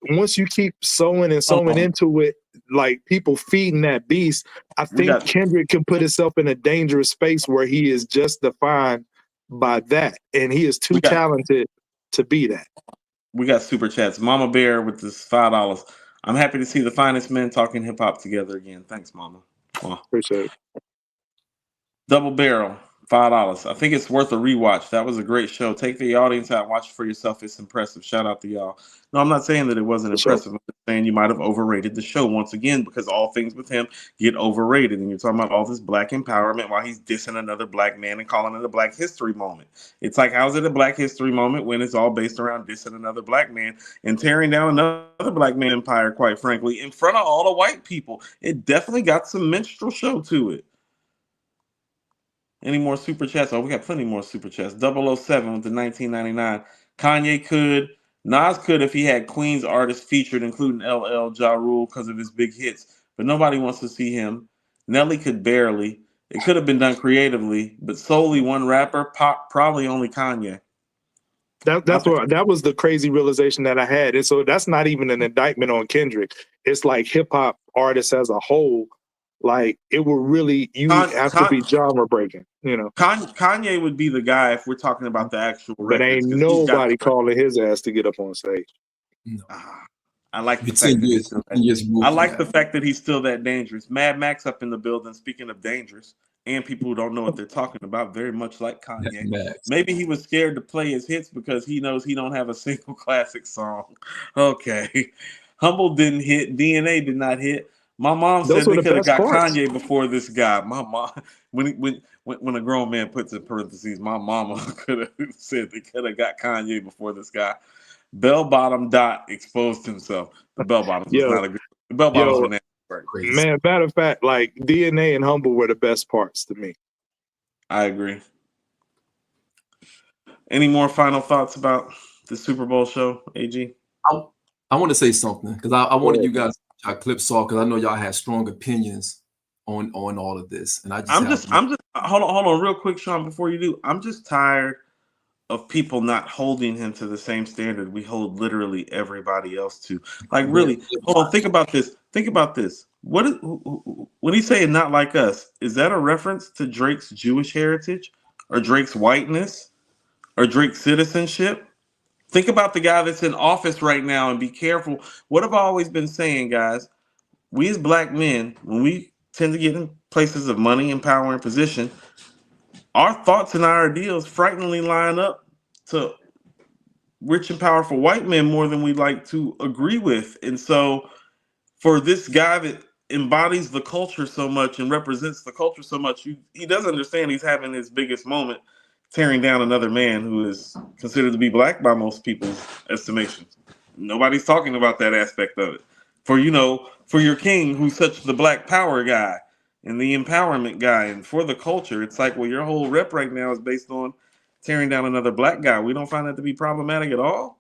once you keep sowing and sowing into it, like people feeding that beast, I think Kendrick can put himself in a dangerous space where he is just defined by that, and he is too talented to be that. We got super chats. Mama Bear with this $5. I'm happy to see the finest men talking hip hop together again. Thanks, Mama. Appreciate it. Double Barrel, $5. I think it's worth a rewatch. That was a great show. Take the audience out and watch it for yourself. It's impressive. Shout out to y'all. No, I'm not saying that it wasn't impressive. I'm just saying you might have overrated the show once again, because all things with him get overrated. And you're talking about all this black empowerment while he's dissing another black man and calling it a Black History moment. It's like, how's it a Black History moment when it's all based around dissing another black man and tearing down another black man empire, quite frankly, in front of all the white people? It definitely got some minstrel show to it. Any more super chats? Oh, we got plenty more super chats. 007 with the 1999. Kanye could. Nas could if he had Queens artists featured, including LL, Ja Rule, because of his big hits. But nobody wants to see him. Nelly could barely. It could have been done creatively, but solely one rapper, probably only Kanye. That was the crazy realization that I had. And so that's not even an indictment on Kendrick. It's like hip hop artists as a whole. Like, it will really, have to be genre breaking, Kanye would be the guy if we're talking about the actual but records. ain't nobody calling his ass to get up on stage. No. I like the fact that I like the fact that he's still that dangerous. Mad Max up in the building. Speaking of dangerous, and people who don't know what they're talking about, very much like Kanye. Maybe he was scared to play his hits because he knows he don't have a single classic song. Okay, Humble didn't hit. DNA did not hit. My mom said they could have got Kanye before this guy. My mom, when a grown man puts in parentheses, my mama could have said they could have got Kanye before this guy. Bell Bottom Dot exposed himself. The Bell Bottoms was not a good. The Bell Bottoms were not crazy. Man, matter of fact, like DNA and Humble were the best parts to me. I agree. Any more final thoughts about the Super Bowl show, AG? I want to say something, because I wanted you guys to clip saw, because I know y'all had strong opinions on all of this, and I'm just hold on real quick, Sean, before you do. I'm just tired of people not holding him to the same standard we hold literally everybody else to. Like, really, hold on, think about this. When he's saying not like us, is that a reference to Drake's Jewish heritage or Drake's whiteness or Drake's citizenship? Think about the guy that's in office right now and be careful. What have I always been saying, guys? We as black men, when we tend to get in places of money and power and position, our thoughts and our ideals frighteningly line up to rich and powerful white men more than we like to agree with. And so for this guy that embodies the culture so much and represents the culture so much, he doesn't understand he's having his biggest moment tearing down another man who is considered to be black by most people's estimations. Nobody's talking about that aspect of it. For your king, who's such the black power guy and the empowerment guy, and for the culture, it's like, well, your whole rep right now is based on tearing down another black guy. We don't find that to be problematic at all.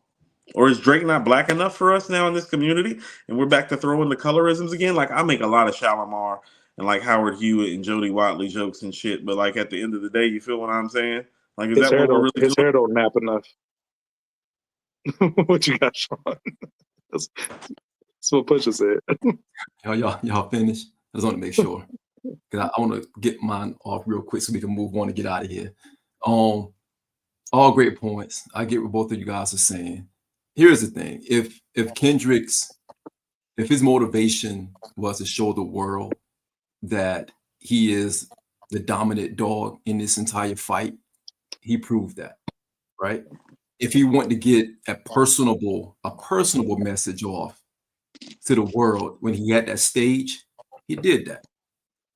Or is Drake not black enough for us now in this community? And we're back to throwing the colorisms again. Like, I make a lot of Shalimar and like Howard Hewitt and Jody Watley jokes and shit, but like at the end of the day, you feel what I'm saying? Like, is that what we're really doing? His hair don't nap enough. What you got, Sean? That's what Pusha said. Y'all finished? I just want to make sure. because I want to get mine off real quick so we can move on and get out of here. All great points. I get what both of you guys are saying. Here's the thing: if his motivation was to show the world that he is the dominant dog in this entire fight, he proved that, right? If he wanted to get a personable message off to the world when he had that stage, he did that.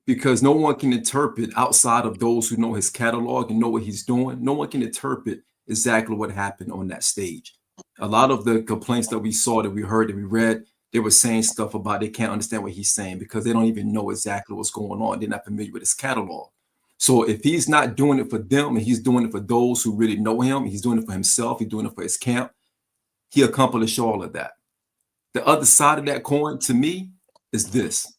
Because no one can interpret outside of those who know his catalog and know what he's doing. No one can interpret exactly what happened on that stage. A lot of the complaints that we saw, that we heard, that we read, they were saying stuff about they can't understand what he's saying because they don't even know exactly what's going on. They're not familiar with his catalog. So if he's not doing it for them and he's doing it for those who really know him, he's doing it for himself, he's doing it for his camp, he accomplished all of that. The other side of that coin to me is this.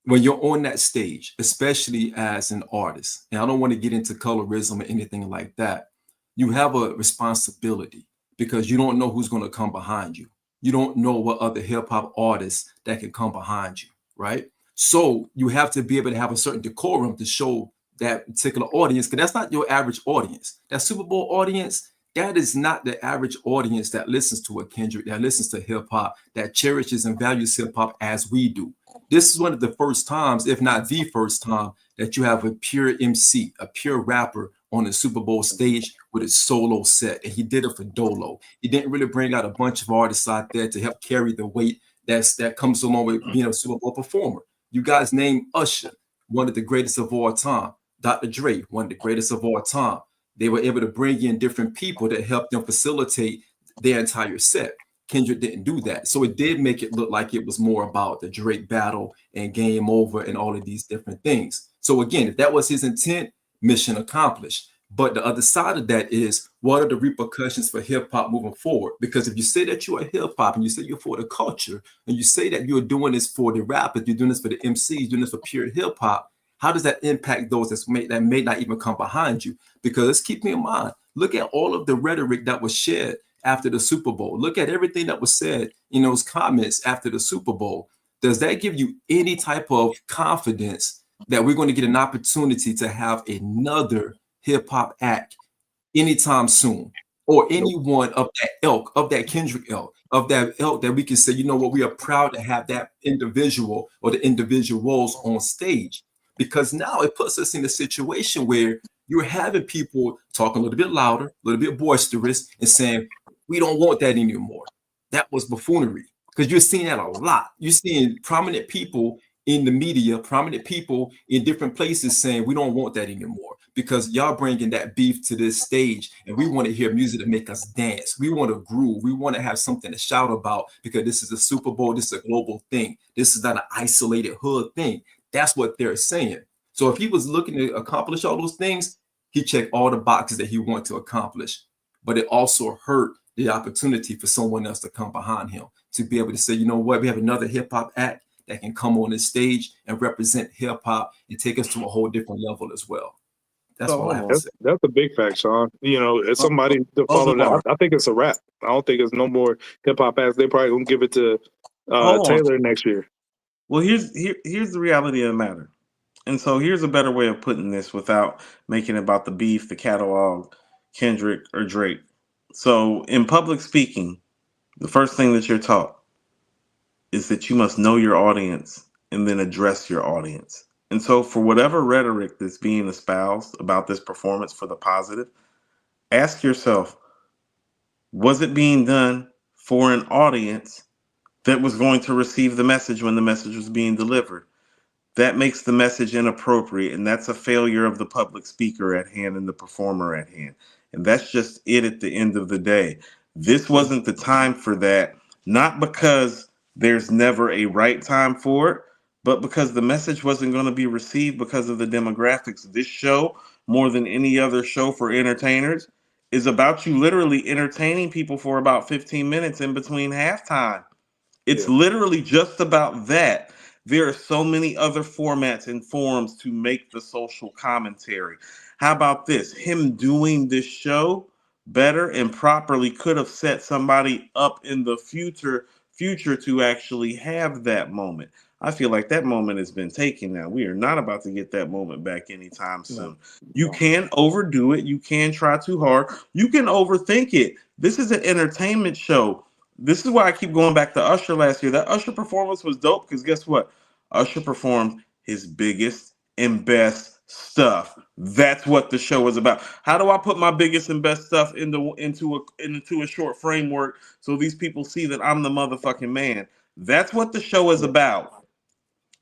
When you're on that stage, especially as an artist, and I don't want to get into colorism or anything like that, you have a responsibility because you don't know who's going to come behind you. You don't know what other hip hop artists that can come behind you, right? So you have to be able to have a certain decorum to show that particular audience, because that's not your average audience. That Super Bowl audience, that is not the average audience that listens to a Kendrick, that listens to hip hop, that cherishes and values hip hop as we do. This is one of the first times, if not the first time, that you have a pure MC, a pure rapper on the Super Bowl stage with a solo set. And he did it for Dolo. He didn't really bring out a bunch of artists out there to help carry the weight that comes along with being a Super Bowl performer. You guys named Usher, one of the greatest of all time. Dr. Dre, one of the greatest of all time. They were able to bring in different people that helped them facilitate their entire set. Kendrick didn't do that. So it did make it look like it was more about the Drake battle and Game Over and all of these different things. So again, if that was his intent, mission accomplished. But the other side of that is, what are the repercussions for hip hop moving forward? Because if you say that you're a hip hop and you say you're for the culture and you say that you're doing this for the rappers, you're doing this for the MCs, you're doing this for pure hip hop, how does that impact those that may not even come behind you? Because let's keep in mind, look at all of the rhetoric that was shared after the Super Bowl. Look at everything that was said in those comments after the Super Bowl. Does that give you any type of confidence that we're going to get an opportunity to have another hip hop act anytime soon? Or anyone of that ilk, of that Kendrick ilk, of that ilk that we can say, you know what, we are proud to have that individual or the individuals on stage. Because now it puts us in a situation where you're having people talking a little bit louder, a little bit boisterous, and saying, we don't want that anymore. That was buffoonery. Because you're seeing that a lot. You're seeing prominent people in the media, prominent people in different places saying, we don't want that anymore. Because y'all bringing that beef to this stage, and we want to hear music to make us dance. We want to groove. We want to have something to shout about, because this is a Super Bowl. This is a global thing. This is not an isolated hood thing. That's what they're saying. So if he was looking to accomplish all those things, he checked all the boxes that he wanted to accomplish. But it also hurt the opportunity for someone else to come behind him, to be able to say, you know what, we have another hip hop act that can come on this stage and represent hip hop and take us to a whole different level as well. That's what I have to say. That's a big fact, Sean. You know, as somebody to follow that, I think it's a wrap. I don't think it's no more hip hop acts. They probably gonna give it to Taylor next year. Well, here's the reality of the matter. And so here's a better way of putting this without making it about the beef, the catalog, Kendrick, or Drake. So in public speaking, the first thing that you're taught is that you must know your audience and then address your audience. And so for whatever rhetoric that's being espoused about this performance for the positive, ask yourself, was it being done for an audience that was going to receive the message when the message was being delivered? That makes the message inappropriate, and that's a failure of the public speaker at hand and the performer at hand. And that's just it at the end of the day. This wasn't the time for that, not because there's never a right time for it, but because the message wasn't going to be received because of the demographics. This show, more than any other show for entertainers, is about you literally entertaining people for about 15 minutes in between halftime. It's literally just about that. There are so many other formats and forms to make the social commentary. How about this? Him doing this show better and properly could have set somebody up in the future to actually have that moment. I feel like that moment has been taken now. We are not about to get that moment back anytime soon. You can overdo it. You can try too hard. You can overthink it. This is an entertainment show. This is why I keep going back to Usher last year. That Usher performance was dope because guess what? Usher performed his biggest and best stuff. That's what the show is about. How do I put my biggest and best stuff into a short framework so these people see that I'm the motherfucking man? That's what the show is about.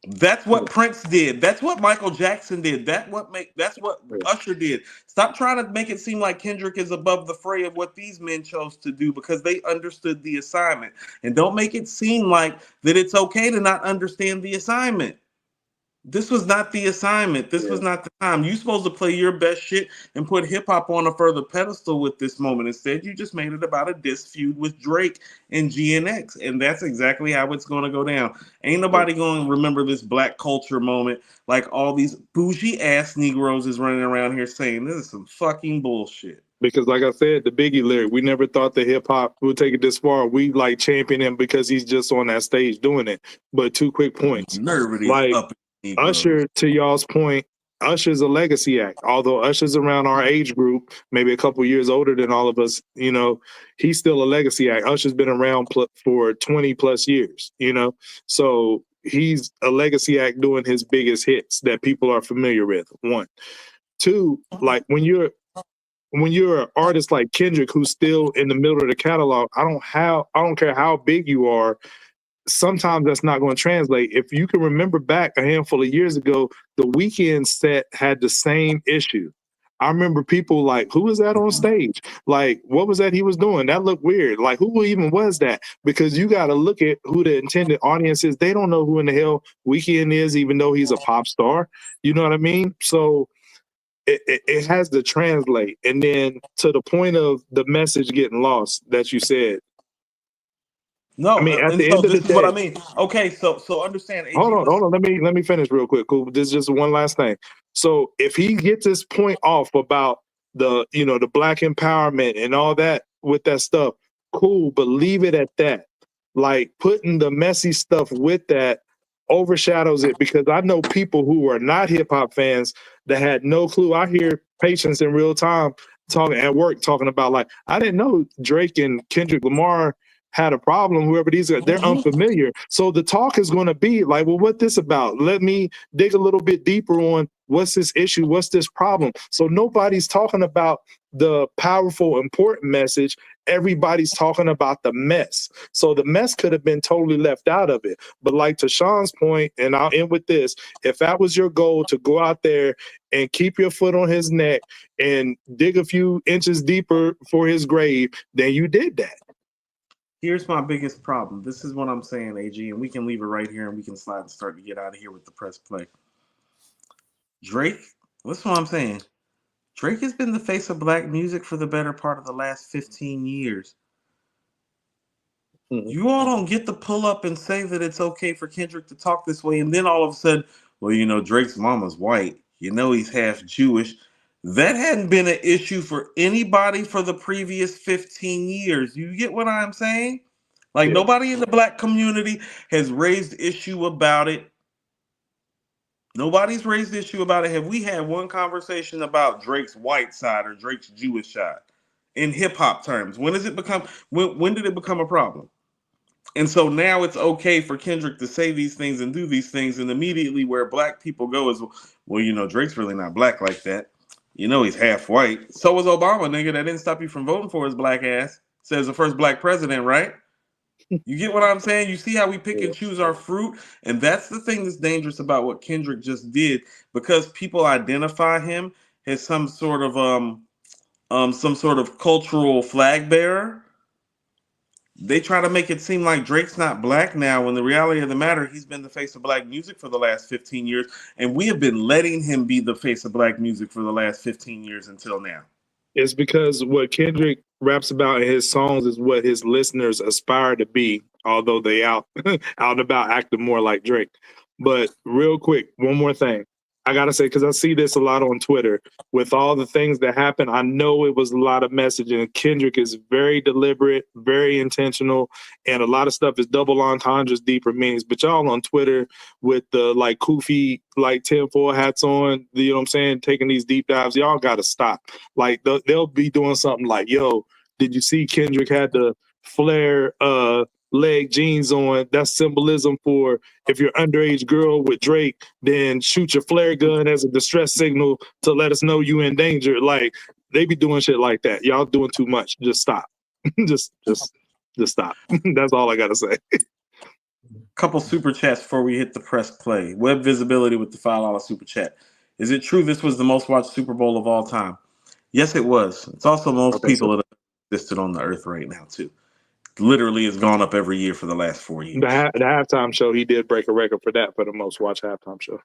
That's what Prince did. That's what Michael Jackson did. That's what Usher did. Stop trying to make it seem like Kendrick is above the fray of what these men chose to do because they understood the assignment. And don't make it seem like that it's okay to not understand the assignment. This was not the assignment. This was not the time. You're supposed to play your best shit and put hip hop on a further pedestal with this moment. Instead, you just made it about a diss feud with Drake and GNX. And that's exactly how it's going to go down. Ain't nobody going to remember this black culture moment like all these bougie ass Negroes is running around here saying this is some fucking bullshit. Because like I said, the Biggie lyric, we never thought that hip hop would take it this far. We like champion him because he's just on that stage doing it. But 2 quick points. Like Usher, to y'all's point, Usher's a legacy act. Although Usher's around our age group, maybe a couple years older than all of us, you know, he's still a legacy act. Usher's been around for 20 plus years, you know, so he's a legacy act doing his biggest hits that people are familiar with. 1, 2, like when you're an artist like Kendrick who's still in the middle of the catalog, I don't care how big you are. Sometimes that's not going to translate. If you can remember back a handful of years ago, the Weeknd set had the same issue. I remember people like, who was that on stage? Like, what was that he was doing? That looked weird. Like, who even was that? Because you got to look at who the intended audience is. They don't know who in the hell Weeknd is, even though he's a pop star. You know what I mean? So it has to translate. And then to the point of the message getting lost that you said, no, I mean, at the so end of this the is day, what I mean. Okay, so understand. hold on. Let me finish real quick. Cool. This is just one last thing. So if he gets his point off about the black empowerment and all that with that stuff, cool. But leave it at that. Like putting the messy stuff with that overshadows it because I know people who are not hip hop fans that had no clue. I hear patients in real time talking at work talking about like I didn't know Drake and Kendrick Lamar had a problem, whoever these are, they're unfamiliar. So the talk is going to be like, well, what this about? Let me dig a little bit deeper on what's this issue? What's this problem? So nobody's talking about the powerful, important message. Everybody's talking about the mess. So the mess could have been totally left out of it. But like to Sean's point, and I'll end with this, if that was your goal to go out there and keep your foot on his neck and dig a few inches deeper for his grave, then you did that. Here's my biggest problem. This is what I'm saying, AG, and we can leave it right here and we can slide and start to get out of here with the press play. Drake, that's what I'm saying. Drake has been the face of black music for the better part of the last 15 years. You all don't get to pull up and say that it's okay for Kendrick to talk this way, and then all of a sudden, well, Drake's mama's white. He's half Jewish. That hadn't been an issue for anybody for the previous 15 years. You get what I'm saying? Like nobody in the black community has raised issue about it. Nobody's raised issue about it. Have we had one conversation about Drake's white side or Drake's Jewish side in hip hop terms? When did it become a problem? And so now it's okay for Kendrick to say these things and do these things, and immediately where black people go is, well, Drake's really not black like that. He's half white. So was Obama, nigga. That didn't stop you from voting for his black ass. Says the first black president, right? You get what I'm saying? You see how we pick and choose our fruit? And that's the thing that's dangerous about what Kendrick just did, because people identify him as some sort of cultural flag bearer. They try to make it seem like Drake's not black now, when the reality of the matter, he's been the face of black music for the last 15 years, and we have been letting him be the face of black music for the last 15 years until now. It's because what Kendrick raps about in his songs is what his listeners aspire to be, although they out and about acting more like Drake. But real quick, one more thing. I gotta say, because I see this a lot on Twitter with all the things that happen. I know it was a lot of messaging. Kendrick is very deliberate, very intentional, and a lot of stuff is double entendres, deeper meanings. But y'all on Twitter with the like Koofy, like tinfoil hats on, you know what I'm saying, taking these deep dives, y'all gotta stop. Like they'll be doing something like, "Yo, did you see Kendrick had the flare leg jeans on? That's symbolism for if you're underage girl with Drake, then shoot your flare gun as a distress signal to let us know you in danger." Like they be doing shit like that. Y'all doing too much. Just stop. just stop. That's all I gotta say. Couple super chats before we hit the press play. Web visibility with the $5 super chat. Is it true this was the most watched Super Bowl of all time? Yes, it was. It's also most people that have existed on the earth right now too. Literally has gone up every year for the last 4 years. The halftime show, he did break a record for that, for the most watched halftime show.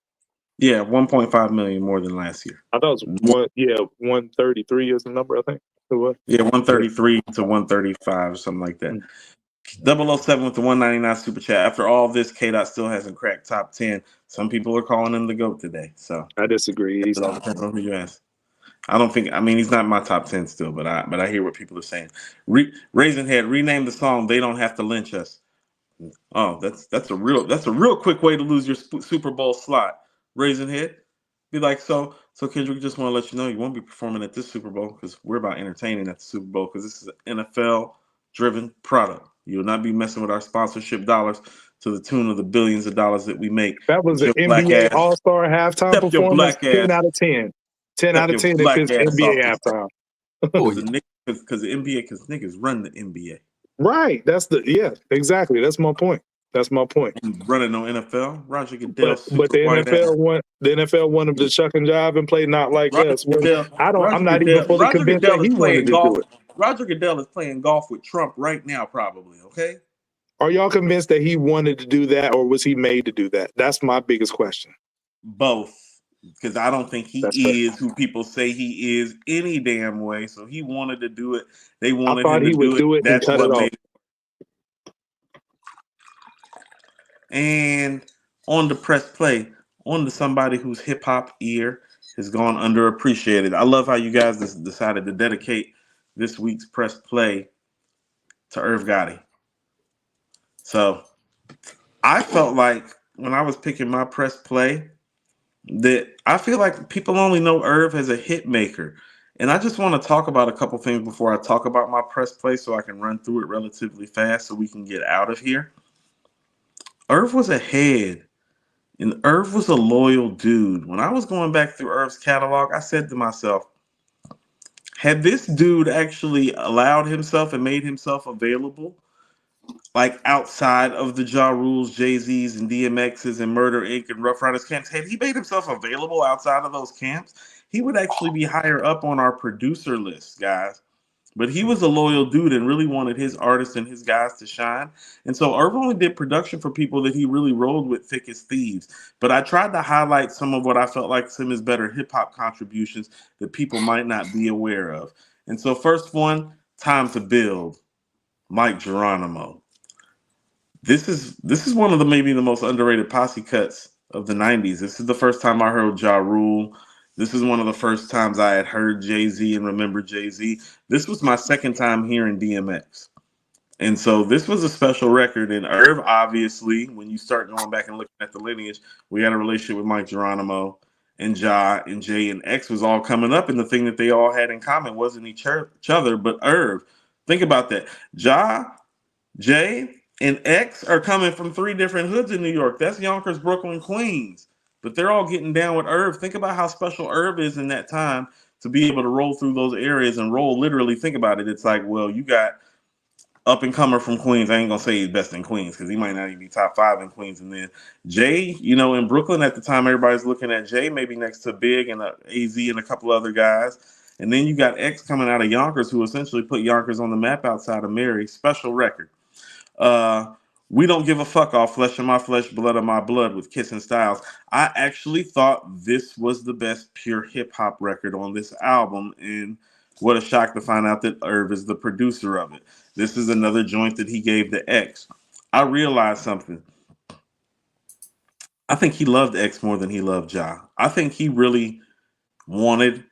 Yeah, 1.5 million more than last year. I thought it was 133 is the number, I think. It was. Yeah, 133 to 135, something like that. 007 with the 199 super chat. After all this, K-Dot still hasn't cracked top 10. Some people are calling him the GOAT today. So I disagree. He's all depends on who you ask. I don't think. I mean, he's not in my top 10 still, but I hear what people are saying. Raisin Head, rename the song. They don't have to lynch us. Oh, that's a real quick way to lose your Super Bowl slot. Raisin Head, be like, so Kendrick, just want to let you know you won't be performing at this Super Bowl because we're about entertaining at the Super Bowl because this is an NFL driven product. You will not be messing with our sponsorship dollars to the tune of the billions of dollars that we make. That was an NBA All-Star halftime performance. 10 out of 10. 10 out of 10 if it's NBA halftime. Because the NBA, because niggas run the NBA. Right. Exactly. That's my point. Running on NFL, Roger Goodell. But the NFL wanted to chuck and jive and play not like us. I'm not even fully convinced that he wanted to do it. Roger Goodell is playing golf with Trump right now, probably. Okay. Are y'all convinced that he wanted to do that, or was he made to do that? That's my biggest question. Both, because I don't think he is who people say he is any damn way. So he wanted to do it. They wanted him to do it. That's what made it. And on the press play, on to somebody whose hip hop ear has gone underappreciated. I love how you guys decided to dedicate this week's press play to Irv Gotti. So I felt like when I was picking my press play that I feel like people only know Irv as a hit maker. And I just want to talk about a couple things before I talk about my press play so I can run through it relatively fast so we can get out of here. Irv was ahead, and Irv was a loyal dude. When I was going back through Irv's catalog, I said to myself, had this dude actually allowed himself and made himself available, like outside of the Ja Rules, Jay-Z's, and DMX's, and Murder Inc. and Rough Riders camps, had he made himself available outside of those camps, he would actually be higher up on our producer list, guys. But he was a loyal dude and really wanted his artists and his guys to shine. And so Irv only did production for people that he really rolled with thick as thieves. But I tried to highlight some of what I felt like some of his better hip-hop contributions that people might not be aware of. And so first one, Time to Build, Mike Geronimo. This is one of the maybe the most underrated posse cuts of the 90s. This is the first time I heard Ja Rule. This is one of the first times I had heard Jay-Z and remember Jay-Z. This was my second time hearing DMX. And so this was a special record. And Irv, obviously, when you start going back and looking at the lineage, we had a relationship with Mike Geronimo and Ja and Jay and X was all coming up. And the thing that they all had in common wasn't each other, but Irv. Think about that. Ja, Jay, and X are coming from 3 different hoods in New York. That's Yonkers, Brooklyn, Queens. But they're all getting down with Irv. Think about how special Irv is in that time to be able to roll through those areas and roll. Literally, think about it. It's like, well, you got up and comer from Queens. I ain't gonna say he's best in Queens because he might not even be top 5 in Queens. And then Jay, in Brooklyn at the time, everybody's looking at Jay maybe next to Big and AZ and a couple other guys. And then you got X coming out of Yonkers, who essentially put Yonkers on the map outside of Mary. Special record. We Don't Give a Fuck Off Flesh of My Flesh, Blood of My Blood with Kiss and Styles. I actually thought this was the best pure hip hop record on this album, and what a shock to find out that Irv is the producer of it. This is another joint that he gave to X. I realized something. I think he loved X more than he loved Ja. I think he really wanted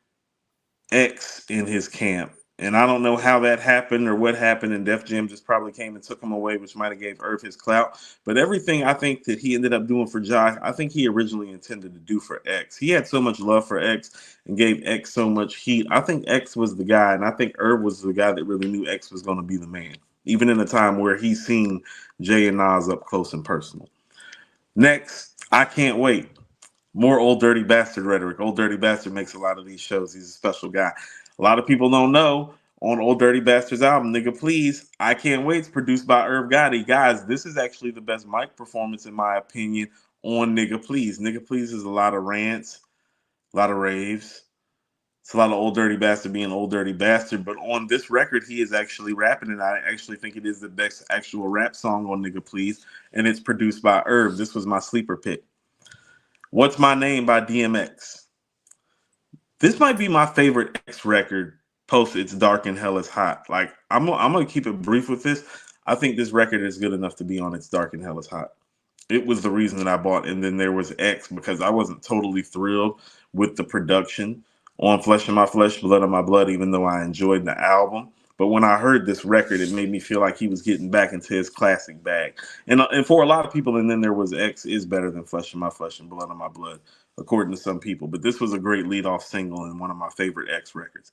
X in his camp. And I don't know how that happened or what happened, and Def Jam just probably came and took him away, which might have gave Irv his clout. But everything I think that he ended up doing for Ja, I think he originally intended to do for X. He had so much love for X and gave X so much heat. I think X was the guy, and I think Irv was the guy that really knew X was going to be the man, even in a time where he's seen Jay and Nas up close and personal. Next, I Can't Wait. More Old Dirty Bastard rhetoric. Old Dirty Bastard makes a lot of these shows. He's a special guy. A lot of people don't know on Old Dirty Bastard's album, Nigga Please, I Can't Wait's produced by Irv Gotti. Guys, this is actually the best mic performance, in my opinion, on Nigga Please. Nigga Please is a lot of rants, a lot of raves. It's a lot of Old Dirty Bastard being Old Dirty Bastard. But on this record, he is actually rapping, and I actually think it is the best actual rap song on Nigga Please, and it's produced by Irv. This was my sleeper pick. What's My Name by DMX. This might be my favorite X record post It's Dark and Hell is Hot. Like, I'm going to keep it brief with this. I think this record is good enough to be on It's Dark and Hell is Hot. It was the reason that I bought. And then there was X, because I wasn't totally thrilled with the production on Flesh of My Flesh, Blood of My Blood, even though I enjoyed the album. But when I heard this record, it made me feel like he was getting back into his classic bag. And for a lot of people, and then there was X is better than Flesh of My Flesh and Blood of My Blood, according to some people. But this was a great lead-off single and one of my favorite X records.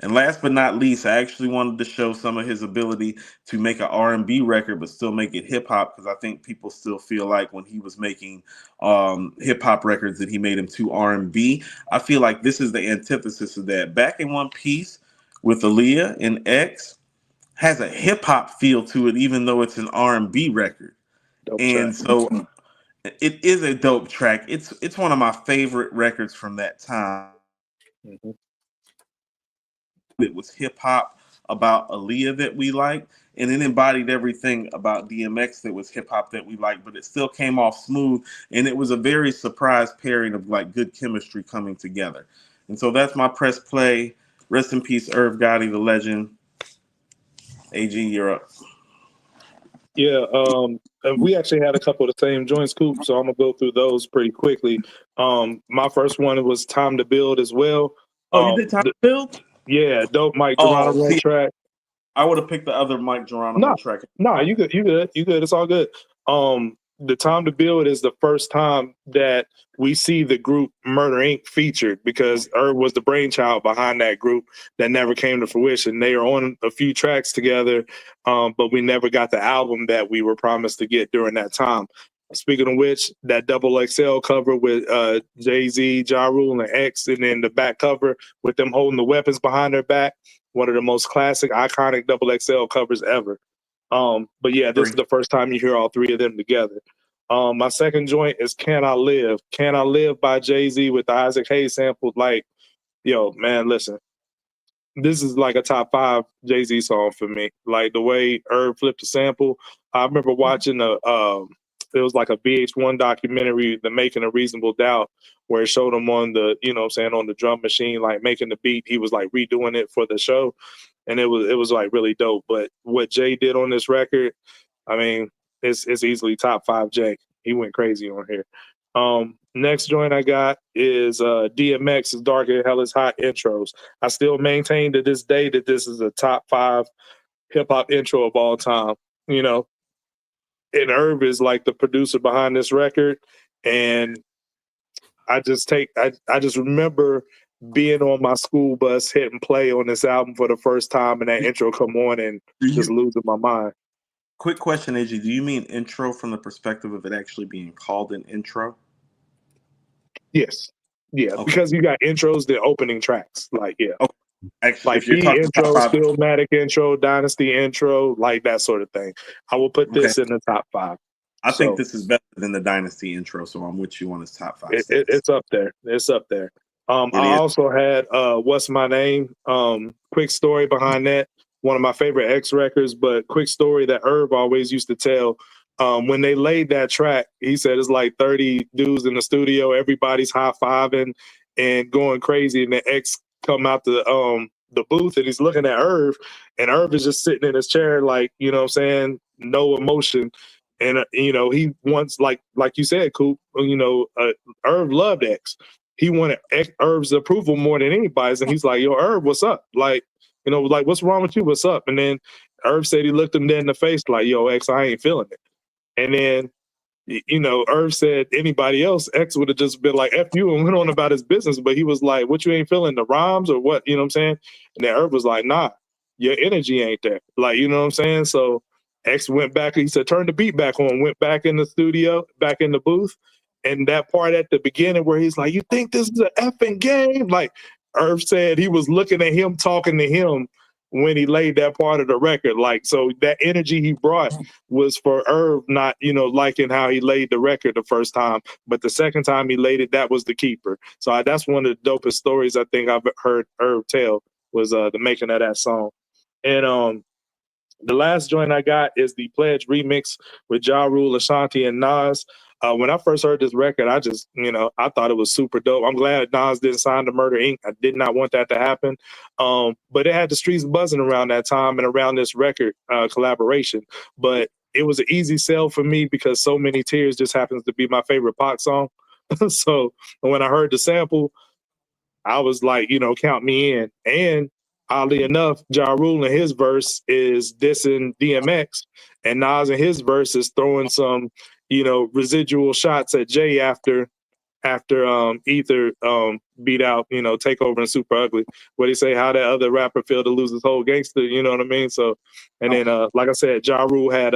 And last but not least, I actually wanted to show some of his ability to make an R&B record but still make it hip-hop, because I think people still feel like when he was making hip-hop records that he made them too R&B. I feel like this is the antithesis of that. Back in One Piece with Aaliyah and X has a hip-hop feel to it, even though it's an R&B record. Dope and track. so it is a dope track. It's one of my favorite records from that time. Mm-hmm. It was hip hop about Aaliyah that we liked, and it embodied everything about DMX that was hip hop that we liked, but it still came off smooth, and it was a very surprise pairing of like good chemistry coming together. And so that's my press play. Rest in peace, Irv Gotti, the legend. AG, you're up. Yeah, and we actually had a couple of the same joints, Coop, so I'm gonna go through those pretty quickly. My first one was Time to Build as well. Oh, you did Time to Build? Yeah, dope Mike Geronimo track. I would have picked the other Mike Geronimo track. No, you good. It's all good. The Time to Build is the first time that we see the group Murder Inc. featured, because Irv was the brainchild behind that group that never came to fruition. They are on a few tracks together, but we never got the album that we were promised to get during that time. Speaking of which, that double XL cover with Jay-Z, Ja Rule, and X, and then the back cover with them holding the weapons behind their back, one of the most classic, iconic double XL covers ever. But yeah, this is the first time you hear all three of them together. My second joint is Can I Live? Can I Live by Jay-Z with the Isaac Hayes sample. Like, yo, man, listen. This is like a top 5 Jay-Z song for me. Like the way Irv flipped the sample. I remember watching it was like a VH1 documentary, The Making of Reasonable Doubt, where it showed him on the, on the drum machine, like making the beat. He was like redoing it for the show. And it was like really dope. But what Jay did on this record, I mean, it's easily top 5 Jay. He went crazy on here. Next joint I got is DMX's Dark and Hell is Hot intros. I still maintain to this day that this is a top 5 hip hop intro of all time. And Irv is like the producer behind this record. And I just remember being on my school bus, hitting play on this album for the first time, and that intro come on and just losing my mind. Quick question, AG. Do you mean intro from the perspective of it actually being called an intro? Yes. Yeah, okay. Because you got intros, the opening tracks. Like, yeah. Okay. Actually, like the intro, Skillmatic intro, Dynasty intro, like that sort of thing. I will put this in the top 5. I think this is better than the Dynasty intro, so I'm with you on his top 5. It's up there. It's up there. I also had What's My Name? Quick story behind that. One of my favorite X records, but quick story that Irv always used to tell. When they laid that track, he said it's like 30 dudes in the studio, everybody's high-fiving and going crazy, and the X come out the booth and he's looking at Irv, and Irv is just sitting in his chair like, no emotion. And you know, he wants, like you said, Coop. You know, Irv loved X. He wanted Irv's approval more than anybody's, and he's like, "Yo, Irv, what's up? Like, you know, like, what's wrong with you? What's up?" And then Irv said he looked him dead in the face, like, "Yo, X, I ain't feeling it." And then, you know, Irv said anybody else, X would have just been like, "F you," and went on about his business. But he was like, "What, you ain't feeling the rhymes or what?" You know what I'm saying? And then Irv was like, "Nah, your energy ain't there." Like, you know what I'm saying? So X went back. He said, "Turn the beat back on." Went back in the studio, back in the booth, and that part at the beginning where he's like, "You think this is an effing game?" Like Irv said, he was looking at him, talking to him when he laid that part of the record. Like, so that energy he brought was for Irv, not, you know, liking how he laid the record the first time, but the second time he laid it, that was the keeper. So that's one of the dopest stories I think I've heard Irv tell, was the making of that song. And the last joint I got is the Pledge remix with Ja Rule, Ashanti, and Nas. When I first heard this record, I just, you know, I thought it was super dope. I'm glad Nas didn't sign to Murder Inc. I did not want that to happen. But it had the streets buzzing around that time and around this record collaboration. But it was an easy sell for me because So Many Tears just happens to be my favorite Pac song. So when I heard the sample, I was like, you know, count me in. And oddly enough, Ja Rule in his verse is dissing DMX, and Nas in his verse is throwing some, you know, residual shots at Jay after Ether beat out, you know, Takeover and Super Ugly. What do you say? How that other rapper feel to lose his whole gangster? You know what I mean? So, and then like I said, Ja Rule had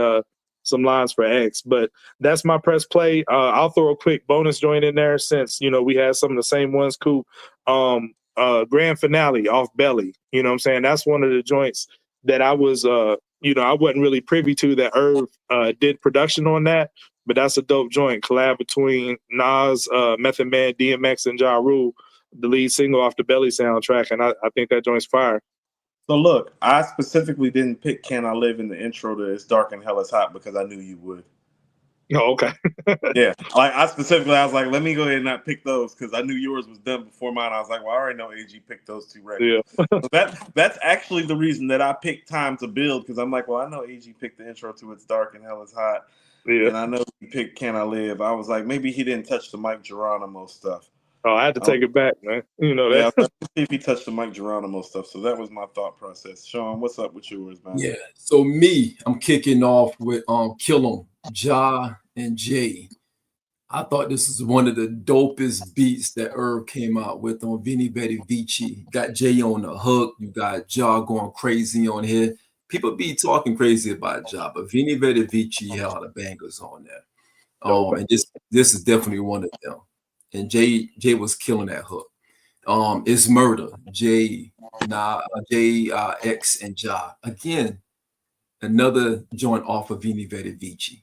some lines for X, but that's my press play. I'll throw a quick bonus joint in there since, you know, we had some of the same ones. Cool. Grand Finale off Belly. You know what I'm saying? That's one of the joints that I was, you know, I wasn't really privy to that Irv did production on that, but that's a dope joint. Collab between Nas, Method Man, DMX, and Ja Rule, the lead single off the Belly soundtrack, and I think that joint's fire. So look, I specifically didn't pick "Can I Live" in the intro to "It's Dark and Hell Is Hot" because I knew you would. Oh, okay. Yeah, like I was like, let me go ahead and not pick those because I knew yours was done before mine. I was like, well, I already know AG picked those two records. Yeah. So that's actually the reason that I picked Time to Build, because I'm like, well, I know AG picked the intro to "It's Dark and Hell Is Hot," Yeah. and I know he picked "Can I Live." I was like, maybe he didn't touch the Mike Geronimo stuff. Oh, I had to take it back, man. You know that. Yeah, let's see if he touched the Mike Geronimo stuff. So that was my thought process. Sean, what's up with yours, man? Yeah. So me, I'm kicking off with Kill 'Em, Ja and Jay. I thought this was one of the dopest beats that Irv came out with on Vini Vidi Vici. Got Jay on the hook. You got Ja going crazy on here. People be talking crazy about Ja, but Vini Vidi Vici had all the bangers on there. And this is definitely one of them. And Jay was killing that hook. It's Murder, Jay, X, and Ja. Again, another joint off of Vini Vidi Vici.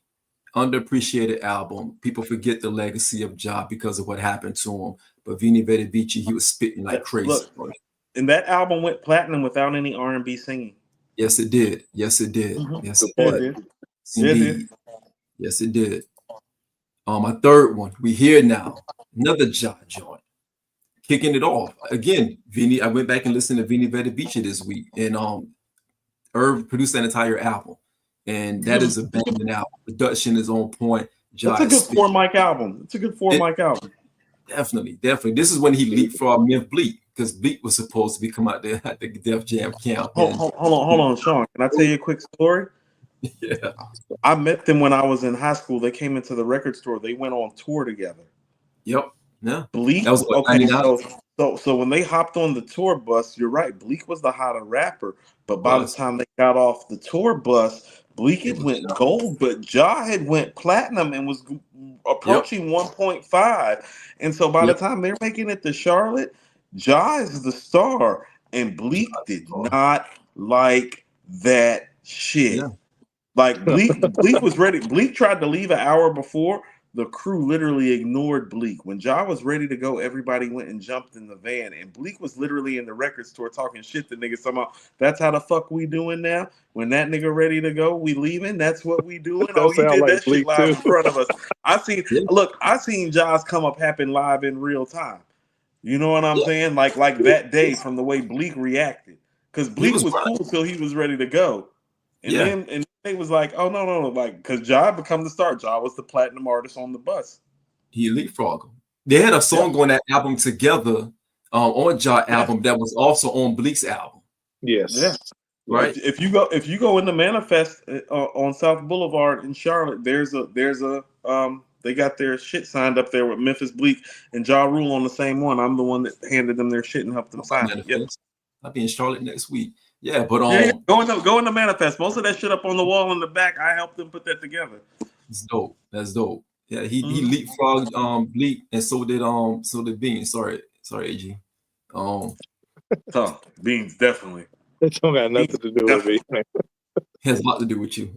Underappreciated album. People forget the legacy of Ja because of what happened to him. But Vini Vidi Vici, he was spitting like crazy. Look, and that album went platinum without any R&B singing. Yes, it did. Yes, it did. Mm-hmm. Yes, it did. Indeed. Yes, it did. My third one, we hear now. Another Ja joint. Kicking it off. Again, Vini, I went back and listened to Vini Vidi Vici this week. And Irv produced that entire album. And that is a banging album. Production is on point. It's a good four-mic album. Album. Definitely. This is when he leapfrogged Myth Bleak, because Bleak was supposed to be come out there at the Def Jam camp. Hold on, Sean. Can I tell you a quick story? Yeah. I met them when I was in high school. They came into the record store. They went on tour together. Yep. Yeah. Bleak. That was okay. So when they hopped on the tour bus, you're right. Bleak was the hotter rapper. But by the time they got off the tour bus, Bleak had went gold, but Ja had went platinum and was approaching 1.5. And so by the time they're making it to Charlotte, Ja is the star, and Bleak did not like that shit. Yeah. Like Bleak was ready. Bleak tried to leave an hour before. The crew literally ignored Bleak. When Ja was ready to go, everybody went and jumped in the van. And Bleak was literally in the record store talking shit to niggas. Somehow, that's how the fuck we doing now? When that nigga ready to go, we leaving? That's what we doing? Oh, he did that shit live in front of us. I seen Ja's come up happen live in real time. You know what I'm saying? Like that day from the way Bleak reacted. Because Bleak was cool till he was ready to go. And They was like, oh no, like because Ja become the star. Ja was the platinum artist on the bus. He leapfrogged him. They had a song on that album together, on Ja album that was also on Bleak's album. Yes. Yeah. Right. If you go in the Manifest on South Boulevard in Charlotte, there's a they got their shit signed up there with Memphis Bleak and Ja Rule on the same one. I'm the one that handed them their shit and helped them sign it. Yep. I'll be in Charlotte next week. Yeah, but go in the Manifest. Most of that shit up on the wall in the back, I helped them put that together. It's dope. That's dope. Yeah, he leapfrogged Bleak, and so did Beans. Sorry, AG. So Beans definitely. It don't got nothing to do with me. Has a lot to do with you.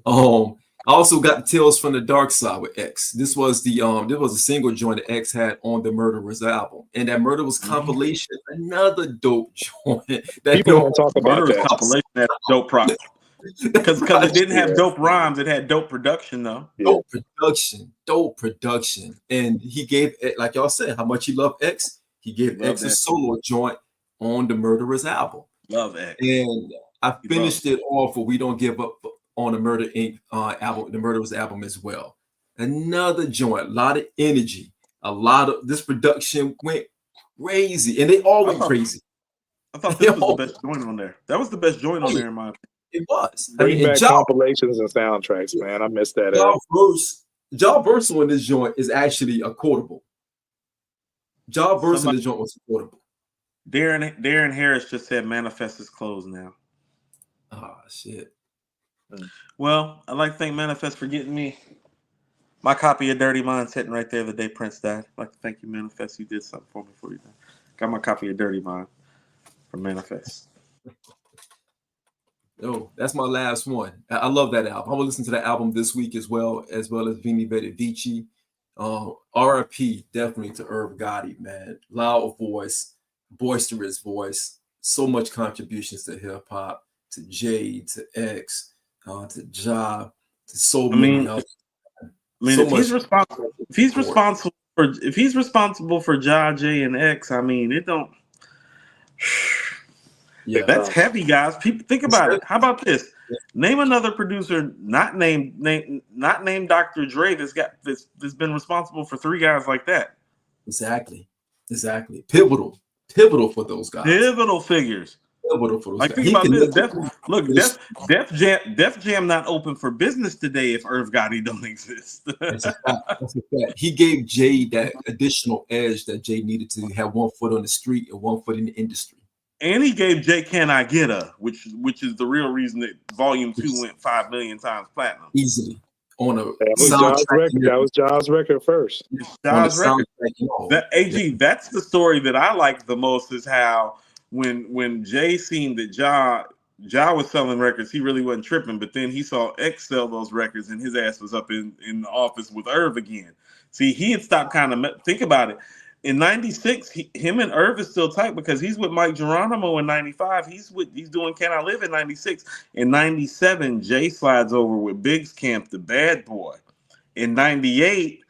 I also got Tales from the Dark Side with X. This was a single joint that X had on the Murderers album, and that Murderers compilation, another dope joint. That people don't talk about Murderers that compilation, that dope product. Because it didn't have dope rhymes, it had dope production though. Dope production, and he gave, like y'all said, how much he loved X. He gave X a solo joint on the Murderers album. Love X, and I finished it off with "We Don't Give Up" on the Murder Inc. Album, the Murderers album as well. Another joint, a lot of energy, a lot of this production went crazy, and they all went crazy. I thought this was the best joint on there. That was the best joint on there in my opinion. It was. Bring back compilations and soundtracks, man. I missed that. Ja verse on this joint is actually a quotable. Ja verse on this joint was quotable. Darren Harris just said Manifest is closed now. Oh shit. Well, I'd like to thank Manifest for getting me my copy of Dirty Mind sitting right there the day Prince died. I'd like to thank you, Manifest. You did something for me before you died. Got my copy of Dirty Mind from Manifest. Oh, that's my last one. I love that album. I will listen to that album this week as well as Vini Vidi Vici. RIP definitely to Irv Gotti, man. Loud voice, boisterous voice, so much contributions to hip hop, to Jay, to X, to Ja, to so many others. If he's responsible for Ja, Jay, and X, I mean, it don't. Yeah, that's heavy, guys. People think about it. How about this? Name another producer not named Dr. Dre that's been responsible for three guys like that. Exactly. Pivotal for those guys. Pivotal figures. Pivotal for those guys. Think about this. Def Jam not open for business today if Irv Gotti don't exist. That's a fact. He gave Jay that additional edge that Jay needed to have one foot on the street and one foot in the industry. And he gave Jay Can I Get A, which is the real reason that Volume 2 went 5 million times platinum. Easily. On a that was Ja's record first. Ja's record. That's the story that I like the most, is how when Jay seen that Ja was selling records, he really wasn't tripping, but then he saw X sell those records and his ass was up in the office with Irv again. See, he had stopped think about it. In 96, him and Irv is still tight because he's with Mike Geronimo in 95. He's doing Can I Live in 96. In 97, Jay slides over with Biggs Camp, the bad boy. In 98,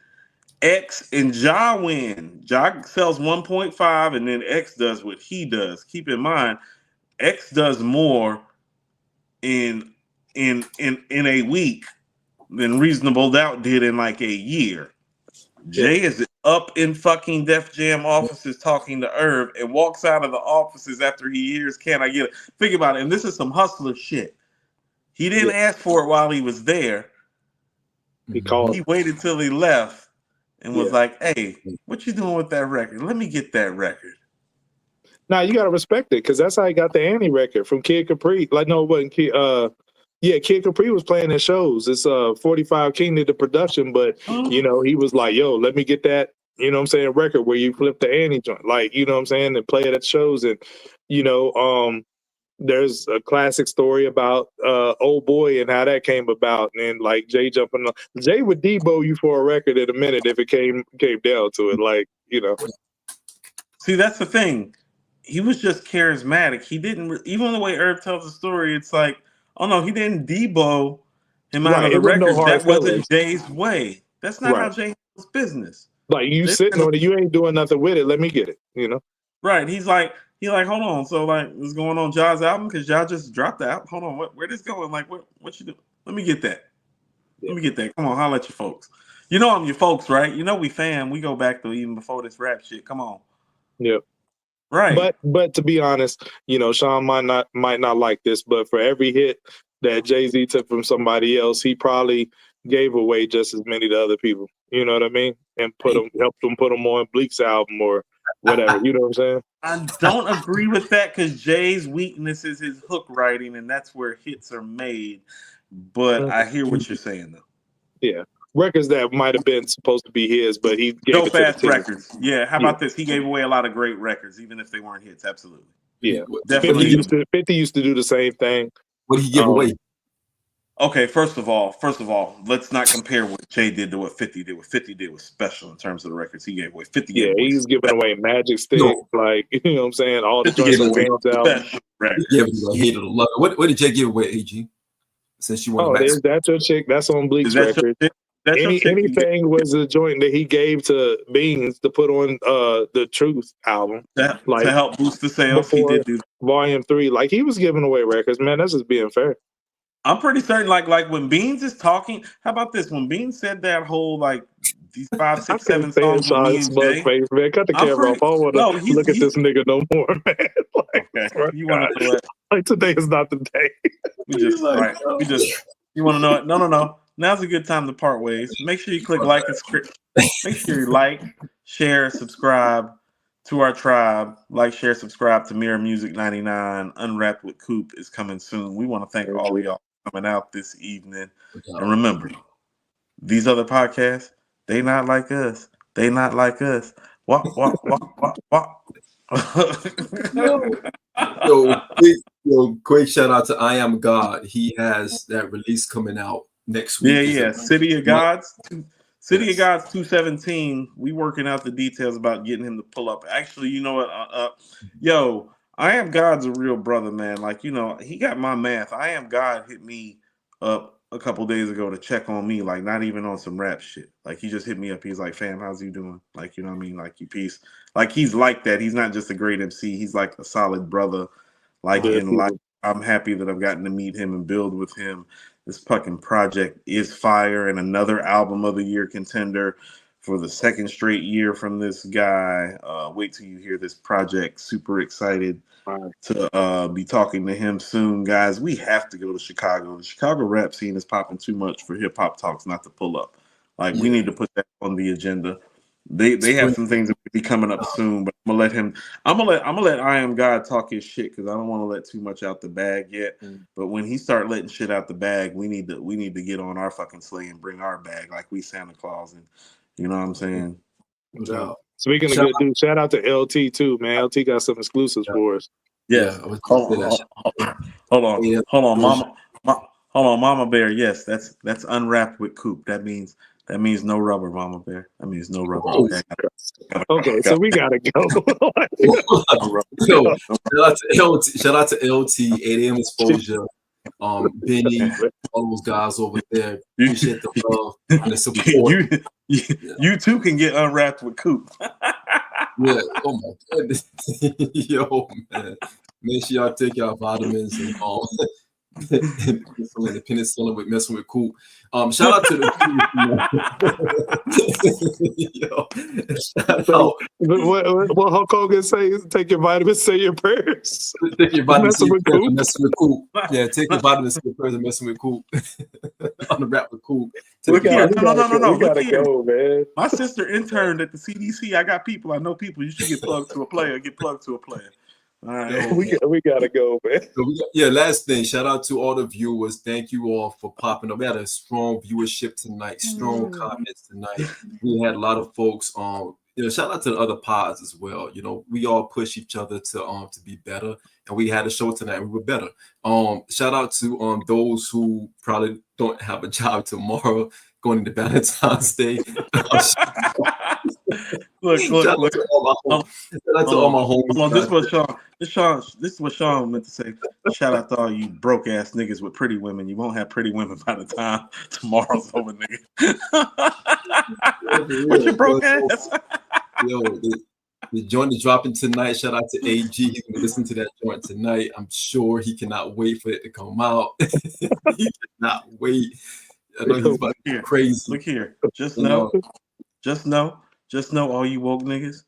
X and Ja win. Ja sells 1.5 and then X does what he does. Keep in mind, X does more in a week than Reasonable Doubt did in like a year. Jay is up in fucking Def Jam offices talking to Irv and walks out of the offices after he hears Can I Get It. Think about it. And this is some hustler shit. He didn't ask for it while he was there. He waited till he left and was like, hey, what you doing with that record? Let me get that record. Now you gotta respect it, because that's how he got the Annie record from Kid Capri. Like, no, it wasn't Kid. Kid Capri was playing his shows. It's 45 King did the production, but he was like, yo, let me get that, record where you flip the Annie joint, like, and play it at shows. And there's a classic story about Old Boy and how that came about, and like Jay jumping on. Jay would debo you for a record in a minute if it came down to it, like, See, that's the thing. He was just charismatic. He didn't, even the way Irv tells the story, it's like, oh no, he didn't debo him out of the record. That wasn't Jay's way. That's not how Jay does business. Like, you sitting on it, you ain't doing nothing with it. Let me get it. Right. He's like, hold on. So like, what's going on Ja's album? Because Ja just dropped the album. Hold on, where this going? Like, what you do? Let me get that. Yeah. Let me get that. Come on, holla at your folks. You know I'm your folks, right? You know we fam. We go back to even before this rap shit. Come on. Yeah. Right. But to be honest, Sean might not like this, but for every hit that Jay-Z took from somebody else, he probably gave away just as many to other people. You know what I mean? And helped them put them on Bleak's album or whatever. You know what I'm saying? I don't agree with that because Jay's weakness is his hook writing, and that's where hits are made. But I hear what you're saying, though. Yeah. Records that might have been supposed to be his, but he gave Go it fast to the team. records. Yeah. How about this? He gave away a lot of great records, even if they weren't hits. Absolutely. Yeah. Definitely. 50 used to do the same thing. What did he give away? Okay, first of all, let's not compare what Jay did to what 50 did. What 50 did was special in terms of the records he gave away. 50 gave away. He's giving away Magic Stick, like, you know what I'm saying? All the 50 joints gave that away James out. special records. Yeah, I hated a lot. What did Jay give away, AG? Since you want to that's your chick. That's on Bleak's record. Anything was a joint that he gave to Beans to put on the Truth album, to help boost the sales. He did do Volume 3. Like, he was giving away records, man. That's just being fair. I'm pretty certain, like when Beans is talking. How about this? When Beans said that whole like these 5, 6, 7 songs with me and Jay, face, man. Cut the camera off. I don't want to look at this nigga no more, man. Like, okay, you want to know it? Like, today is not the day. You want to know it? No. Now's a good time to part ways. Make sure you click like and make sure you like, share, subscribe to our tribe. Like, share, subscribe to Mirror Music 99. Unwrapped with Coop is coming soon. We want to thank all of y'all for coming out this evening. And remember, these other podcasts, they not like us. They not like us. Walk. Quick shout out to I Am God. He has that release coming out next week. Yeah. City of Gods 217. We working out the details about getting him to pull up. Actually, you know what? I Am God's a real brother, man. Like, he got my math. I Am God hit me up a couple days ago to check on me, like not even on some rap shit. Like, he just hit me up. He's like, fam, how's you doing? Like, you know what I mean? Like, you peace. Like, he's like that. He's not just a great MC. He's like a solid brother. Like, in life, I'm happy that I've gotten to meet him and build with him. This fucking project is fire, and another album of the year contender for the second straight year from this guy. Wait till you hear this project. Super excited to be talking to him soon, guys. We have to go to Chicago. The Chicago rap scene is popping too much for hip hop talks not to pull up. Like, we need to put that on the agenda. They have some things that will be coming up soon, but I'm gonna let I Am God talk his shit because I don't want to let too much out the bag yet. But when he start letting shit out the bag, we need to get on our fucking sleigh and bring our bag like we Santa Claus, and you know what I'm saying? Speaking of good dudes, shout out to LT too, man. LT got some exclusives for us. Yes. Hold on, Mama Bear. Yes, that's unwrapped with Coop. That means no rubber, Mama Bear. That means no rubber. Okay, so we gotta go. Shout out to LT, 8 AM Exposure, Benny, all those guys over there. Appreciate the love and the support. You too can get unwrapped with Coop. Yeah. Oh my goodness. Yo, man. Make sure y'all take y'all vitamins and the penicillin with messing with Coop. Shout out to the what Hulk Hogan say is take your vitamins, say your prayers. Take your vitamins, say your prayers, and messing with Coop. Yeah, take your vitamins, say your prayers, and messing with Coop. On the rap with Coop. No. We gotta go, man. My sister interned at the CDC. I got people. I know people. You should get plugged to a player. All right. We gotta go, man. So last thing, shout out to all the viewers. Thank you all for popping up. We had a strong viewership tonight, strong comments tonight. We had a lot of folks shout out to the other pods as well. We all push each other to be better. And we had a show tonight, we were better. Shout out to those who probably don't have a job tomorrow going into Valentine's Day. Look. Shout out to all my homies. This is what Sean meant to say. Shout out to all you broke ass niggas with pretty women. You won't have pretty women by the time tomorrow's over, nigga. What you broke ass? The joint is dropping tonight. Shout out to AG. He's gonna listen to that joint tonight. I'm sure he cannot wait for it to come out. He cannot wait. I know he's about to go crazy. Look here. Just know, all you woke niggas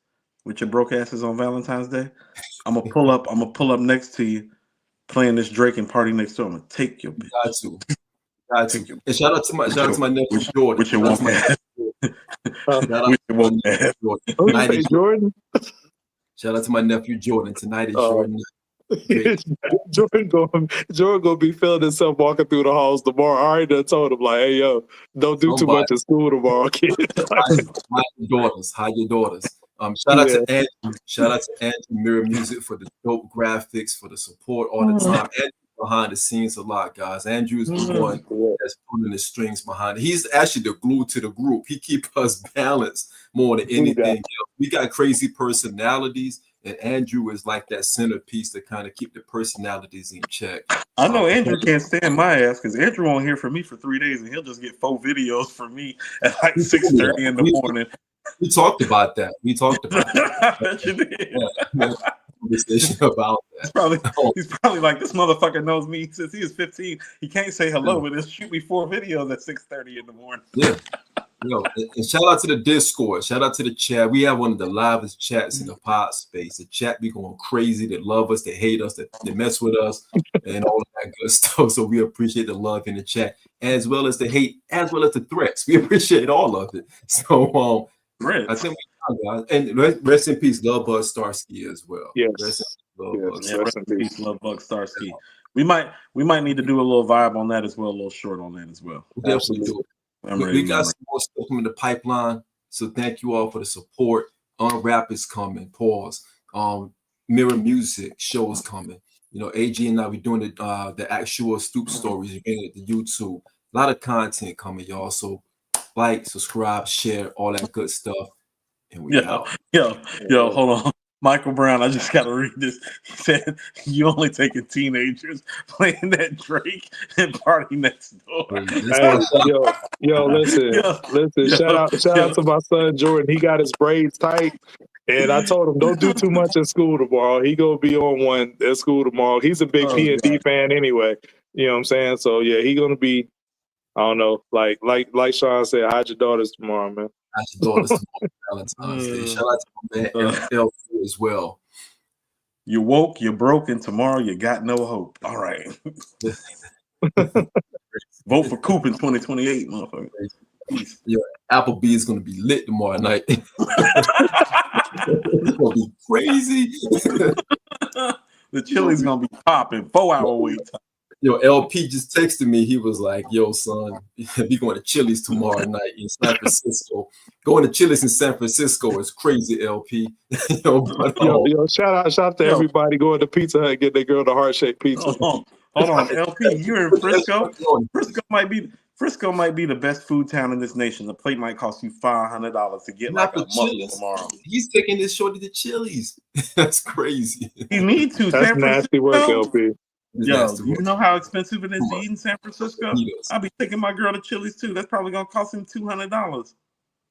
with your broke asses on Valentine's Day. I'm gonna pull up next to you, playing this Drake and Party Next Door. I'm gonna take your bitch. Got to. And shout out to my nephew Jordan. Which you won't have. Jordan. Shout out to my nephew Jordan. Tonight is Jordan. Jordan gonna be feeling himself walking through the halls tomorrow. I already done told him, like, hey yo, don't do too much in school tomorrow, kid. Hide your daughters. Shout out to Andrew. Shout out to Andrew Mirror Music for the dope graphics, for the support all the time. Andrew behind the scenes a lot, guys. Andrew's the one that's pulling the strings behind it. He's actually the glue to the group. He keeps us balanced more than anything. We got crazy personalities, and Andrew is like that centerpiece to kind of keep the personalities in check. I know Andrew can't stand my ass because Andrew won't hear from me for 3 days, and he'll just get 4 videos from me at like 6:30 in the morning. We talked about that. I bet you did. Conversation about that. He's probably like, this motherfucker knows me since he was 15. He can't say hello, but he'll shoot me 4 videos at 6:30 in the morning. Yeah. And shout out to the Discord. Shout out to the chat. We have one of the livest chats in the pod space. The chat be going crazy. They love us, they hate us, they mess with us, and all of that good stuff. So we appreciate the love in the chat, as well as the hate, as well as the threats. We appreciate all of it. So I think guys. And rest in peace, Love Bug Starsky as well. Yes. Rest in peace, Love Bug Starsky. We might need to do a little vibe on that as well, a little short on that as well. Absolutely. We got some more stuff in the pipeline. So thank you all for the support. Unwrap is coming. Pause. Mirror Music show is coming. AG and I, we're doing the actual Stoop stories. You're getting it to YouTube. A lot of content coming, y'all. So like, subscribe, share, all that good stuff. And we out. Yo, hold on. Michael Brown, I just got to read this. He said, you only taking teenagers playing that Drake and Party Next Door. Listen. Shout out to my son, Jordan. He got his braids tight. And I told him, don't do too much in school tomorrow. He going to be on one at school tomorrow. He's a big P&D fan anyway. You know what I'm saying? So, yeah, he going to be, I don't know, like Sean said, hide your daughters tomorrow, man. Hide your daughters tomorrow, Valentine's Day. Shout out to my man, LP as well. You woke, you're broken, tomorrow you got no hope. All right. Vote for Coop in 2028, motherfucker. Yeah, Applebee's is going to be lit tomorrow night. It's going to be crazy. The Chili's going to be popping. 4-hour wait time. Yo, LP just texted me. He was like, yo, son, we going to Chili's tomorrow night in San Francisco. Going to Chili's in San Francisco is crazy, LP. Yo, shout out to everybody going to Pizza Hut and get their girl the heart-shaped pizza. Hold on, LP, you're in Frisco? Frisco might be the best food town in this nation. The plate might cost you $500 to get like a muffin tomorrow. He's taking this shorty to Chili's. That's crazy. You need to. That's nasty work, LP. Yo, you know how expensive it is to eat in San Francisco? I'll be taking my girl to Chili's too. That's probably gonna cost him $200. Talking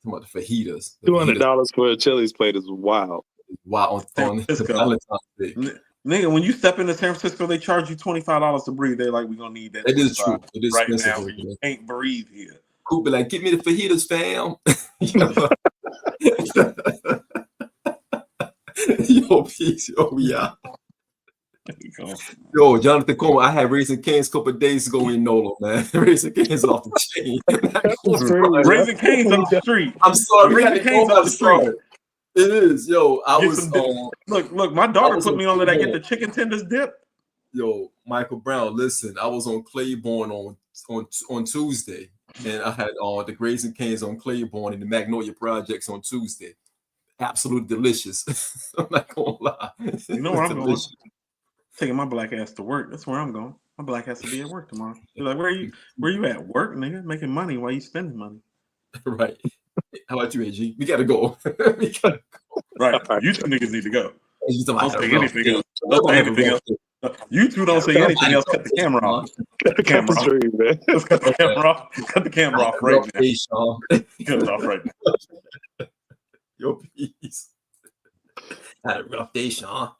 about the fajitas. $200 for a Chili's plate is wild. Wow, on Valentine's Day. Nigga, when you step into San Francisco, they charge you $25 to breathe. They're like, we're gonna need that. It is true. It is right now. You can't breathe here. Cool, be like, get me the fajitas, fam. Yo, peace. Yo, we out. Yo, Jonathan Coleman, I had Raising Cane's a couple of days ago in NOLA, man. Raising Cane's off the chain. Raising Cane's off the street. I'm sorry. Raising Cane's off the street. It is. Yo, I was look, my daughter put me on that I get the chicken tenders dip. Yo, Michael Brown, listen, I was on Claiborne on Tuesday, and I had the Raising Cane's on Claiborne and the Magnolia Projects on Tuesday. Absolutely delicious. I'm not gonna lie. You know where I'm going? Taking my black ass to work. That's where I'm going. My black ass to be at work tomorrow. You're like, where you at? Work, nigga, making money while you spending money. Right. How about you, AG? We gotta go. Right. You two niggas need to go. Don't say anything else. Don't say anything else. You two don't say anything else. Cut the camera off. Cut the camera off. Let's cut the camera off. Cut the camera off right now. Cut it off right now. Yo, peace. Had a rough day, Sean.